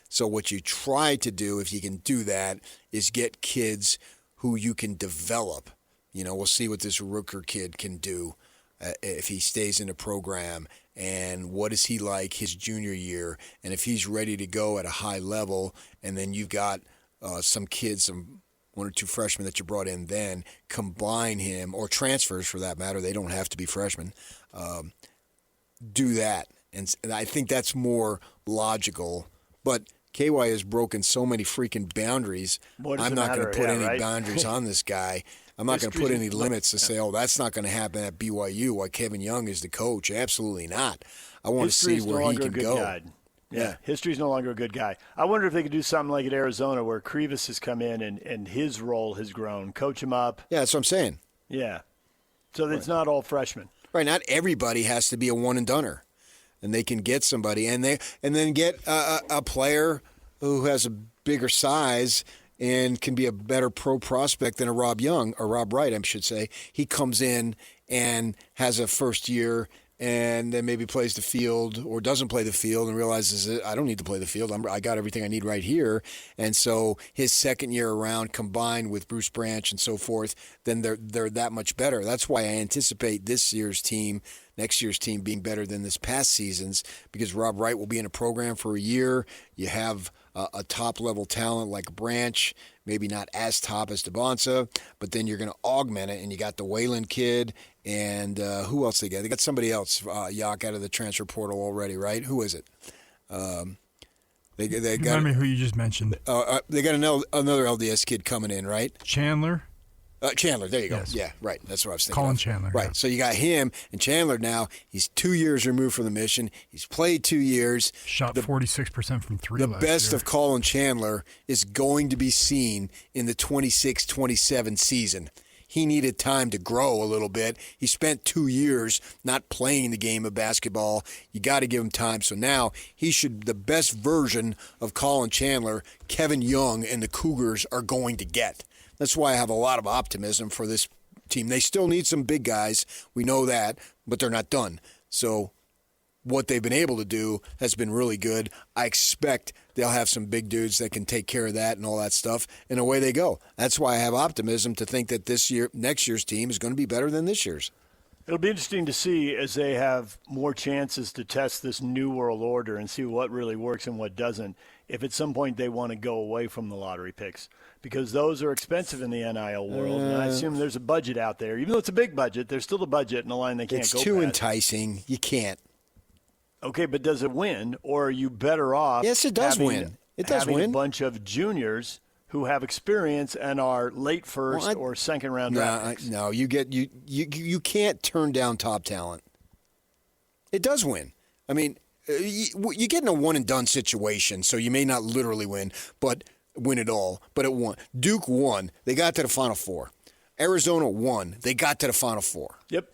So what you try to do, if you can do that, is get kids who you can develop. We'll see what this Rooker kid can do if he stays in the program, and what is he like his junior year, and if he's ready to go at a high level, and then you've got some kids, some 1 or 2 freshmen that you brought in then, combine him, or transfers for that matter, they don't have to be freshmen, do that. And I think that's more logical. But KY has broken so many freaking boundaries. I'm not going to put any boundaries on this guy. I'm not going to put any limits to say, that's not going to happen at BYU while Kevin Young is the coach. Absolutely not. I want to see where he can go. Guide. Yeah, history's no longer a good guy. I wonder if they could do something like at Arizona where Krivas has come in and his role has grown. Coach him up. Yeah, that's what I'm saying. Yeah. So it's not all freshmen. Right, not everybody has to be a one-and-doner. And they can get somebody, and then get a player who has a bigger size and can be a better pro prospect than a Rob Wright, I should say. He comes in and has a first year and then maybe plays the field or doesn't play the field and realizes that I don't need to play the field. I got everything I need right here. And so his second year around, combined with Bruce Branch and so forth, then they're that much better. That's why I anticipate next year's team being better than this past season's, because Rob Wright will be in a program for a year. You have a top-level talent like Branch, maybe not as top as Dybantsa, but then you're going to augment it, and you got the Wayland kid, and who else they got? They got somebody else, Yock, out of the transfer portal already, right? Who is it? They got. Remind me who you just mentioned. They got another LDS kid coming in, right? Chandler. Chandler, there you go. Yes. Yeah, right. That's what I was thinking. Colin Chandler. Right. Yeah. So you got him, and Chandler now, he's 2 years removed from the mission. He's played 2 years. Shot 46% from three last year. The best of Colin Chandler is going to be seen in the 26-27 season. He needed time to grow a little bit. He spent 2 years not playing the game of basketball. You got to give him time. So now the best version of Colin Chandler, Kevin Young and the Cougars are going to get. That's why I have a lot of optimism for this team. They still need some big guys. We know that, but they're not done. So what they've been able to do has been really good. I expect they'll have some big dudes that can take care of that and all that stuff, and away they go. That's why I have optimism to think that next year's team is going to be better than this year's. It'll be interesting to see as they have more chances to test this new world order and see what really works and what doesn't, if at some point they want to go away from the lottery picks, because those are expensive in the NIL world, and I assume there's a budget out there. Even though it's a big budget, there's still a budget and a line they can't go past. It's too enticing. You can't. Okay, but does it win, or are you better off? Yes, it does win. It does having win. A bunch of juniors who have experience and are late first or second round draft picks. No, you can't turn down top talent. It does win. I mean, you get in a one and done situation, so you may not literally win, but win it all. But it won. Duke won. They got to the Final Four. Arizona won. They got to the Final Four. Yep.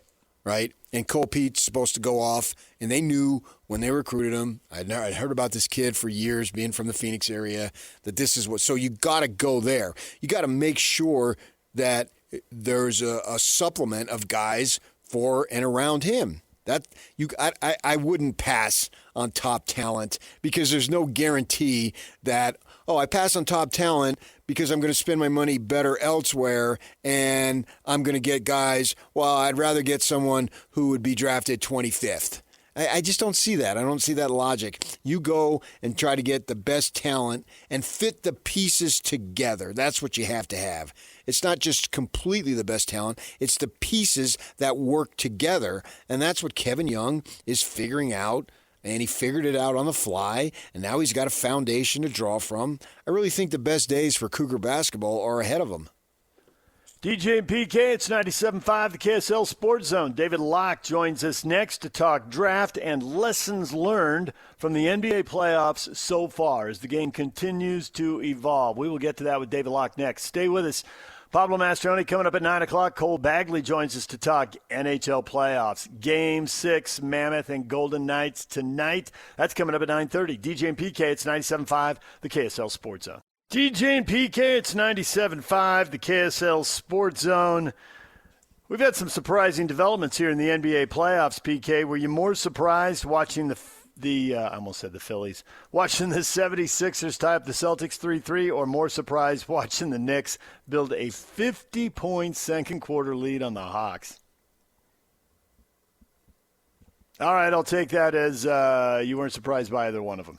Right? And Cole Pete's supposed to go off, and they knew when they recruited him. I'd heard about this kid for years, being from the Phoenix area, that this is what. So you got to go there. You got to make sure that there's a supplement of guys for and around him. I wouldn't pass on top talent, because there's no guarantee that, I pass on top talent because I'm going to spend my money better elsewhere and I'm going to get guys, I'd rather get someone who would be drafted 25th. I just don't see that. I don't see that logic. You go and try to get the best talent and fit the pieces together. That's what you have to have. It's not just completely the best talent. It's the pieces that work together. And that's what Kevin Young is figuring out and he figured it out on the fly, and now he's got a foundation to draw from. I really think the best days for Cougar basketball are ahead of him. DJ and PK, it's 97.5, the KSL Sports Zone. David Locke joins us next to talk draft and lessons learned from the NBA playoffs so far as the game continues to evolve. We will get to that with David Locke next. Stay with us. Pablo Mastroeni coming up at 9 o'clock. Cole Bagley joins us to talk NHL playoffs. Game 6, Mammoth and Golden Knights tonight. That's coming up at 9:30. DJ and PK, it's 97.5, the KSL Sports Zone. DJ and PK, it's 97.5, the KSL Sports Zone. We've had some surprising developments here in the NBA playoffs, PK. Were you more surprised watching I almost said the Phillies, watching the 76ers tie up the Celtics 3-3, or more surprised watching the Knicks build a 50-point second-quarter lead on the Hawks? All right, I'll take that as you weren't surprised by either one of them.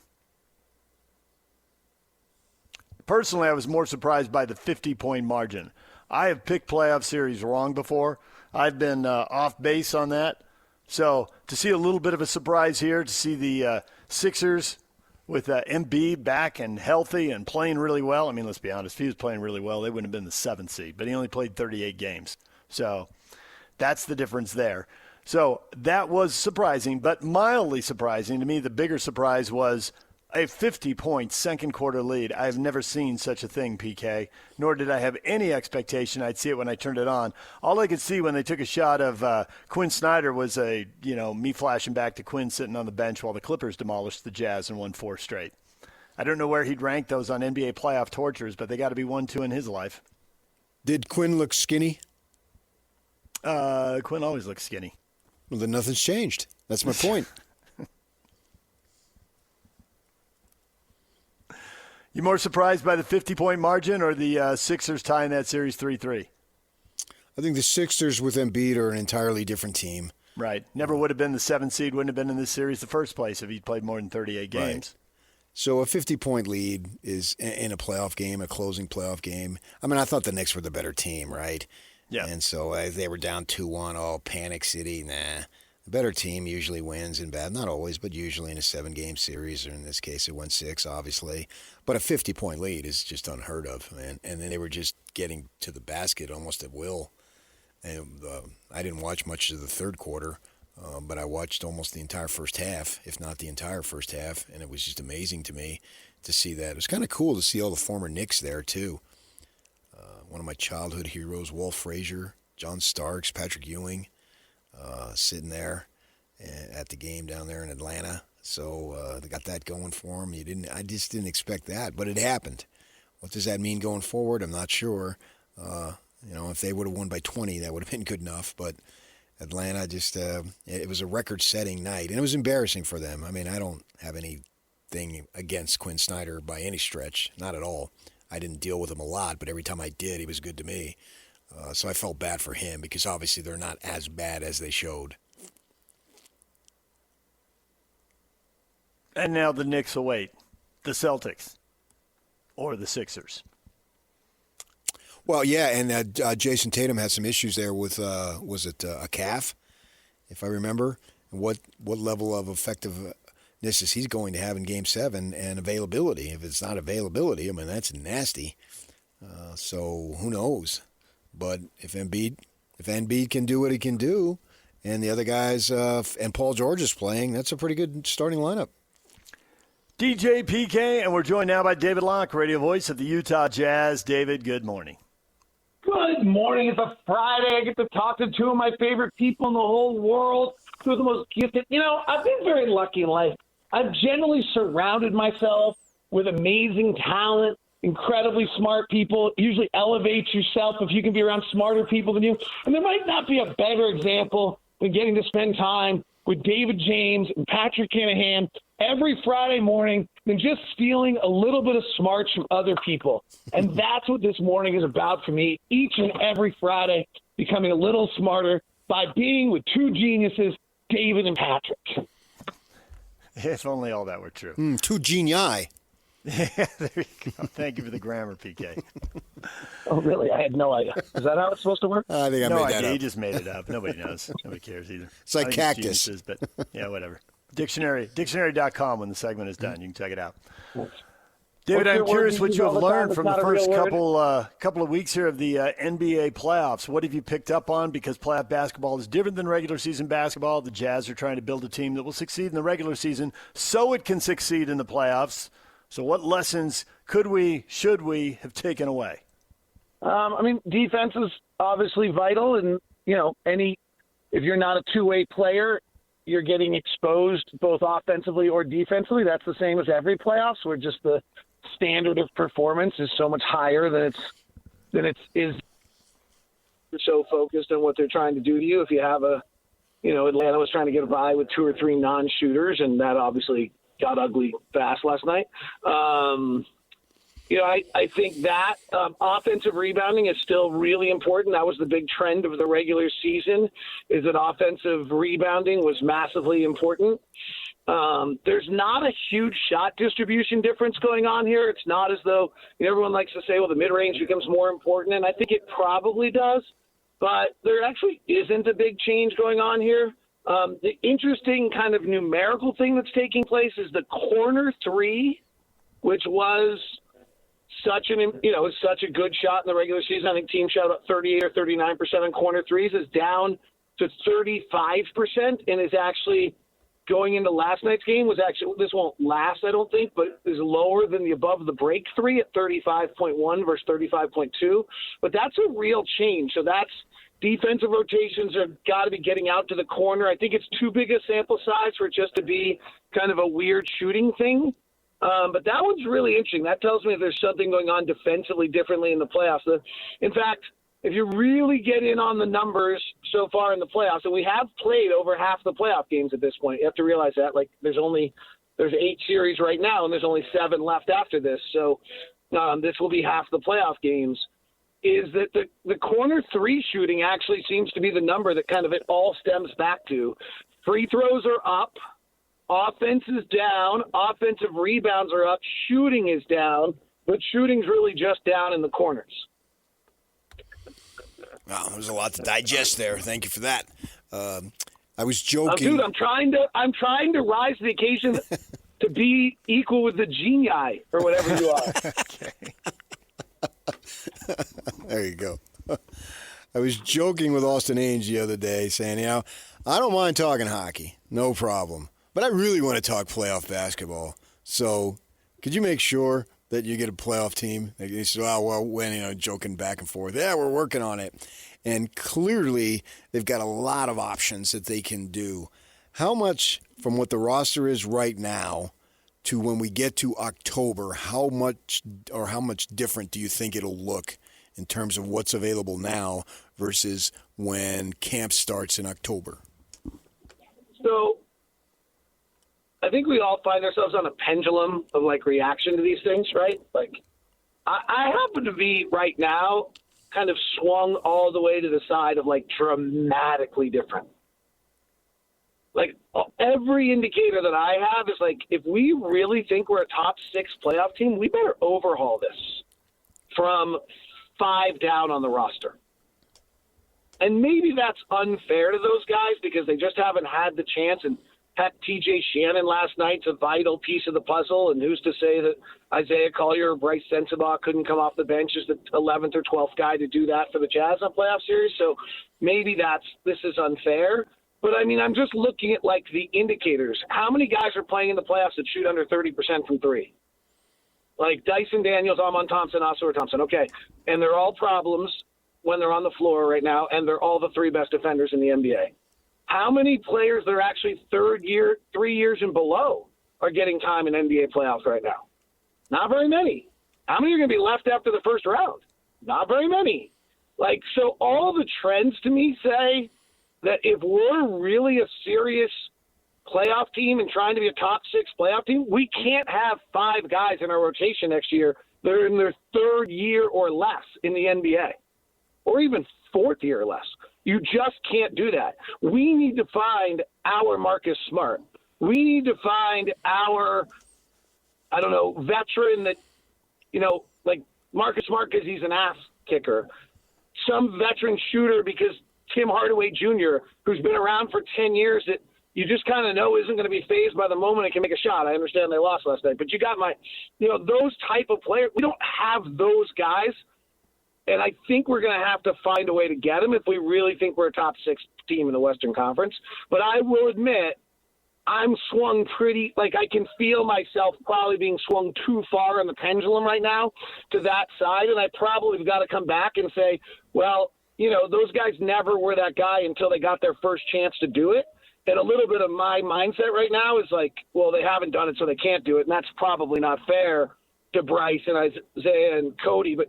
Personally, I was more surprised by the 50-point margin. I have picked playoff series wrong before. I've been off base on that. So to see a little bit of a surprise here, to see the Sixers with Embiid back and healthy and playing really well. I mean, let's be honest, if he was playing really well, they wouldn't have been the 7th seed. But he only played 38 games. So that's the difference there. So that was surprising, but mildly surprising. To me, the bigger surprise was a 50-point second-quarter lead. I've never seen such a thing, PK, nor did I have any expectation I'd see it when I turned it on. All I could see when they took a shot of Quinn Snyder was me flashing back to Quinn sitting on the bench while the Clippers demolished the Jazz and won 4 straight. I don't know where he'd rank those on NBA playoff tortures, but they got to be 1-2 in his life. Did Quinn look skinny? Quinn always looks skinny. Well, then nothing's changed. That's my point. You more surprised by the 50-point margin or the Sixers tying that series 3-3? I think the Sixers with Embiid are an entirely different team. Right. Never would have been the 7th seed, wouldn't have been in this series in the first place if he'd played more than 38 games. Right. So a 50-point lead is in a playoff game, a closing playoff game. I mean, I thought the Knicks were the better team, right? Yeah. And so they were down 2-1, oh, panic city, nah. The better team usually wins in bad, not always, but usually in a 7-game series, or in this case it went 6, obviously. But a 50-point lead is just unheard of, man. And then they were just getting to the basket almost at will. And I didn't watch much of the third quarter, but I watched almost the entire first half, if not the entire first half, and it was just amazing to me to see that. It was kind of cool to see all the former Knicks there, too. One of my childhood heroes, Walt Frazier, John Starks, Patrick Ewing, sitting there at the game down there in Atlanta. So they got that going for them. I just didn't expect that, but it happened. What does that mean going forward? I'm not sure. If they would have won by 20, that would have been good enough. But Atlanta it was a record-setting night, and it was embarrassing for them. I mean, I don't have anything against Quinn Snyder by any stretch, not at all. I didn't deal with him a lot, but every time I did, he was good to me. So I felt bad for him because obviously they're not as bad as they showed. And now the Knicks await the Celtics or the Sixers. Well, yeah, and Jason Tatum had some issues there with, was it a calf, if I remember? What level of effectiveness is he going to have in Game 7 and availability? If it's not availability, I mean, that's nasty. So who knows? But if Embiid can do what he can do, and the other guys, and Paul George is playing, that's a pretty good starting lineup. DJ PK, and we're joined now by David Locke, radio voice of the Utah Jazz. David, good morning. Good morning. It's a Friday. I get to talk to 2 of my favorite people in the whole world, 2 of the most gifted. I've been very lucky in life. I've generally surrounded myself with amazing talent, incredibly smart people. It usually elevates yourself if you can be around smarter people than you. And there might not be a better example than getting to spend time with David James and Patrick Shanahan every Friday morning than just stealing a little bit of smarts from other people. And that's what this morning is about for me, each and every Friday, becoming a little smarter by being with 2 geniuses, David and Patrick. If only all that were true. 2 genii. Yeah, there you go. Thank you for the grammar, PK. Oh, really? I had no idea. Is that how it's supposed to work? I think I made that up. He just made it up. Nobody knows. Nobody cares either. It's like cactus. But yeah, whatever. Dictionary.com when the segment is done. You can check it out. David, I'm curious what you have learned from the first couple of weeks here of the NBA playoffs. What have you picked up on? Because playoff basketball is different than regular season basketball. The Jazz are trying to build a team that will succeed in the regular season so it can succeed in the playoffs. So what lessons should we have taken away? Defense is obviously vital. And, if you're not a two-way player, you're getting exposed both offensively or defensively. That's the same as every playoffs, where just the standard of performance is so much higher than you're so focused on what they're trying to do to you. If you have Atlanta was trying to get by with 2 or 3 non-shooters, and that obviously got ugly fast last night. I think that offensive rebounding is still really important. That was the big trend of the regular season, is that offensive rebounding was massively important. There's not a huge shot distribution difference going on here. It's not as though everyone likes to say, well, the mid-range becomes more important, and I think it probably does. But there actually isn't a big change going on here. The interesting kind of numerical thing that's taking place is the corner three, which was such a good shot in the regular season. I think teams shot about 38 or 39% on corner threes, is down to 35% and is actually going into last night's game this won't last, I don't think, but is lower than the above the break three at 35.1 versus 35.2. But that's a real change. So that's defensive rotations have got to be getting out to the corner. I think it's too big a sample size for it just to be kind of a weird shooting thing. But that one's really interesting. That tells me there's something going on defensively differently in the playoffs. In fact, if you really get in on the numbers so far in the playoffs, and we have played over half the playoff games at this point, you have to realize that. Like, there's 8 series right now, and there's only 7 left after this. So this will be half the playoff games. Is that the corner three shooting actually seems to be the number that kind of it all stems back to. Free throws are up. Offense is down. Offensive rebounds are up. Shooting is down. But shooting's really just down in the corners. Wow, there's a lot to digest there. Thank you for that. I was joking. Dude, I'm trying to rise to the occasion to be equal with the genii or whatever you are. Okay. There you go. I was joking with Austin Ainge the other day, saying, I don't mind talking hockey, no problem, but I really want to talk playoff basketball. So could you make sure that you get a playoff team? He said, when, joking back and forth. Yeah, we're working on it. And clearly they've got a lot of options that they can do. How much from what the roster is right now to when we get to October, how much different do you think it'll look in terms of what's available now versus when camp starts in October? So I think we all find ourselves on a pendulum of reaction to these things, right? I happen to be right now kind of swung all the way to the side of dramatically different. Every indicator that I have is if we really think we're a top 6 playoff team, we better overhaul this from 5 down on the roster. And maybe that's unfair to those guys because they just haven't had the chance. And TJ Shannon last night's a vital piece of the puzzle. And who's to say that Isaiah Collier or Bryce Sensabaugh couldn't come off the bench as the 11th or 12th guy to do that for the Jazz on playoff series? So maybe this is unfair. But, I'm just looking at, the indicators. How many guys are playing in the playoffs that shoot under 30% from 3? Dyson Daniels, Amon Thompson, Oscar Thompson. Okay. And they're all problems when they're on the floor right now, and they're all the 3 best defenders in the NBA. How many players that are actually 3 years and below are getting time in NBA playoffs right now? Not very many. How many are going to be left after the first round? Not very many. So all the trends to me say that if we're really a serious playoff team and trying to be a top 6 playoff team, we can't have 5 guys in our rotation next year that are in their 3rd year or less in the NBA, or even 4th year or less. You just can't do that. We need to find our Marcus Smart. We need to find our, veteran that, Marcus Smart because he's an ass kicker. Some veteran shooter because Tim Hardaway Jr., who's been around for 10 years, that you just kind of know isn't going to be phased by the moment and can make a shot. I understand they lost last night, but you got those type of players. We don't have those guys, and I think we're going to have to find a way to get them if we really think we're a top 6 team in the Western Conference. But I will admit, I'm swung pretty, I can feel myself probably being swung too far on the pendulum right now to that side, and I probably have got to come back and say, well, those guys never were that guy until they got their first chance to do it. And a little bit of my mindset right now is well, they haven't done it, so they can't do it, and that's probably not fair to Bryce and Isaiah and Cody. But,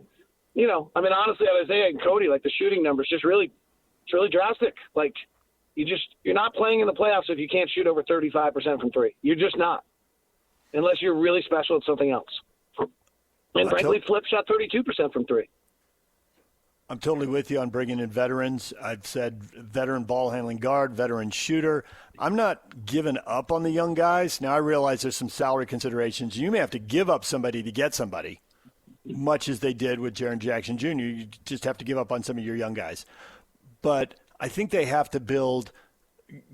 honestly, Isaiah and Cody, the shooting numbers it's really drastic. You're not playing in the playoffs if you can't shoot over 35% from three. You're just not, unless you're really special at something else. And frankly, Flip shot 32% from three. I'm totally with you on bringing in veterans. I've said veteran ball handling guard, veteran shooter. I'm not giving up on the young guys. Now I realize there's some salary considerations. You may have to give up somebody to get somebody, much as they did with Jaren Jackson Jr. You just have to give up on some of your young guys. But I think they have to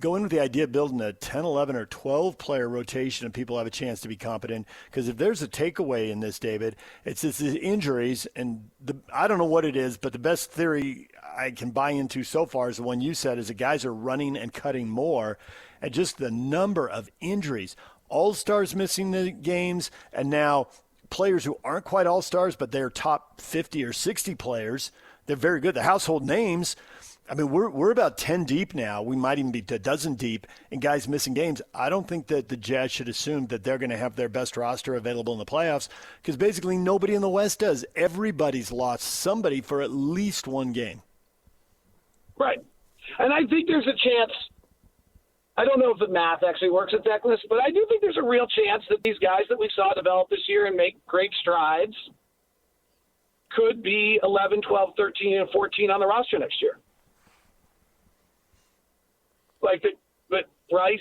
go in with the idea of building a 10, 11, or 12-player rotation and people have a chance to be competent. Because if there's a takeaway in this, David, it's the injuries. And I don't know what it is, but the best theory I can buy into so far is the one you said, is the guys are running and cutting more. And just the number of injuries. All-stars missing the games, and now players who aren't quite all-stars, but they're top 50 or 60 players. They're very good. The household names. I mean, we're about 10 deep now. We might even be a dozen deep in guys missing games. I don't think that the Jazz should assume that they're going to have their best roster available in the playoffs, because basically nobody in the West does. Everybody's lost somebody for at least one game. Right. And I think there's a chance – I don't know if the math actually works at that list, but I do think there's a real chance that these guys that we saw develop this year and make great strides could be 11, 12, 13, and 14 on the roster next year. But Bryce,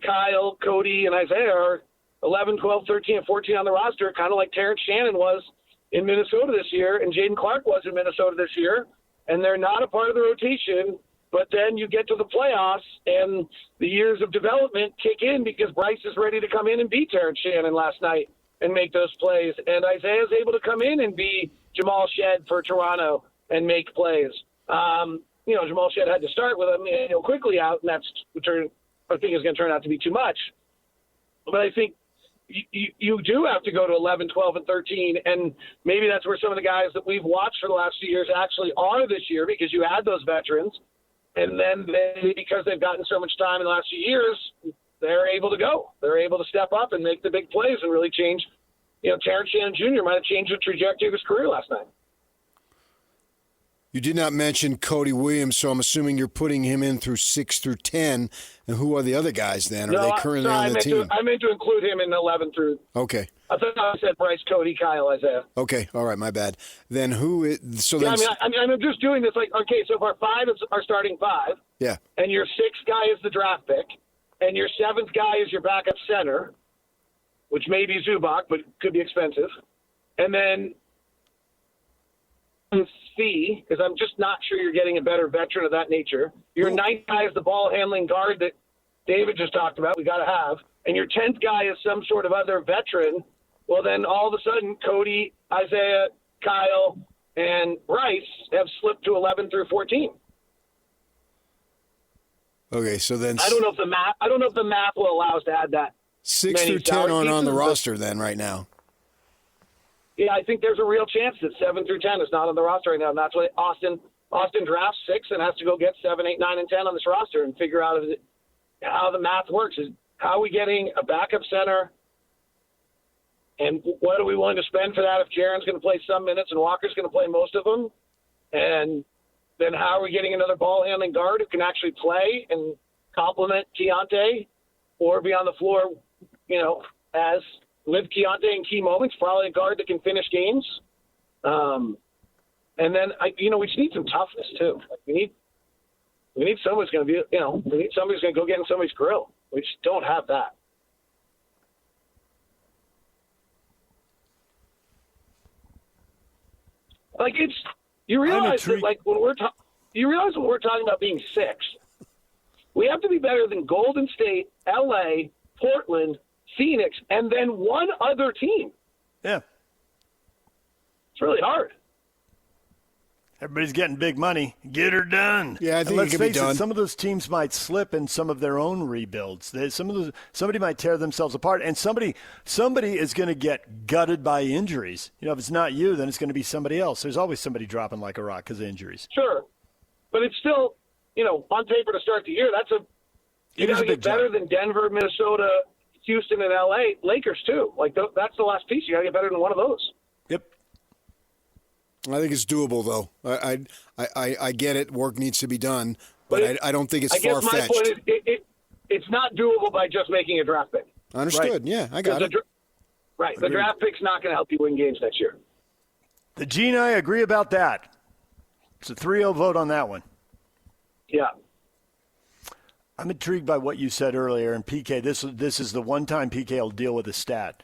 Kyle, Cody, and Isaiah are 11, 12, 13, and 14 on the roster, kind of like Terrence Shannon was in Minnesota this year and Jaden Clark was in Minnesota this year, and they're not a part of the rotation. But then you get to the playoffs, and the years of development kick in because Bryce is ready to come in and beat Terrence Shannon last night and make those plays. And Isaiah's able to come in and be Jamal Shed for Toronto and make plays. Jamal Shed had to start with him quickly out, and I think is going to turn out to be too much. But I think you do have to go to 11, 12, and 13, and maybe that's where some of the guys that we've watched for the last few years actually are this year, because you had those veterans, and then because they've gotten so much time in the last few years, they're able to go. They're able to step up and make the big plays and really change. Terrence Shannon Jr. might have changed the trajectory of his career last night. You did not mention Cody Williams, so I'm assuming you're putting him in through 6 through 10. And who are the other guys then? Are they currently on the team? I meant to include him in 11 through. Okay. I thought I said Bryce, Cody, Kyle, Isaiah. Okay. All right. My bad. Then who is? So yeah, then, I'm just doing this okay. So if our five is our starting five, yeah, and your sixth guy is the draft pick, and your seventh guy is your backup center, which may be Zubac, but could be expensive, and then C, because I'm just not sure you're getting a better veteran of that nature. Your ninth guy is the ball handling guard that David just talked about. We got to have, and your 10th guy is some sort of other veteran. Well, then all of a sudden, Cody, Isaiah, Kyle, and Bryce have slipped to 11 through 14. Okay, so then I don't know if the math will allow us to add that. 6 through 10 aren't on the roster then right now. Yeah, I think there's a real chance that 7 through 10 is not on the roster right now, and that's why Austin drafts 6 and has to go get 7, 8, 9, and 10 on this roster and figure out how the math works. Is how are we getting a backup center, and what are we willing to spend for that if Jaren's going to play some minutes and Walker's going to play most of them? And then how are we getting another ball-handling guard who can actually play and complement Keontae or be on the floor, as with Keontae in key moments, probably a guard that can finish games. And then, we just need some toughness, too. We need somebody who's going to be, we need somebody who's going to go get in somebody's grill. We just don't have that. You realize that, when we're talking about being 6th, We have to be better than Golden State, LA, Portland, Phoenix, and then one other team. Yeah. It's really hard. Everybody's getting big money. Get her done. Yeah, I think let's it can be face done. it, some of those teams might slip in some of their own rebuilds. Somebody might tear themselves apart, and somebody is going to get gutted by injuries. You know, if it's not you, then it's going to be somebody else. There's always somebody dropping like a rock because of injuries. Sure, but it's still, on paper to start the year, you got to get better than Denver, Minnesota, Houston, and LA, Lakers too. Like that's the last piece. You got to get better than one of those. Yep. I think it's doable, though. I get it. Work needs to be done, but I don't think it's far-fetched. I guess my point is it's not doable by just making a draft pick. Understood. Right. Yeah, I got it. Right. The draft pick's not going to help you win games next year. The G and I agree about that. It's a 3-0 vote on that one. Yeah. I'm intrigued by what you said earlier, and PK, this is the one time PK will deal with a stat.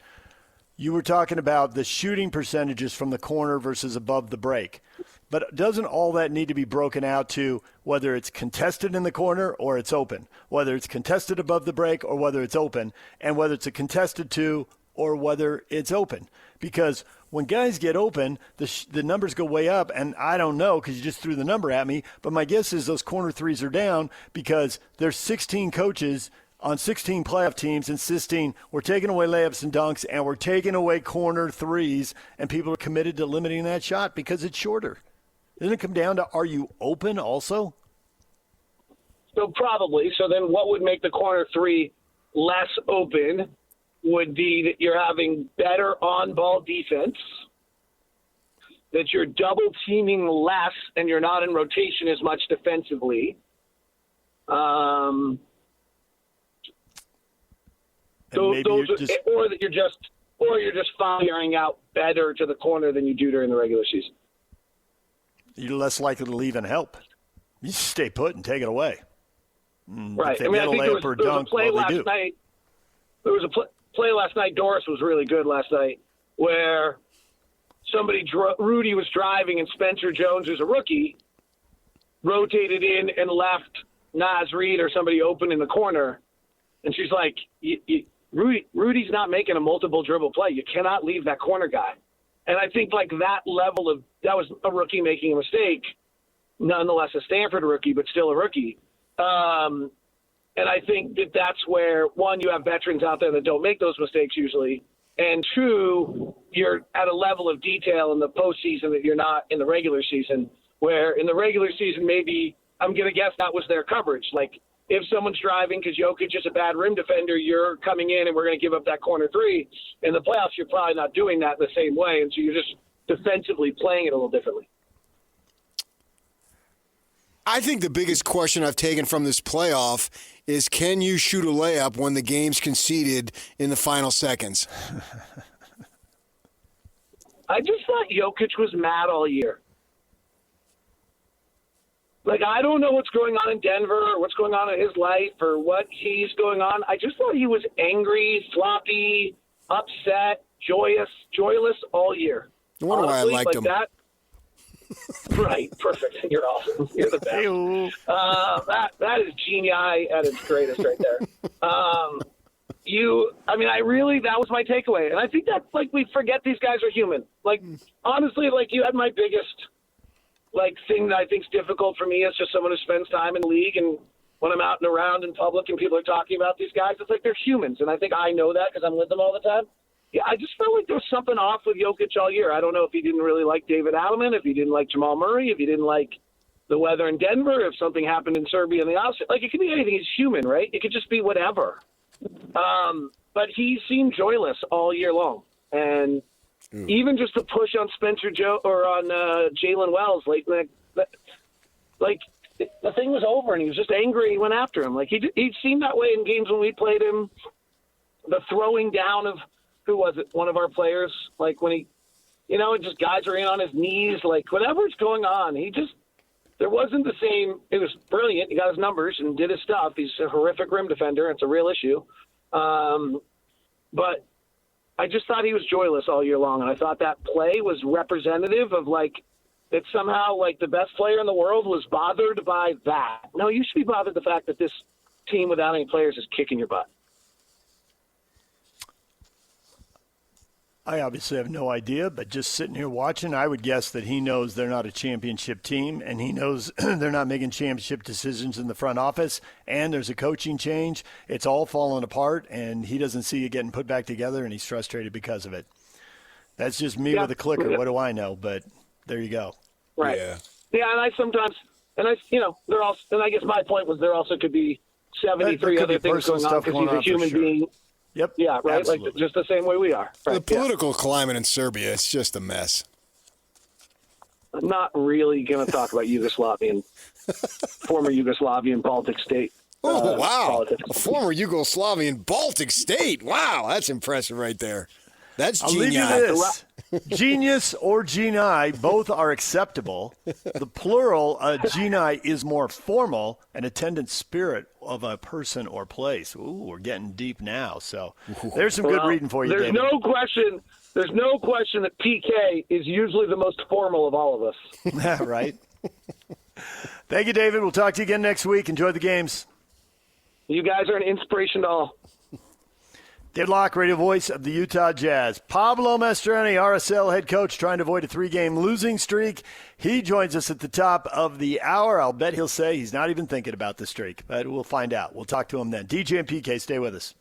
You were talking about the shooting percentages from the corner versus above the break. But doesn't all that need to be broken out to whether it's contested in the corner or it's open, whether it's contested above the break or whether it's open, and whether it's a contested to or whether it's open? Because when guys get open, the numbers go way up, and I don't know because you just threw the number at me, but my guess is those corner threes are down because there's 16 coaches on 16 playoff teams insisting we're taking away layups and dunks and we're taking away corner threes, and people are committed to limiting that shot because it's shorter. Doesn't it come down to, are you open also? So probably. So then what would make the corner three less open would be that you're having better on-ball defense, that you're double teaming less and you're not in rotation as much defensively. Or that you're just firing out better to the corner than you do during the regular season. You're less likely to leave and help. You just stay put and take it away. Right. If they get a layup or dunk, there was a play last night. Doris was really good last night, where Rudy was driving and Spencer Jones, who's a rookie, rotated in and left Naz Reid or somebody open in the corner, and she's like, Rudy's not making a multiple dribble play. You cannot leave that corner guy. And I think like that was a rookie making a mistake, nonetheless a Stanford rookie, but still a rookie. And I think that's where, one, you have veterans out there that don't make those mistakes usually, and two, you're at a level of detail in the postseason that you're not in the regular season, where in the regular season maybe, I'm going to guess that was their coverage. Like, if someone's driving because Jokic is a bad rim defender, you're coming in and we're going to give up that corner three. In the playoffs, you're probably not doing that the same way, and so you're just defensively playing it a little differently. I think the biggest question I've taken from this playoff is, can you shoot a layup when the game's conceded in the final seconds? I just thought Jokic was mad all year. Like, I don't know what's going on in Denver or what's going on in his life or what he's going on. I just thought he was angry, sloppy, upset, joyless all year. I wonder why I liked him. That. Right, perfect. You're awesome. You're the best. That is genius at its greatest right there. That was my takeaway. And I think that, like, we forget these guys are human. Like, honestly, like, you had my biggest thing that I think is difficult for me as just someone who spends time in the league, and when I'm out and around in public and people are talking about these guys, it's like they're humans, and I think I know that because I'm with them all the time. Yeah, I just felt like there was something off with Jokic all year. I don't know if he didn't really like David Adelman, if he didn't like Jamal Murray, if he didn't like the weather in Denver, if something happened in Serbia and the opposite. Like, it could be anything. He's human, right? It could just be whatever. But he seemed joyless all year long, and even just the push on Jalen Wells late in the thing was over, and he was just angry. He went after him. Like, he seemed that way in games when we played him. The throwing down of, who was it? One of our players. Like, when just guys are in on his knees. Like, whatever's going on, there wasn't the same. It was brilliant. He got his numbers and did his stuff. He's a horrific rim defender. It's a real issue. But I just thought he was joyless all year long, and I thought that play was representative of, that somehow, the best player in the world was bothered by that. No, you should be bothered the fact that this team without any players is kicking your butt? I obviously have no idea, but just sitting here watching, I would guess that he knows they're not a championship team, and he knows they're not making championship decisions in the front office, and there's a coaching change. It's all falling apart, and he doesn't see it getting put back together, and he's frustrated because of it. That's just me with a clicker. What do I know? But there you go. Right. Yeah, and I sometimes, and I guess my point was there also could be 73 other things going on because he's a human being. Yep. Yeah, right? Absolutely. Like just the same way we are. Right? The political climate in Serbia, it's just a mess. I'm not really going to talk about former Yugoslavian Baltic state. Oh, wow. Politics. A former Yugoslavian Baltic state. Wow, that's impressive right there. That's I'll genius. leave you this. Genius or genii, both are acceptable. The plural, genii, is more formal, an attendant spirit of a person or place. Ooh, we're getting deep now. So there's some good reading for you, There's David. There's no question that PK is usually the most formal of all of us. Right. Thank you, David. We'll talk to you again next week. Enjoy the games. You guys are an inspiration to all. David Locke, radio voice of the Utah Jazz. Pablo Mastroeni, RSL head coach, trying to avoid a 3-game losing streak. He joins us at the top of the hour. I'll bet he'll say he's not even thinking about the streak, but we'll find out. We'll talk to him then. DJ and PK, stay with us.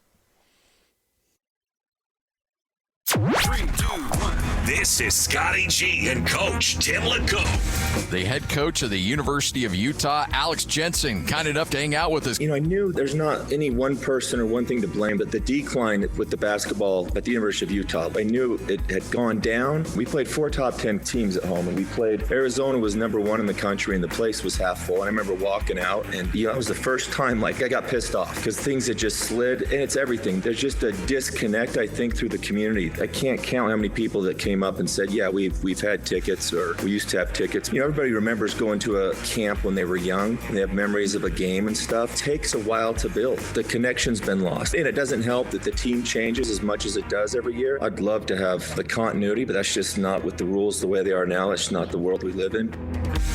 3, 2, 1. This is Scotty G and Coach Tim LeCoq. The head coach of the University of Utah, Alex Jensen, kind enough to hang out with us. You know, I knew there's not any one person or one thing to blame, but the decline with the basketball at the University of Utah, I knew it had gone down. We played 4 top 10 teams at home, and we played Arizona was number 1 in the country, and the place was half full. And I remember walking out, and it was the first time I got pissed off because things had just slid, and it's everything. There's just a disconnect, I think, through the community. I can't count how many people that came up and said, yeah, we've had tickets, or we used to have tickets. You know, everybody remembers going to a camp when they were young, and they have memories of a game and stuff. It takes a while to build. The connection's been lost. And it doesn't help that the team changes as much as it does every year. I'd love to have the continuity, but that's just not with the rules the way they are now. That's not the world we live in.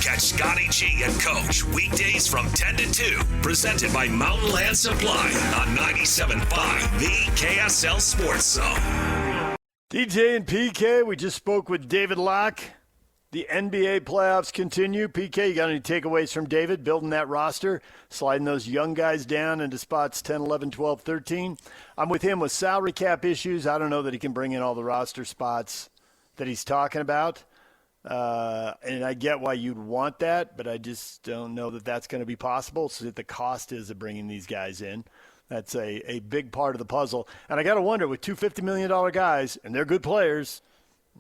Catch Scotty G and Coach weekdays from 10 to 2, presented by Mountain Land Supply on 97.5, the KSL Sports Zone. DJ and PK, we just spoke with David Locke. The NBA playoffs continue. PK, you got any takeaways from David building that roster, sliding those young guys down into spots 10, 11, 12, 13? I'm with him with salary cap issues. I don't know that he can bring in all the roster spots that he's talking about. And I get why you'd want that, but I just don't know that that's going to be possible. So that the cost is of bringing these guys in. That's a big part of the puzzle. And I got to wonder, with 2 $50 million guys, and they're good players,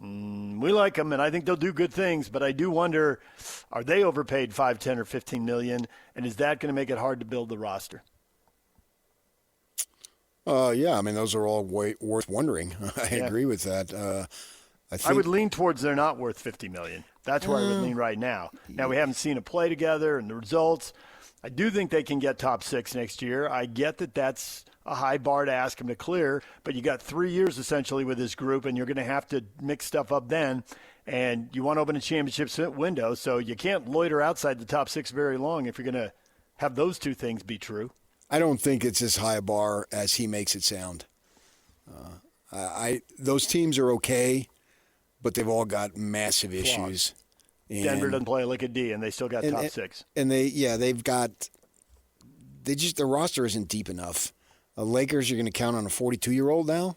we like them, and I think they'll do good things, but I do wonder, are they overpaid 5, 10, or 15 million, and is that going to make it hard to build the roster? Yeah, I mean, those are all worth wondering. I agree with that. I would lean towards they're not worth 50 million. That's where I would lean right now. Now, we haven't seen a play together and the results. I do think they can get top 6 next year. I get that that's a high bar to ask them to clear, but you got 3 years essentially with this group, and you're going to have to mix stuff up then. And you want to open a championship window, so you can't loiter outside the top 6 very long if you're going to have those two things be true. I don't think it's as high a bar as he makes it sound. Those teams are okay, but they've all got massive issues. Denver doesn't play like a D, and they still got top 6. And the roster isn't deep enough. Lakers, you're going to count on a 42-year-old now?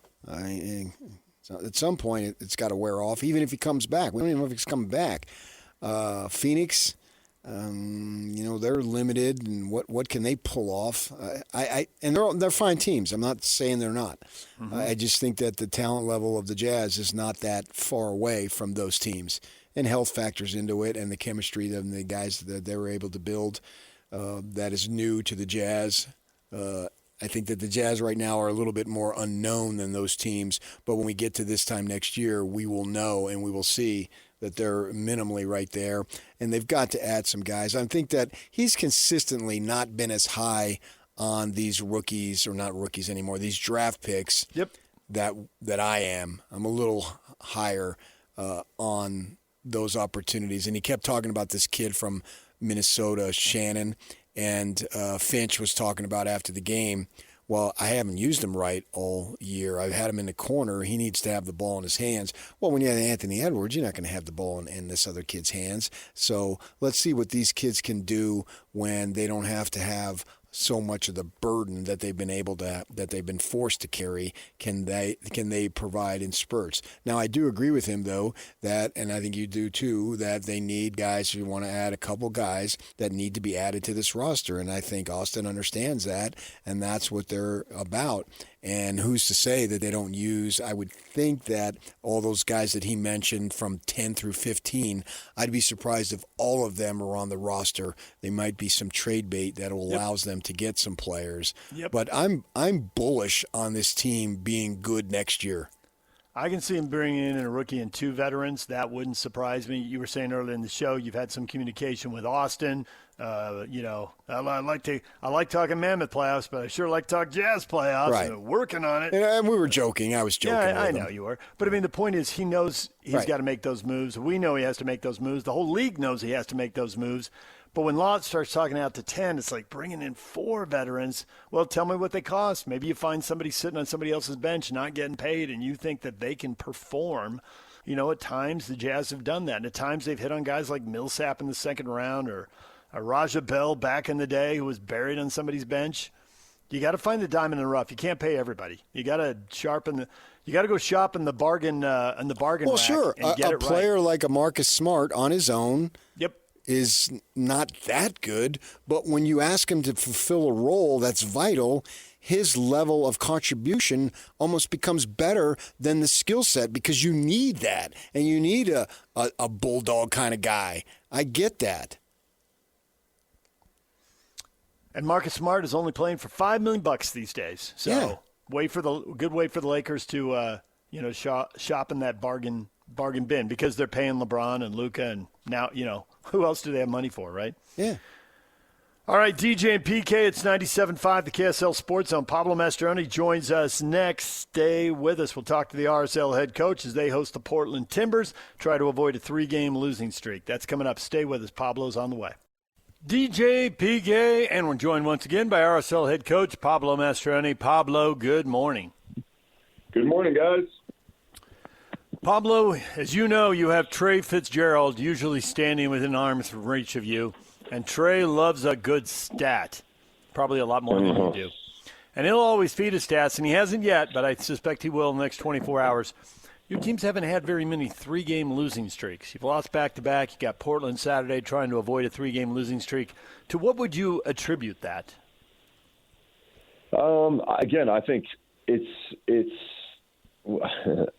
So at some point, it's got to wear off, even if he comes back. We don't even know if he's coming back. Phoenix, they're limited, and what can they pull off? And they're fine teams. I'm not saying they're not. Mm-hmm. I just think that the talent level of the Jazz is not that far away from those teams. And health factors into it, and the chemistry of the guys that they were able to build that is new to the Jazz. I think that the Jazz right now are a little bit more unknown than those teams, but when we get to this time next year, we will know and we will see that they're minimally right there, and they've got to add some guys. I think that he's consistently not been as high on these rookies, or not rookies anymore, these draft picks. Yep. That I am. I'm a little higher on those opportunities. And he kept talking about this kid from Minnesota, Shannon, And Finch was talking about after the game, well, I haven't used him right all year. I've had him in the corner. He needs to have the ball in his hands. Well, when you have Anthony Edwards, you're not going to have the ball in this other kid's hands. So let's see what these kids can do when they don't have to have so much of the burden that they've been forced to carry. Can they provide in spurts? Now, I do agree with him though that, and I think you do too, that they need guys. You want to add a couple guys that need to be added to this roster, and I think Austin understands that, and that's what they're about. And who's to say that they don't use, I would think that all those guys that he mentioned from 10 through 15, I'd be surprised if all of them are on the roster. They might be some trade bait that allows them to get some players. But I'm bullish on this team being good next year. I can see him bringing in a rookie and 2 veterans. That wouldn't surprise me. You were saying earlier in the show you've had some communication with Austin. I like talking Mammoth playoffs, but I sure like talk Jazz playoffs. Right. And working on it. And we were joking. I was joking. Yeah, I know you were. But, I mean, the point is he knows he's got to make those moves. We know he has to make those moves. The whole league knows he has to make those moves. But when Locke starts talking out to 10, it's like bringing in 4 veterans. Well, tell me what they cost. Maybe you find somebody sitting on somebody else's bench not getting paid, and you think that they can perform. You know, at times the Jazz have done that. And at times they've hit on guys like Millsap in the second round or Raja Bell back in the day who was buried on somebody's bench. You got to find the diamond in the rough. You can't pay everybody. You got to You got to go shop in the bargain rack. Well, sure. And get a it player right. like a Marcus Smart on his own. Yep. Is not that good, but when you ask him to fulfill a role that's vital, his level of contribution almost becomes better than the skill set because you need that, and you need a bulldog kind of guy. I get that. And Marcus Smart is only playing for $5 million these days. So yeah. Good way for the Lakers to shop in that bargain bin because they're paying LeBron and Luka, and now who else do they have money for, right? Yeah. All right, DJ and PK, it's 97.5, the KSL Sports Zone. Pablo Mastroeni joins us next. Stay with us. We'll talk to the RSL head coach as they host the Portland Timbers, try to avoid a 3-game losing streak. That's coming up. Stay with us. Pablo's on the way. DJ, PK, and we're joined once again by RSL head coach Pablo Mastroeni. Pablo, good morning. Good morning, guys. Pablo, as you know, you have Trey Fitzgerald usually standing within arm's reach of you, and Trey loves a good stat, probably a lot more than you do. And he'll always feed his stats, and he hasn't yet, but I suspect he will in the next 24 hours. Your teams haven't had very many 3-game losing streaks. You've lost back-to-back. You got Portland Saturday trying to avoid a 3-game losing streak. To what would you attribute that? Again, I think it's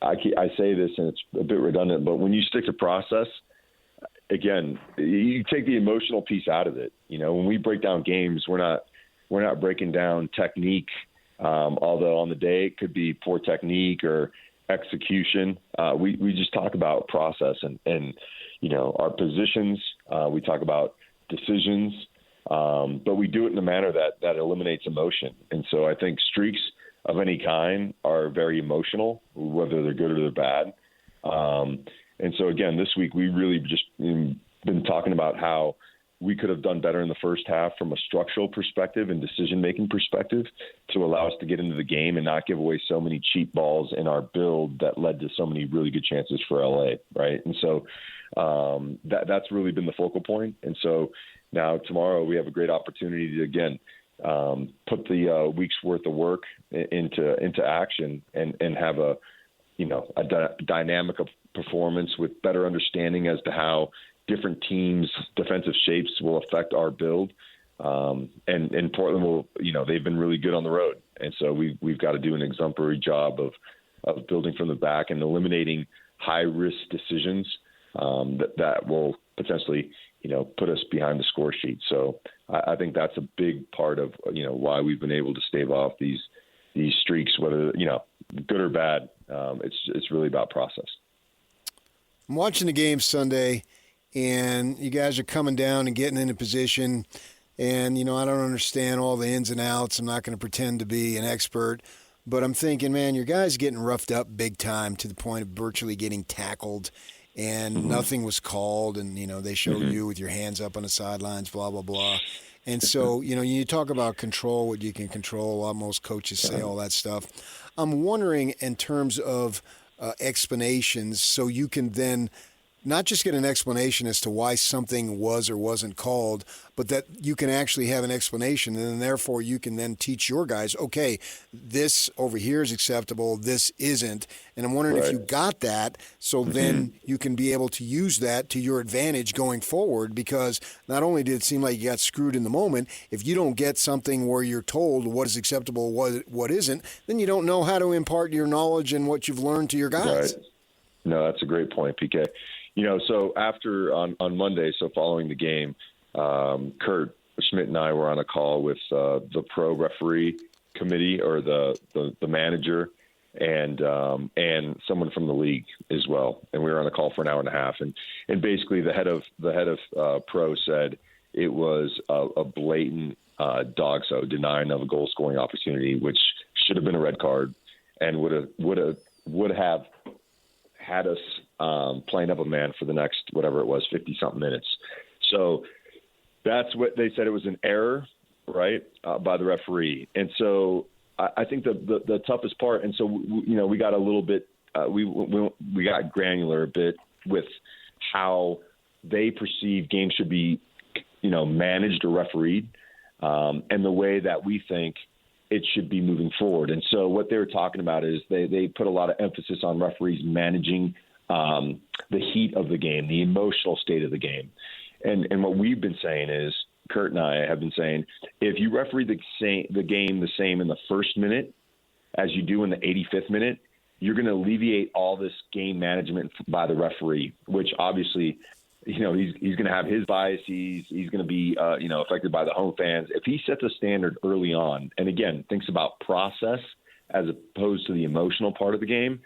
I say this and it's a bit redundant, but when you stick to process, again, you take the emotional piece out of it. When we break down games, we're not breaking down technique. Although on the day it could be poor technique or execution. We just talk about process and our positions. We talk about decisions, but we do it in a manner that eliminates emotion. And so I think streaks of any kind are very emotional, whether they're good or they're bad. And so, again, this week we really just been talking about how we could have done better in the first half from a structural perspective and decision-making perspective to allow us to get into the game and not give away so many cheap balls in our build that led to so many really good chances for LA, right? And so that's really been the focal point. And so now tomorrow we have a great opportunity to, again, put the week's worth of work into action and have a dynamic of performance with better understanding as to how different teams' defensive shapes will affect our build. And Portland will, they've been really good on the road. And so we've got to do an exemplary job of building from the back and eliminating high-risk decisions that will potentially, put us behind the score sheet. So I think that's a big part of, why we've been able to stave off these streaks, whether, good or bad. It's really about process. I'm watching the game Sunday, and you guys are coming down and getting into position. And, I don't understand all the ins and outs. I'm not going to pretend to be an expert. But I'm thinking, man, your guys getting roughed up big time to the point of virtually getting tackled. and nothing was called, and they show you with your hands up on the sidelines, blah blah blah. And so you talk about control, what you can control. Most coaches say all that stuff. I'm wondering in terms of explanations, so you can then not just get an explanation as to why something was or wasn't called, but that you can actually have an explanation, and then therefore you can then teach your guys, okay, this over here is acceptable, this isn't. And I'm wondering if you got that, so then you can be able to use that to your advantage going forward, because not only did it seem like you got screwed in the moment, if you don't get something where you're told what is acceptable, what isn't, then you don't know how to impart your knowledge and what you've learned to your guys. Right. No, that's a great point, PK. So after on Monday, so following the game, Kurt Schmidt and I were on a call with the pro referee committee, or the manager, and someone from the league as well. And we were on a call for an hour and a half. And basically the head of pro said it was a blatant dog-so denying of a goal scoring opportunity, which should have been a red card, and would have had us playing up a man for the next, whatever it was, 50-something minutes. So that's what they said. It was an error, right, by the referee. And so I think the toughest part, and so, we got a little bit, we got granular a bit with how they perceive games should be, managed or refereed, and the way that we think it should be moving forward. And so what they were talking about is they put a lot of emphasis on referees managing the heat of the game, the emotional state of the game. And what we've been saying is, Kurt and I have been saying, if you referee the game the same in the first minute as you do in the 85th minute, you're going to alleviate all this game management by the referee, which obviously, he's going to have his biases. He's going to be, affected by the home fans. If he sets a standard early on, and again, thinks about process as opposed to the emotional part of the game,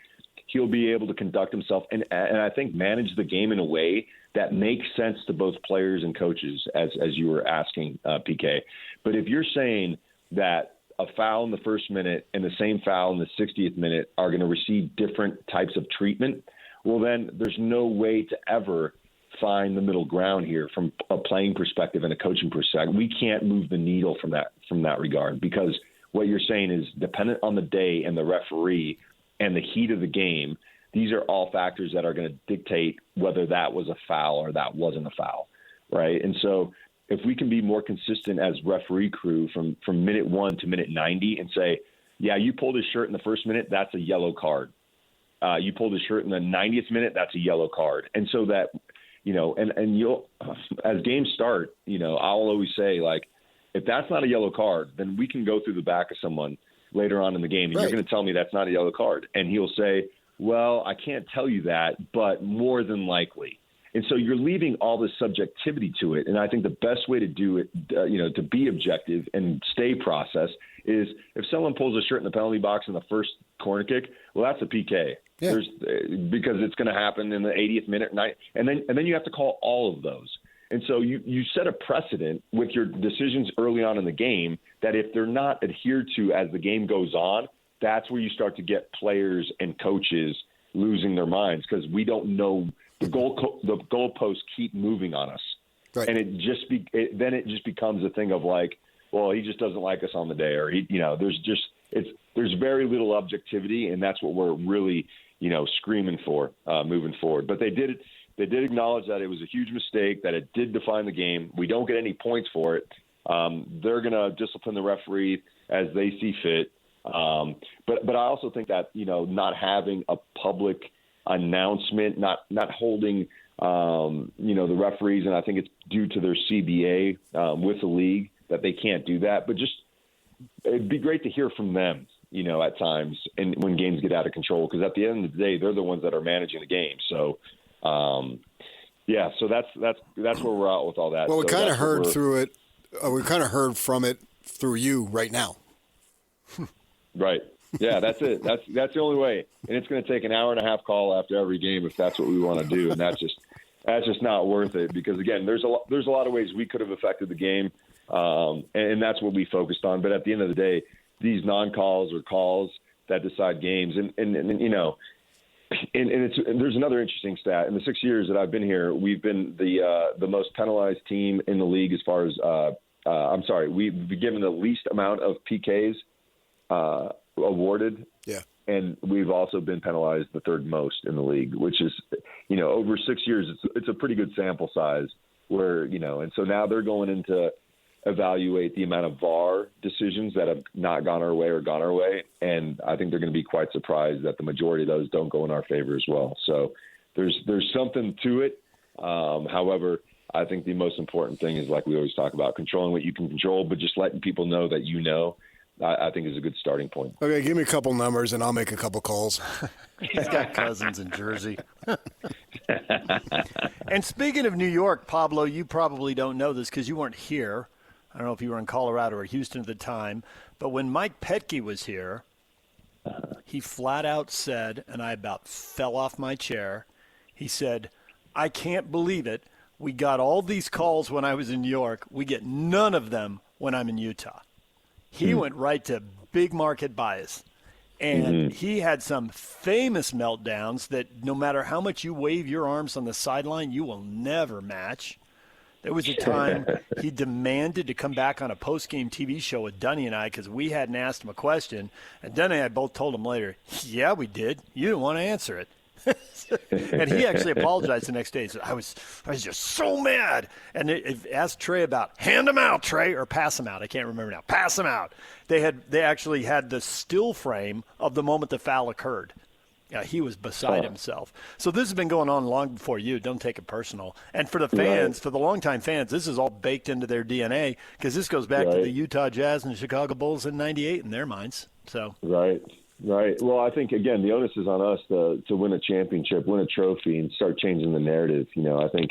he'll be able to conduct himself and I think manage the game in a way that makes sense to both players and coaches, as you were asking, PK. But if you're saying that a foul in the first minute and the same foul in the 60th minute are going to receive different types of treatment, well, then there's no way to ever find the middle ground here from a playing perspective and a coaching perspective. We can't move the needle from that regard, because what you're saying is dependent on the day and the referee and the heat of the game. These are all factors that are going to dictate whether that was a foul or that wasn't a foul, right? And so if we can be more consistent as referee crew from minute 1 to minute 90 and say, yeah, you pulled his shirt in the first minute, that's a yellow card. You pulled his shirt in the 90th minute, that's a yellow card. And so that, and you'll, as games start, I'll always say, like, if that's not a yellow card, then we can go through the back of someone later on in the game, and you're going to tell me that's not a yellow card. And he'll say, well, I can't tell you that, but more than likely. And so you're leaving all this subjectivity to it. And I think the best way to do it, to be objective and stay processed, is if someone pulls a shirt in the penalty box in the first corner kick, well, that's a PK. Yeah. Because it's going to happen in the 80th minute, and then you have to call all of those. And so you set a precedent with your decisions early on in the game that if they're not adhered to as the game goes on, that's where you start to get players and coaches losing their minds, because we don't know the goalposts keep moving on us, right. And it just becomes a thing of like, well, he just doesn't like us on the day, or there's very little objectivity, and that's what we're really screaming for moving forward. But they did acknowledge that it was a huge mistake, that it did define the game. We don't get any points for it. They're going to discipline the referee as they see fit. But I also think that, not having a public announcement, not holding, the referees, and I think it's due to their CBA with the league that they can't do that. But just it'd be great to hear from them, at times, and when games get out of control, because at the end of the day, they're the ones that are managing the game. So, so that's where we're at with all that. Well, we so kind of heard through it. We kind of heard from it through you right now. Right. Yeah, that's it. That's the only way. And it's going to take an hour and a half call after every game if that's what we want to do. And that's just not worth it, because again, there's a lot of ways we could have affected the game. And that's what we focused on. But at the end of the day, these non-calls or calls that decide games, and there's another interesting stat. In the 6 years that I've been here, we've been the most penalized team in the league as far as we've been given the least amount of PKs awarded. Yeah. And we've also been penalized the third most in the league, which is, over 6 years, it's a pretty good sample size where, and so now they're going in to evaluate the amount of VAR decisions that have not gone our way or gone our way. And I think they're going to be quite surprised that the majority of those don't go in our favor as well. So there's something to it. However, I think the most important thing is, like we always talk about, controlling what you can control, but just letting people know that I think is a good starting point. Okay, give me a couple numbers and I'll make a couple calls. He's got cousins in Jersey. And speaking of New York, Pablo, you probably don't know this because you weren't here. I don't know if you were in Colorado or Houston at the time, but when Mike Petke was here, he flat out said, and I about fell off my chair, he said, "I can't believe it. We got all these calls when I was in New York. We get none of them when I'm in Utah." He went right to big market bias. And he had some famous meltdowns that no matter how much you wave your arms on the sideline, you will never match. There was a time he demanded to come back on a post-game TV show with Dunny and I because we hadn't asked him a question. And Dunny and I both told him later, "Yeah, we did. You didn't want to answer it." And he actually apologized the next day. He said, I was just so mad. And asked Trey about, "Hand him out, Trey," or pass him out. I can't remember now. Pass him out. They actually had the still frame of the moment the foul occurred. Yeah, he was beside himself. So this has been going on long before you. Don't take it personal. And for the fans, for the longtime fans, this is all baked into their DNA because this goes back to the Utah Jazz and the Chicago Bulls in '98 in their minds. So Right. Well, I think, again, the onus is on us to win a championship, win a trophy, and start changing the narrative. I think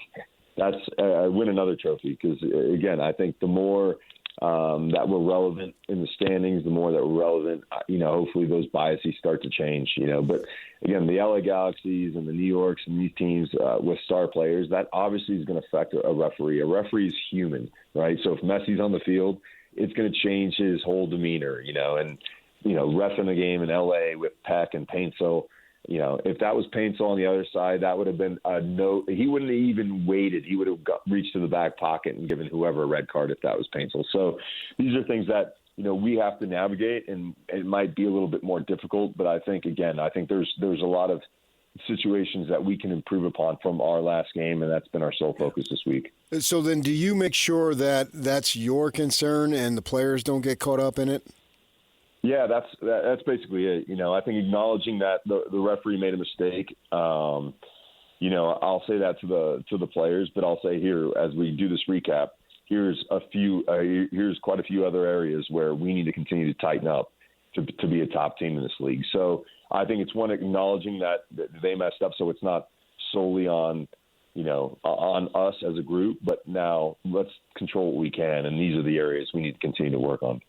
that's win another trophy because, again, I think the more that we're relevant in the standings, the more that we're relevant, hopefully those biases start to change, But, again, the LA Galaxies and the New Yorks and these teams with star players, that obviously is going to affect a referee. A referee is human, right? So if Messi's on the field, it's going to change his whole demeanor, and reffing a game in LA with Peck and Paintsel, if that was Paintsel on the other side, that would have been a no. He wouldn't have even waited. He would have reached to the back pocket and given whoever a red card if that was Paintsel. So these are things that, we have to navigate, and it might be a little bit more difficult. But I think, again, there's a lot of situations that we can improve upon from our last game, and that's been our sole focus this week. So then do you make sure that that's your concern and the players don't get caught up in it? Yeah, that's basically it. I think acknowledging that the referee made a mistake. I'll say that to the players, but I'll say here as we do this recap, here's quite a few other areas where we need to continue to tighten up to be a top team in this league. So I think it's one acknowledging that they messed up, so it's not solely on us as a group, but now let's control what we can, and these are the areas we need to continue to work on.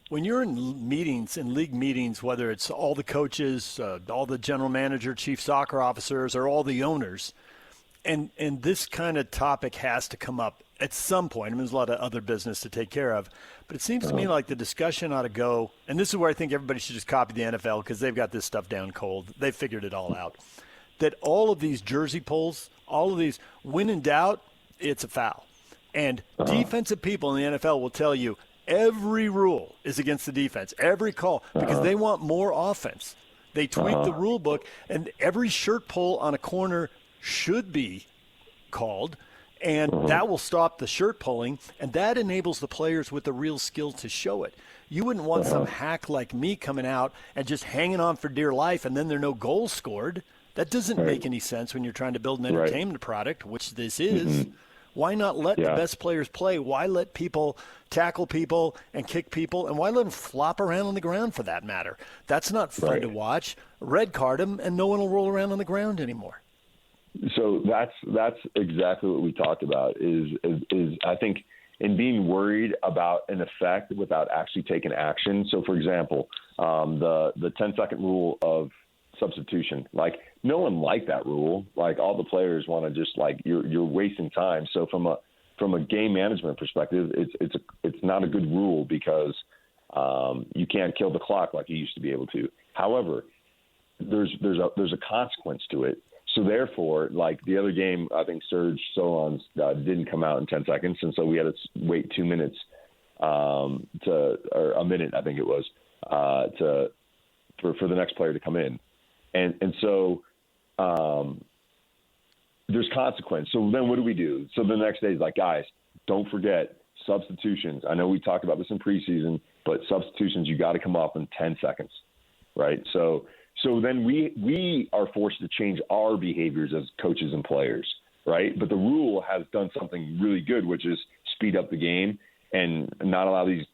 When you're in league meetings, whether it's all the coaches, all the general manager, chief soccer officers, or all the owners, and this kind of topic has to come up at some point. There's a lot of other business to take care of. But it seems to me like the discussion ought to go, and this is where I think everybody should just copy the NFL because they've got this stuff down cold. They've figured it all out. That all of these jersey pulls, all of these, when in doubt, it's a foul. And defensive people in the NFL will tell you, every rule is against the defense, every call, because they want more offense. They tweak the rule book, and every shirt pull on a corner should be called, and that will stop the shirt pulling, and that enables the players with the real skill to show it. You wouldn't want some hack like me coming out and just hanging on for dear life, and then there are no goals scored. That doesn't make any sense when you're trying to build an entertainment product, which this is. Why not let the best players play? Why let people tackle people and kick people? And why let them flop around on the ground for that matter? That's not fun to watch. Red card them, and no one will roll around on the ground anymore. So that's exactly what we talked about is I think in being worried about an effect without actually taking action. So, for example, the 10-second rule of substitution, like no one liked that rule. Like all the players want to just like you're wasting time. So from a game management perspective, it's not a good rule because you can't kill the clock like you used to be able to. However, there's a consequence to it. So therefore, like the other game, I think Serge Solon's didn't come out in 10 seconds, and so we had to wait 2 minutes or a minute, I think it was, for the next player to come in, and so there's consequence. So then what do we do? So the next day is like, guys, don't forget substitutions. I know we talked about this in preseason, but substitutions, you got to come off in 10 seconds, right? So then we are forced to change our behaviors as coaches and players, right? But the rule has done something really good, which is speed up the game and not allow these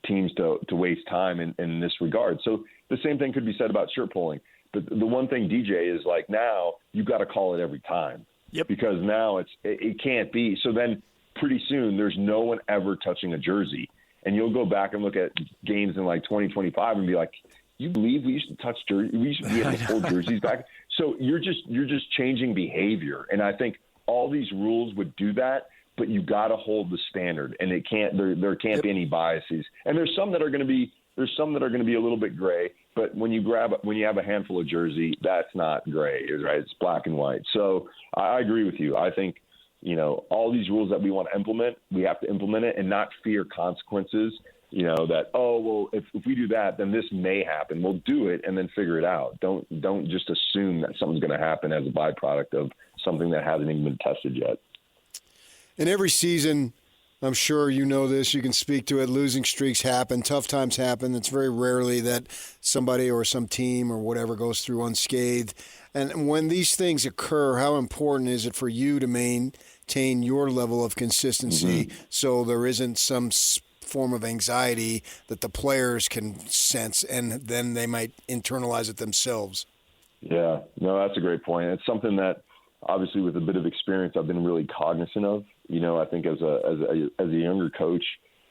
teams to waste time in this regard. So the same thing could be said about shirt pulling. But the one thing, DJ, is like now you've got to call it every time. Yep. Because now it can't be. So then pretty soon there's no one ever touching a jersey. And you'll go back and look at games in like 2025 and be like, you believe we used to touch jerseys? We used to be able to pull jerseys back. So you're just changing behavior. And I think all these rules would do that, but you got to hold the standard, and it can't. There can't be any biases. And there's some that are going to be a little bit gray. But when you have a handful of jersey, that's not gray, right? It's black and white. So I agree with you. I think all these rules that we want to implement, we have to implement it and not fear consequences. That, if we do that, then this may happen. We'll do it and then figure it out. Don't just assume that something's going to happen as a byproduct of something that hasn't even been tested yet. And every season, I'm sure you know this, you can speak to it, losing streaks happen, tough times happen. It's very rarely that somebody or some team or whatever goes through unscathed. And when these things occur, how important is it for you to maintain your level of consistency so there isn't some form of anxiety that the players can sense and then they might internalize it themselves? Yeah, no, that's a great point. It's something that obviously with a bit of experience I've been really cognizant of. I think as a younger coach,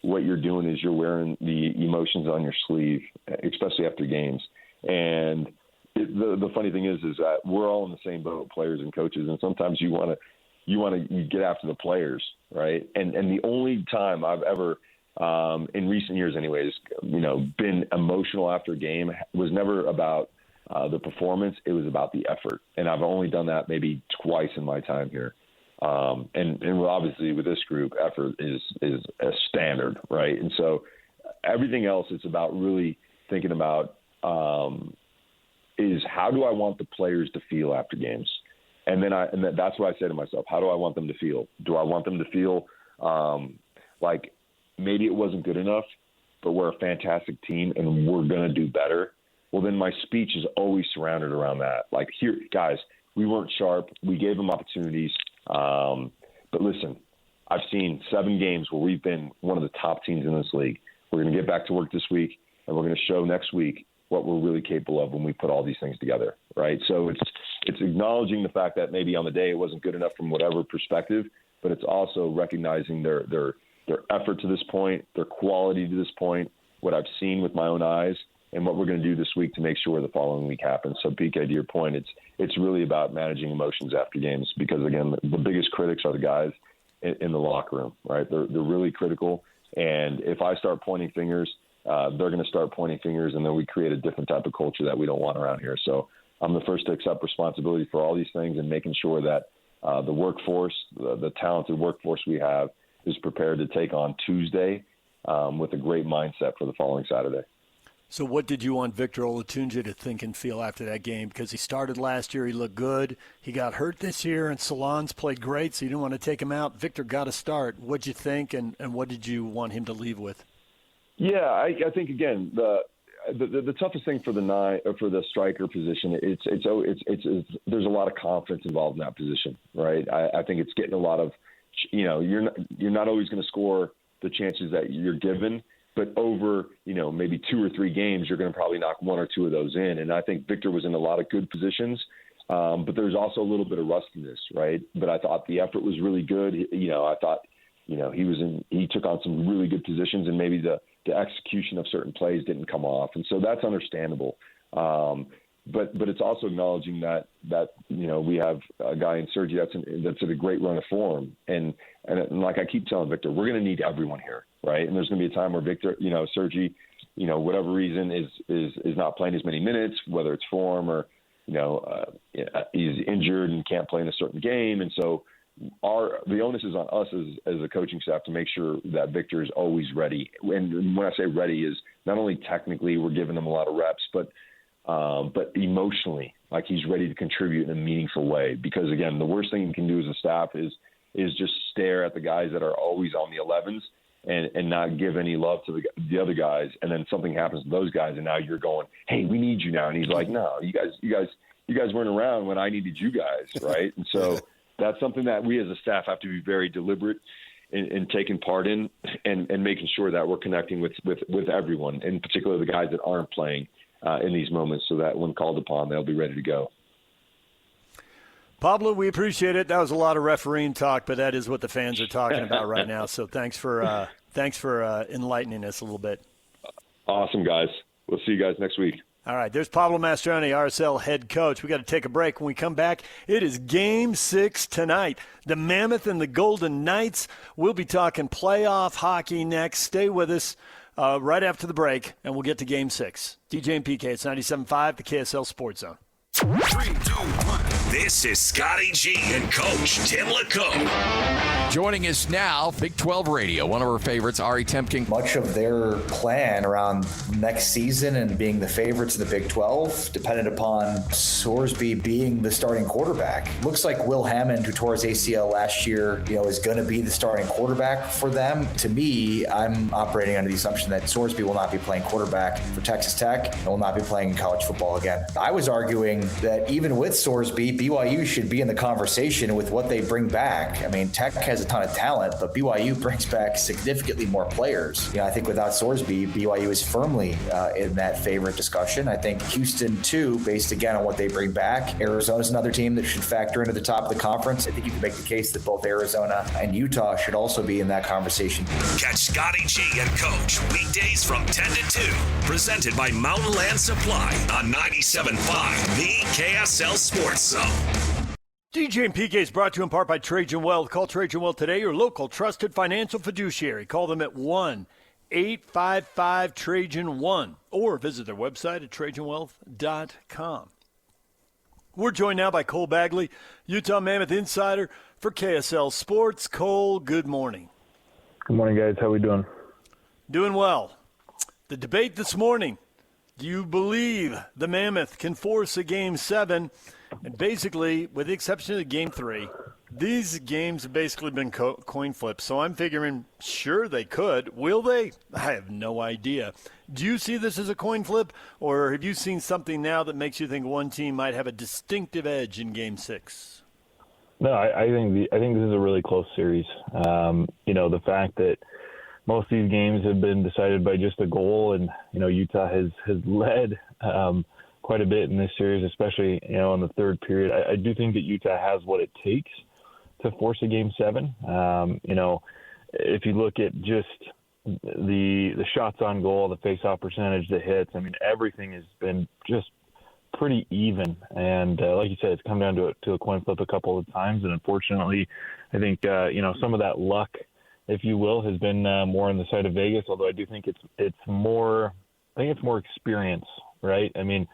what you're doing is you're wearing the emotions on your sleeve, especially after games. And the funny thing is that we're all in the same boat, players and coaches, and sometimes you want to get after the players, right? And the only time I've ever in recent years anyways, been emotional after a game was never about the performance. It was about the effort. And I've only done that maybe twice in my time here. And obviously with this group, effort is a standard, right? And so everything else it's about really thinking about is how do I want the players to feel after games? And that's what I say to myself. How do I want them to feel? Do I want them to feel like maybe it wasn't good enough, but we're a fantastic team and we're going to do better? Well, then my speech is always surrounded around that. Like, here, guys, we weren't sharp. We gave them opportunities. But listen, I've seen 7 games where we've been one of the top teams in this league. We're going to get back to work this week, and we're going to show next week what we're really capable of when we put all these things together, right? So it's acknowledging the fact that maybe on the day it wasn't good enough from whatever perspective, but it's also recognizing their effort to this point, their quality to this point, what I've seen with my own eyes, and what we're going to do this week to make sure the following week happens. So, PK, to your point, it's really about managing emotions after games because, again, the biggest critics are the guys in the locker room, right? They're really critical, and if I start pointing fingers, they're going to start pointing fingers, and then we create a different type of culture that we don't want around here. So I'm the first to accept responsibility for all these things and making sure that the workforce, the talented workforce we have, is prepared to take on Tuesday with a great mindset for the following Saturday. So what did you want Victor Olatunji to think and feel after that game? Because he started last year, he looked good. He got hurt this year, and Solon's played great, so you didn't want to take him out. Victor got to start. What'd you think, and what did you want him to leave with? Yeah, I think, again, the toughest thing for the striker position, it's there's a lot of confidence involved in that position, right? I think it's getting a lot of, you're not always going to score the chances that you're given, but over, maybe 2 or 3 games, you're going to probably knock 1 or 2 of those in. And I think Victor was in a lot of good positions, but there's also a little bit of rustiness, right? But I thought the effort was really good. I thought, he took on some really good positions, and maybe the execution of certain plays didn't come off. And so that's understandable. But it's also acknowledging that we have a guy in Sergi that's in a great run of form. And like I keep telling Victor, we're going to need everyone here, right? And there's going to be a time where Victor, Sergi, whatever reason is not playing as many minutes, whether it's form or, he's injured and can't play in a certain game. And so the onus is on us as a coaching staff to make sure that Victor is always ready. And when I say ready is not only technically we're giving him a lot of reps, but emotionally, like he's ready to contribute in a meaningful way. Because again, the worst thing you can do as a staff is just stare at the guys that are always on the 11s and not give any love to the other guys. And then something happens to those guys, and now you're going, hey, we need you now. And he's like, no, you guys weren't around when I needed you guys, right? And so that's something that we as a staff have to be very deliberate in taking part in and making sure that we're connecting with everyone, in particular the guys that aren't playing in these moments, so that when called upon, they'll be ready to go. Pablo, we appreciate it. That was a lot of refereeing talk, but that is what the fans are talking about right now. So thanks for enlightening us a little bit. Awesome, guys. We'll see you guys next week. All right, there's Pablo Mastroeni, RSL head coach. We got to take a break. When we come back, it is Game 6 tonight. The Mammoth and the Golden Knights. We'll be talking playoff hockey next. Stay with us right after the break, and we'll get to Game 6. DJ and PK, it's 97.5, the KSL Sports Zone. 3, 2, 1. This is Scotty G and Coach Tim LeCombe. Joining us now, Big 12 Radio, one of our favorites, Ari Temkin. Much of their plan around next season and being the favorites in the Big 12 depended upon Sorsby being the starting quarterback. Looks like Will Hammond, who tore his ACL last year, is going to be the starting quarterback for them. To me, I'm operating under the assumption that Sorsby will not be playing quarterback for Texas Tech and will not be playing in college football again. I was arguing that even with Sorsby, BYU should be in the conversation with what they bring back. I mean, Tech has a ton of talent, but BYU brings back significantly more players. I think without Sorsby, BYU is firmly in that favorite discussion. I think Houston, too, based again on what they bring back. Arizona's another team that should factor into the top of the conference. I think you can make the case that both Arizona and Utah should also be in that conversation. Catch Scotty G and Coach weekdays from 10 to 2. Presented by Mountain Land Supply on 97.5, the KSL Sports Zone. DJ and PK is brought to you in part by Trajan Wealth. Call Trajan Wealth today, your local trusted financial fiduciary. Call them at 1-855-TRAJAN-1 or visit their website at TrajanWealth.com. We're joined now by Cole Bagley, Utah Mammoth insider for KSL Sports. Cole, good morning. Good morning, guys. How are we doing? Doing well. The debate this morning, do you believe the Mammoth can force a Game 7? And basically, with the exception of Game 3, these games have basically been coin flips. So I'm figuring, sure, they could. Will they? I have no idea. Do you see this as a coin flip, or have you seen something now that makes you think one team might have a distinctive edge in Game 6? No, I think this is a really close series. The fact that most of these games have been decided by just a goal, and Utah has led quite a bit in this series, especially in the third period. I do think that Utah has what it takes to force a Game 7. If you look at just the shots on goal, the face-off percentage, the hits, I mean, everything has been just pretty even. And like you said, it's come down to a coin flip a couple of times. And unfortunately, I think some of that luck, if you will, has been more on the side of Vegas. Although I do think it's more experience, right? I mean,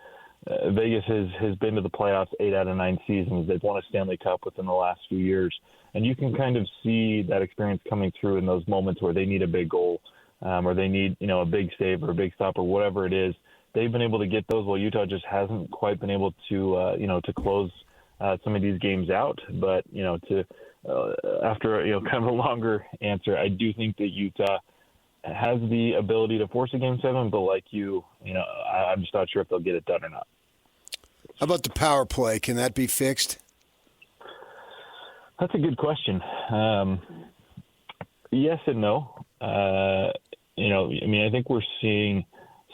Vegas has been to the playoffs 8 out of 9 seasons. They've won a Stanley Cup within the last few years. And you can kind of see that experience coming through in those moments where they need a big goal or they need, a big save or a big stop or whatever it is. They've been able to get those while Utah just hasn't quite been able to, to close some of these games out. But, after, kind of a longer answer, I do think that Utah has the ability to force a Game 7, but like I'm just not sure if they'll get it done or not. How about the power play? Can that be fixed? That's a good question. Yes and no. I think we're seeing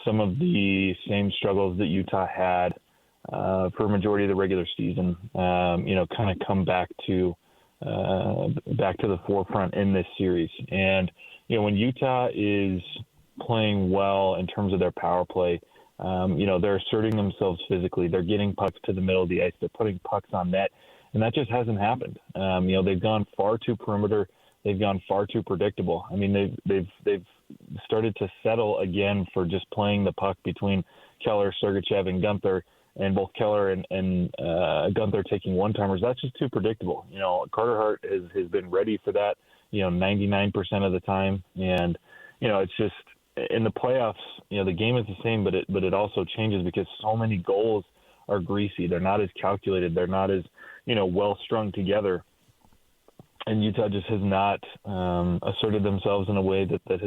some of the same struggles that Utah had for a majority of the regular season, kind of come back to the forefront in this series. And, when Utah is playing well in terms of their power play, they're asserting themselves physically. They're getting pucks to the middle of the ice. They're putting pucks on net, and that just hasn't happened. They've gone far too perimeter. They've gone far too predictable. I mean, they've started to settle again for just playing the puck between Keller, Sergachev, and Gunther, and both Keller and Gunther taking one-timers. That's just too predictable. Carter Hart has been ready for that, 99% of the time. And, it's just in the playoffs, the game is the same, but it also changes because so many goals are greasy. They're not as calculated. They're not as, well strung together. And Utah just has not asserted themselves in a way that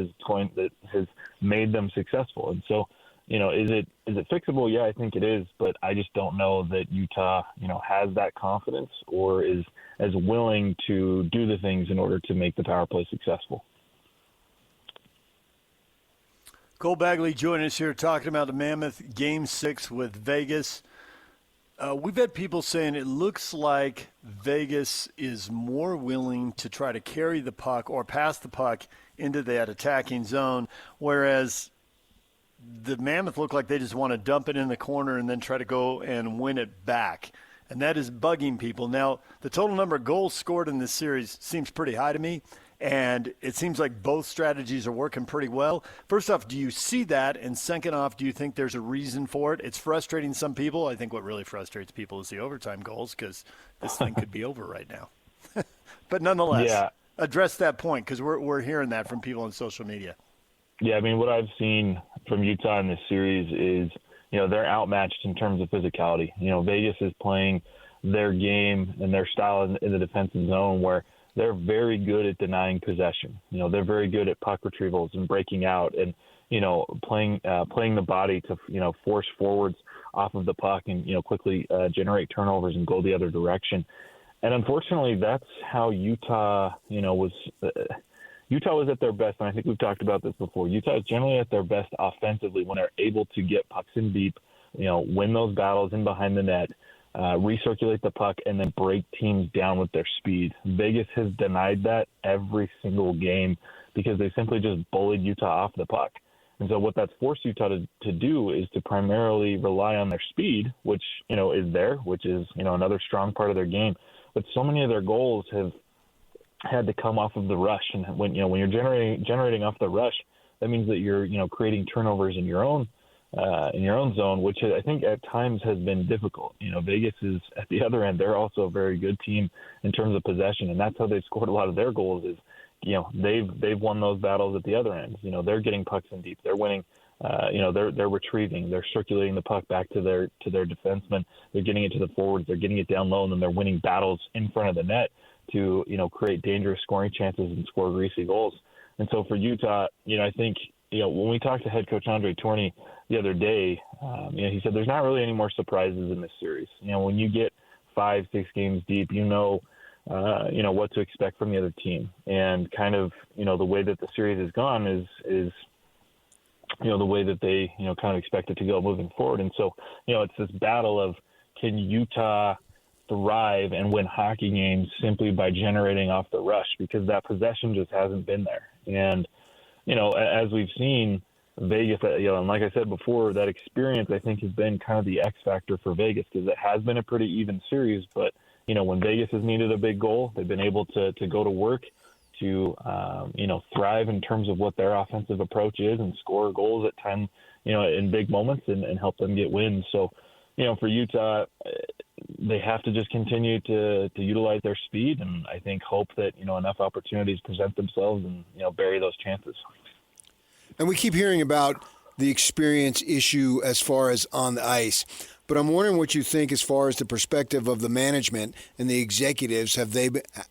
has made them successful. And so, is it fixable? Yeah, I think it is, but I just don't know that Utah, has that confidence or is as willing to do the things in order to make the power play successful. Cole Bagley joining us here talking about the Mammoth Game 6 with Vegas. We've had people saying it looks like Vegas is more willing to try to carry the puck or pass the puck into that attacking zone, whereas the Mammoth look like they just want to dump it in the corner and then try to go and win it back. And that is bugging people. Now, the total number of goals scored in this series seems pretty high to me, and it seems like both strategies are working pretty well. First off, do you see that? And second off, do you think there's a reason for it? It's frustrating some people. I think what really frustrates people is the overtime goals because this thing could be over right now. But nonetheless, address that point because we're hearing that from people on social media. Yeah, I mean, what I've seen from Utah in this series is, they're outmatched in terms of physicality. Vegas is playing their game and their style in the defensive zone where they're very good at denying possession. They're very good at puck retrievals and breaking out and, playing the body to, force forwards off of the puck and, quickly generate turnovers and go the other direction. And unfortunately, that's how Utah, Utah was at their best, and I think we've talked about this before. Utah is generally at their best offensively when they're able to get pucks in deep, win those battles in behind the net, recirculate the puck, and then break teams down with their speed. Vegas has denied that every single game because they simply just bullied Utah off the puck. And so what that's forced Utah to do is to primarily rely on their speed, which, is there, which is, another strong part of their game. But so many of their goals have had to come off of the rush, and when you're generating off the rush, that means that you're creating turnovers in your own zone, which I think at times has been difficult. Vegas is at the other end; they're also a very good team in terms of possession, and that's how they've scored a lot of their goals. Is they've won those battles at the other end. They're getting pucks in deep, they're winning. They're retrieving, they're circulating the puck back to their defensemen, they're getting it to the forwards, they're getting it down low, and then they're winning battles in front of the net to, create dangerous scoring chances and score greasy goals. And so for Utah, I think, when we talked to head coach Andre Tourny the other day, he said there's not really any more surprises in this series. When you get 5-6 games deep, what to expect from the other team. And kind of, the way that the series has gone is the way that they, kind of expect it to go moving forward. And so, it's this battle of can Utah thrive and win hockey games simply by generating off the rush because that possession just hasn't been there. And, as we've seen Vegas, and like I said before, that experience I think has been kind of the X factor for Vegas because it has been a pretty even series. But, when Vegas has needed a big goal, they've been able to go to work to, thrive in terms of what their offensive approach is and score goals at times, in big moments and help them get wins. So, for Utah, they have to just continue to utilize their speed and I think hope that, enough opportunities present themselves and, bury those chances. And we keep hearing about the experience issue as far as on the ice. But I'm wondering what you think as far as the perspective of the management and the executives,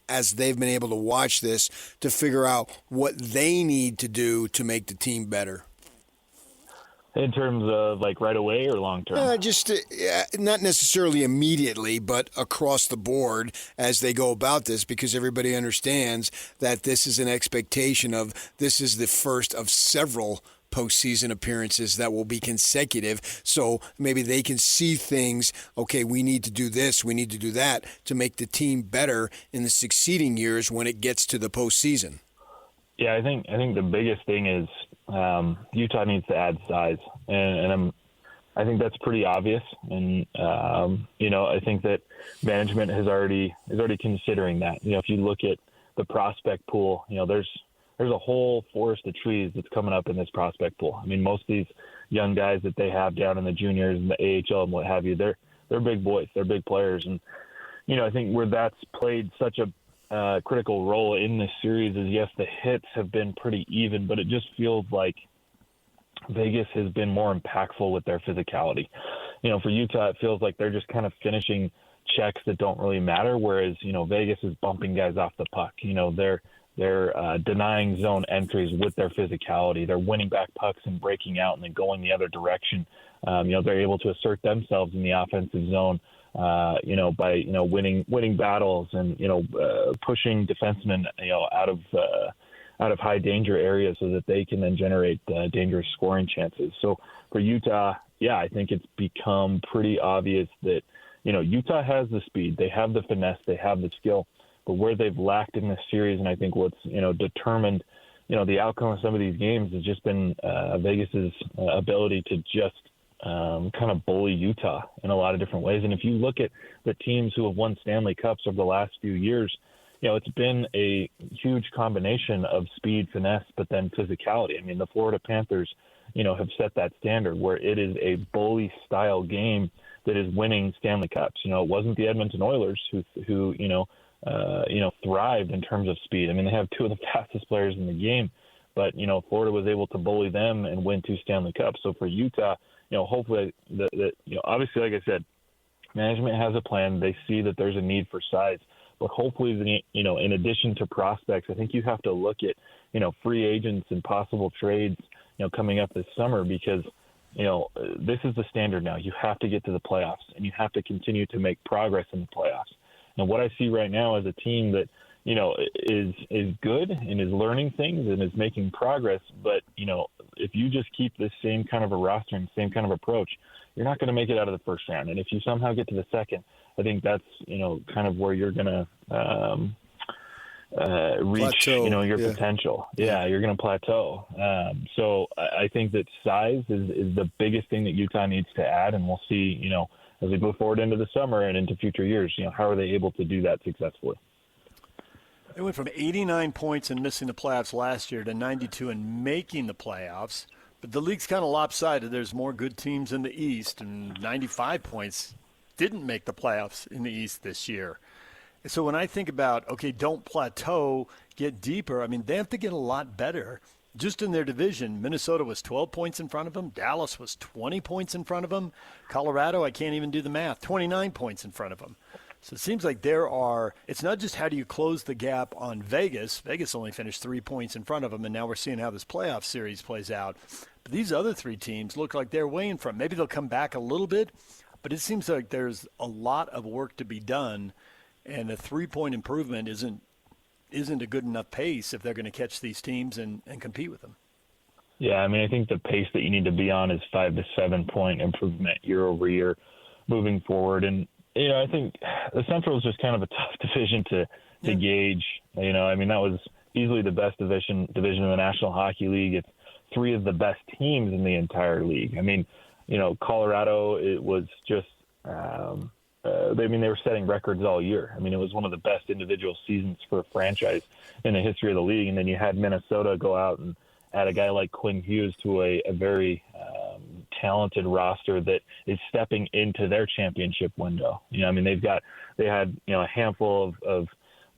as they've been able to watch this, to figure out what they need to do to make the team better. In terms of like right away or long term? Just not necessarily immediately, but across the board as they go about this, because everybody understands that this is an expectation of this is the first of several postseason appearances that will be consecutive. So maybe they can see things, okay, we need to do this, we need to do that to make the team better in the succeeding years when it gets to the postseason. Yeah, I think the biggest thing is Utah needs to add size, and I think that's pretty obvious. And I think that management is already considering that. If you look at the prospect pool, there's there's a whole forest of trees that's coming up in this prospect pool. I mean, most of these young guys that they have down in the juniors and the AHL and what have you, they're big boys, they're big players, and I think where that's played such a critical role in this series is, yes, the hits have been pretty even, but it just feels like Vegas has been more impactful with their physicality. For Utah, it feels like they're just kind of finishing checks that don't really matter, whereas Vegas is bumping guys off the puck. They're denying zone entries with their physicality. They're winning back pucks and breaking out and then going the other direction. They're able to assert themselves in the offensive zone, by winning battles and pushing defensemen out of high danger areas so that they can then generate dangerous scoring chances. So for Utah, I think it's become pretty obvious that Utah has the speed, they have the finesse, they have the skill. But where they've lacked in this series, and I think what's determined the outcome of some of these games has just been Vegas's ability to just kind of bully Utah in a lot of different ways. And if you look at the teams who have won Stanley Cups over the last few years, it's been a huge combination of speed, finesse, but then physicality. I mean, the Florida Panthers, have set that standard where it is a bully style game that is winning Stanley Cups. It wasn't the Edmonton Oilers who thrived in terms of speed. I mean, they have two of the fastest players in the game, but, Florida was able to bully them and win 2 Stanley Cups. So for Utah, hopefully obviously, like I said, management has a plan. They see that there's a need for size, but hopefully, in addition to prospects, I think you have to look at, free agents and possible trades, coming up this summer, because, this is the standard now. You have to get to the playoffs and you have to continue to make progress in the playoffs. And what I see right now is a team that, is good and is learning things and is making progress. But, if you just keep this same kind of a roster and same kind of approach, you're not going to make it out of the first round. And if you somehow get to the second, I think that's, kind of where you're going to reach, plateau. Your potential. Yeah, you're going to plateau. So I think that size is the biggest thing that Utah needs to add. And we'll see, as we move forward into the summer and into future years, how are they able to do that successfully? They went from 89 points and missing the playoffs last year to 92 and making the playoffs. But the league's kind of lopsided. There's more good teams in the East, and 95 points didn't make the playoffs in the East this year. And so when I think about, okay, don't plateau, get deeper, I mean, they have to get a lot better. Just in their division, Minnesota was 12 points in front of them. Dallas was 20 points in front of them. Colorado, I can't even do the math, 29 points in front of them. So it seems like it's not just how do you close the gap on Vegas. Vegas only finished 3 points in front of them, and now we're seeing how this playoff series plays out. But these other 3 teams look like they're way in front. Maybe they'll come back a little bit, but it seems like there's a lot of work to be done, and a 3-point improvement isn't a good enough pace if they're going to catch these teams and compete with them. Yeah, I mean, I think the pace that you need to be on is 5 to 7 point improvement year over year moving forward. And, I think the Central is just kind of a tough division to gauge. I mean, that was easily the best division in the National Hockey League. It's 3 of the best teams in the entire league. I mean, Colorado, it was just they were setting records all year. I mean, it was one of the best individual seasons for a franchise in the history of the league. And then you had Minnesota go out and add a guy like Quinn Hughes to a very talented roster that is stepping into their championship window. I mean, they had a handful of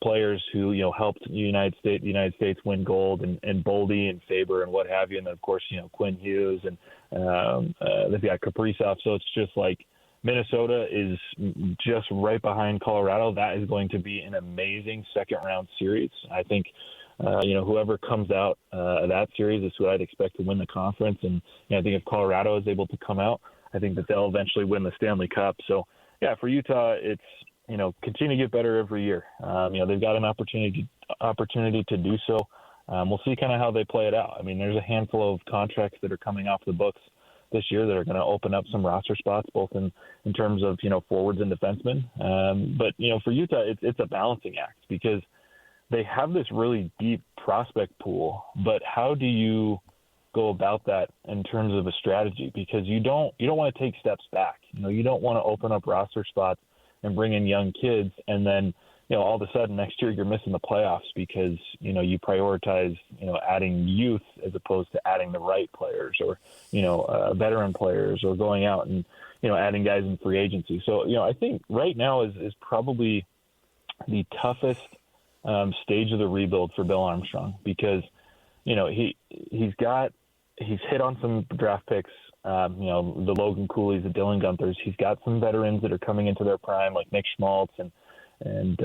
players who, helped the United States win gold, and Boldy and Faber and what have you. And then, of course, Quinn Hughes and they've got Kaprizov. So it's just like Minnesota is just right behind Colorado. That is going to be an amazing second-round series. I think, whoever comes out of that series is who I'd expect to win the conference. And I think if Colorado is able to come out, I think that they'll eventually win the Stanley Cup. So, yeah, for Utah, it's, continue to get better every year. They've got an opportunity to do so. We'll see kind of how they play it out. I mean, there's a handful of contracts that are coming off the books this year that are going to open up some roster spots, both in terms of, forwards and defensemen. But, for Utah, it's a balancing act because they have this really deep prospect pool, but how do you go about that in terms of a strategy? Because you don't want to take steps back. You don't want to open up roster spots and bring in young kids and then, all of a sudden next year you're missing the playoffs because, you prioritize, adding youth as opposed to adding the right players or, veteran players or going out and, adding guys in free agency. So, I think right now is probably the toughest stage of the rebuild for Bill Armstrong because, he's hit on some draft picks, the Logan Cooley's, the Dylan Gunthers. He's got some veterans that are coming into their prime like Nick Schmaltz and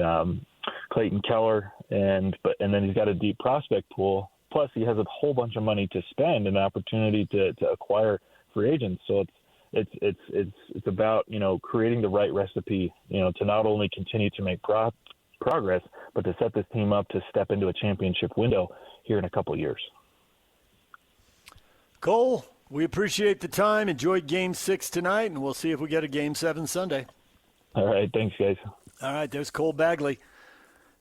Clayton Keller, and then he's got a deep prospect pool. Plus, he has a whole bunch of money to spend and opportunity to acquire free agents. So it's about creating the right recipe, to not only continue to make progress, but to set this team up to step into a championship window here in a couple of years. Cole, we appreciate the time. Enjoyed Game 6 tonight, and we'll see if we get a Game 7 Sunday. All right, thanks, guys. All right, there's Cole Bagley.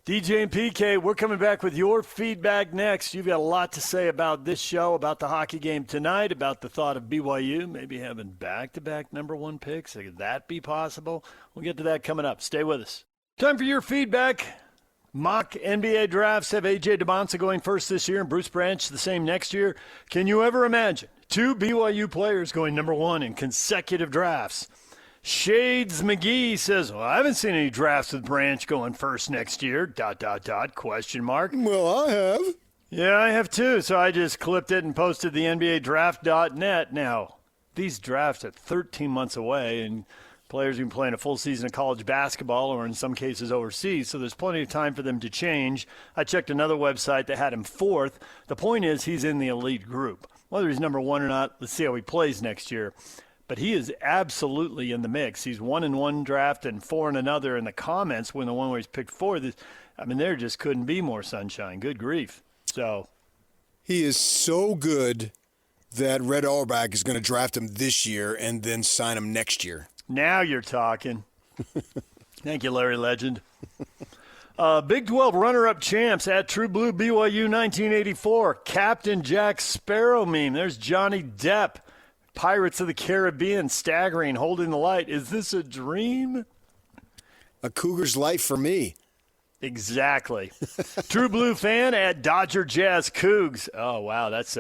DJ and PK, we're coming back with your feedback next. You've got a lot to say about this show, about the hockey game tonight, about the thought of BYU maybe having back-to-back number one picks. Could that be possible? We'll get to that coming up. Stay with us. Time for your feedback. Mock NBA drafts have A.J. Dybantsa going first this year and Bruce Branch the same next year. Can you ever imagine two BYU players going number one in consecutive drafts? Shades McGee says, well, I haven't seen any drafts with Branch going first next year, ... question mark. Well, I have. Yeah, I have too, so I just clipped it and posted the NBAdraft.net. Now, these drafts are 13 months away, and players have been playing a full season of college basketball or in some cases overseas, so there's plenty of time for them to change. I checked another website that had him fourth. The point is he's in the elite group. Whether he's number one or not, let's see how he plays next year. But he is absolutely in the mix. He's 1 in one draft and 4 in another. In the comments, when the one where he's picked fourth, there just couldn't be more sunshine. Good grief. So he is so good that Red Auerbach is going to draft him this year and then sign him next year. Now you're talking. Thank you, Larry Legend. Big 12 runner-up champs at True Blue BYU 1984. Captain Jack Sparrow meme. There's Johnny Depp. Pirates of the Caribbean, staggering, holding the light. Is this a dream? A Cougar's life for me. Exactly. True Blue fan at Dodger Jazz Cougs. Oh, wow, that's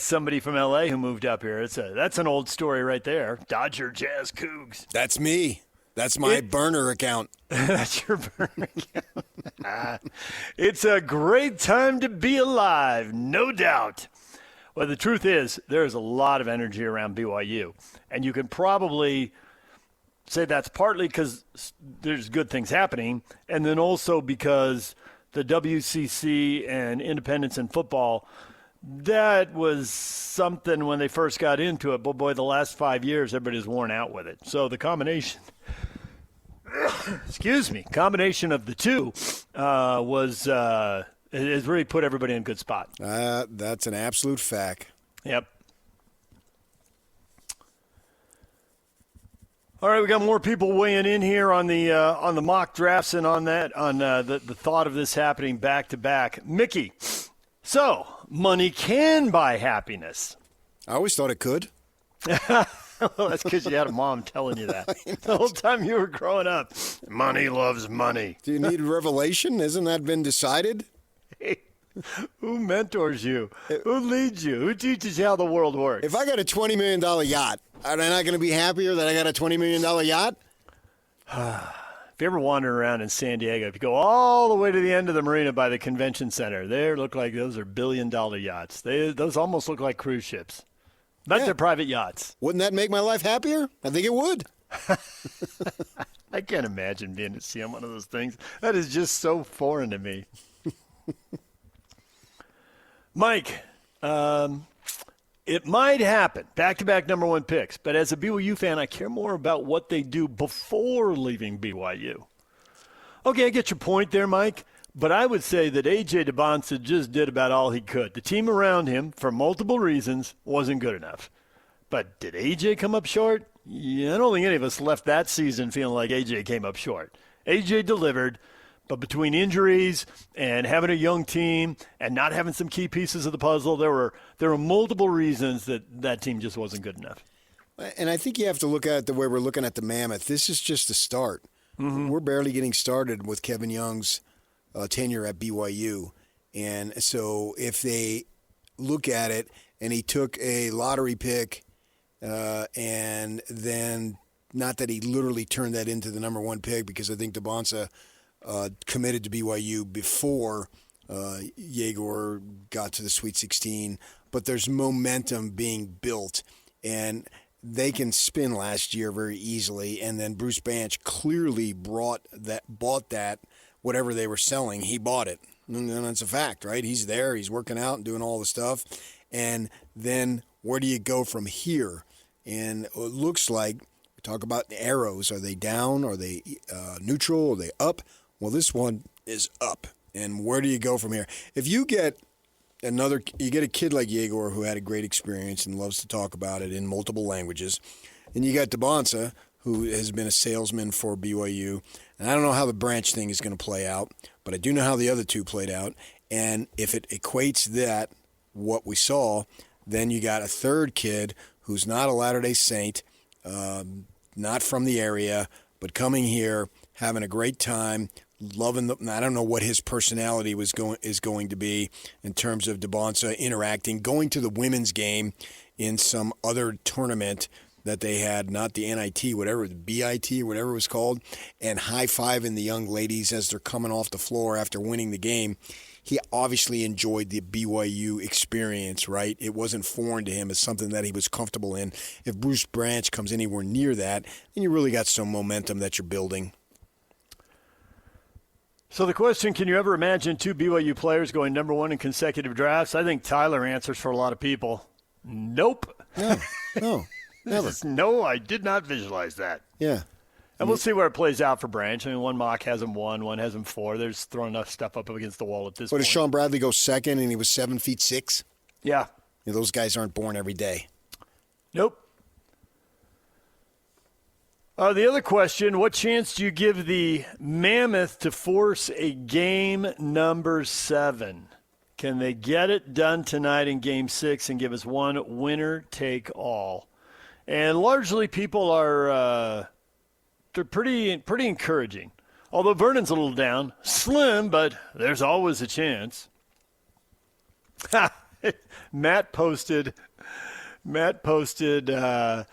somebody from L.A. who moved up here. That's an old story right there. Dodger Jazz Cougs. That's me. That's my burner account. That's your burner account. It's a great time to be alive, no doubt. Well, the truth is, there's a lot of energy around BYU, and you can probably say that's partly because there's good things happening, and then also because the WCC and independence in football, that was something when they first got into it, but boy, the last 5 years, everybody's worn out with it. So the combination of the two has really put everybody in a good spot. That's an absolute fact. Yep. All right, we got more people weighing in here on the mock drafts and on the thought of this happening back to back. Mickey, so money can buy happiness. I always thought it could. Well, that's because you had a mom telling you that the whole time you were growing up. Money loves money. Do you need revelation? Hasn't that been decided? Hey, who mentors you? Who leads you? Who teaches you how the world works? If I got a $20 million yacht, am I not going to be happier that I got a $20 million yacht? If you ever wander around in San Diego, if you go all the way to the end of the marina by the convention center, they look like those are billion-dollar yachts. Those almost look like cruise ships. But they're private yachts. Wouldn't that make my life happier? I think it would. I can't imagine being at sea on one of those things. That is just so foreign to me. Mike, it might happen, back-to-back number one picks, but as a BYU fan, I care more about what they do before leaving BYU. Okay, I get your point there, Mike, but I would say that A.J. Dybantsa just did about all he could. The team around him, for multiple reasons, wasn't good enough. But did A.J. come up short? Yeah, I don't think any of us left that season feeling like A.J. came up short. A.J. delivered. But between injuries and having a young team and not having some key pieces of the puzzle, there were multiple reasons that team just wasn't good enough. And I think you have to look at it the way we're looking at the Mammoth. This is just a start. We're barely getting started with Kevin Young's tenure at BYU. And so if they look at it and he took a lottery pick and then not that he literally turned that into the number one pick, because I think Dybantsa committed to BYU before Yegor got to the Sweet 16. But there's momentum being built, and they can spin last year very easily. And then Bruce Banch clearly bought that, whatever they were selling, he bought it. And that's a fact, right? He's there, he's working out and doing all the stuff. And then where do you go from here? And it looks like, we talk about the arrows. Are they down? Are they neutral? Are they up? Well, this one is up. And where do you go from here? If you get a kid like Yegor who had a great experience and loves to talk about it in multiple languages, and you got Dybantsa, who has been a salesman for BYU, and I don't know how the Branch thing is going to play out, but I do know how the other two played out, and if it equates that, what we saw, then you got a third kid who's not a Latter-day Saint, not from the area, but coming here, having a great time, loving I don't know what his personality is going to be in terms of Dybantsa interacting, going to the women's game in some other tournament that they had, not the NIT, whatever, the BIT or whatever it was called, and high-fiving the young ladies as they're coming off the floor after winning the game. He obviously enjoyed the BYU experience, right? It wasn't foreign to him. It's something that he was comfortable in. If Bruce Branch comes anywhere near that, then you really got some momentum that you're building. So the question, can you ever imagine two BYU players going number one in consecutive drafts? I think Tyler answers for a lot of people. Nope. No, never. No, I did not visualize that. Yeah. And we'll see where it plays out for Branch. I mean, one mock has him 1, one has him 4. They're just throwing enough stuff up against the wall at this point. Does Sean Bradley go second and he was 7'6"? Yeah. Those guys aren't born every day. Nope. The other question, what chance do you give the Mammoth to force a game number 7? Can they get it done tonight in game 6 and give us one winner take all? And largely people are they're pretty encouraging. Although Vernon's a little down. Slim, but there's always a chance. Matt posted the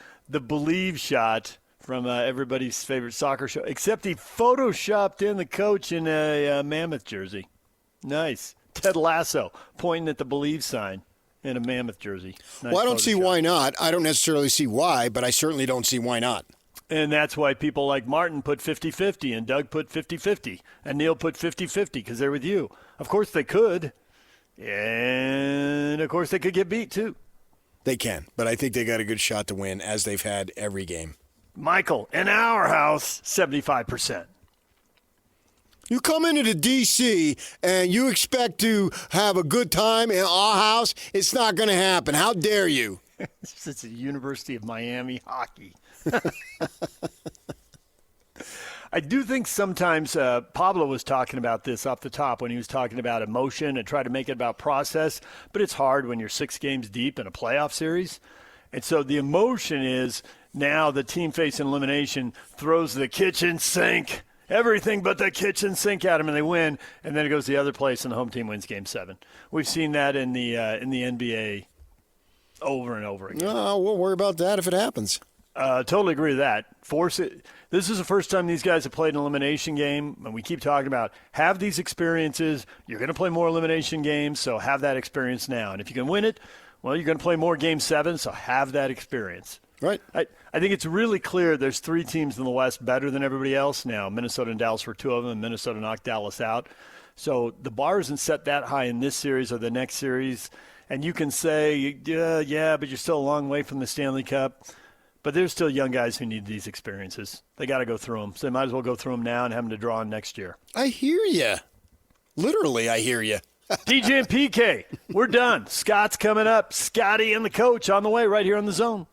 Believe shot from everybody's favorite soccer show, except he photoshopped in the coach in a Mammoth jersey. Nice. Ted Lasso pointing at the Believe sign in a Mammoth jersey. Nice. Well, I don't see why not. I don't necessarily see why, but I certainly don't see why not. And that's why people like Martin put 50-50 and Doug put 50-50 and Neil put 50-50 because they're with you. Of course they could. And, of course, they could get beat, too. They can, but I think they got a good shot to win, as they've had every game. Michael, in our house, 75%. You come into the D.C. and you expect to have a good time in our house, it's not going to happen. How dare you? It's the University of Miami hockey. I do think sometimes Pablo was talking about this off the top when he was talking about emotion and try to make it about process, but it's hard when you're 6 games deep in a playoff series. And so the emotion is now the team facing elimination throws the kitchen sink, everything but the kitchen sink at them, and they win, and then it goes the other place and the home team wins game 7. We've seen that in the NBA over and over again. No, we'll worry about that if it happens. Totally agree with that. Force it. This is the first time these guys have played an elimination game, and we keep talking about have these experiences. You're going to play more elimination games, so have that experience now. And if you can win it, well, you're going to play more game 7, so have that experience. Right. I think it's really clear there's 3 teams in the West better than everybody else now. Minnesota and Dallas were 2 of them, and Minnesota knocked Dallas out. So the bar isn't set that high in this series or the next series. And you can say, yeah, but you're still a long way from the Stanley Cup. But there's still young guys who need these experiences. They got to go through them. So they might as well go through them now and have them to draw on next year. I hear you. Literally, I hear you. DJ and PK, we're done. Scott's coming up. Scotty and the coach on the way right here on The Zone.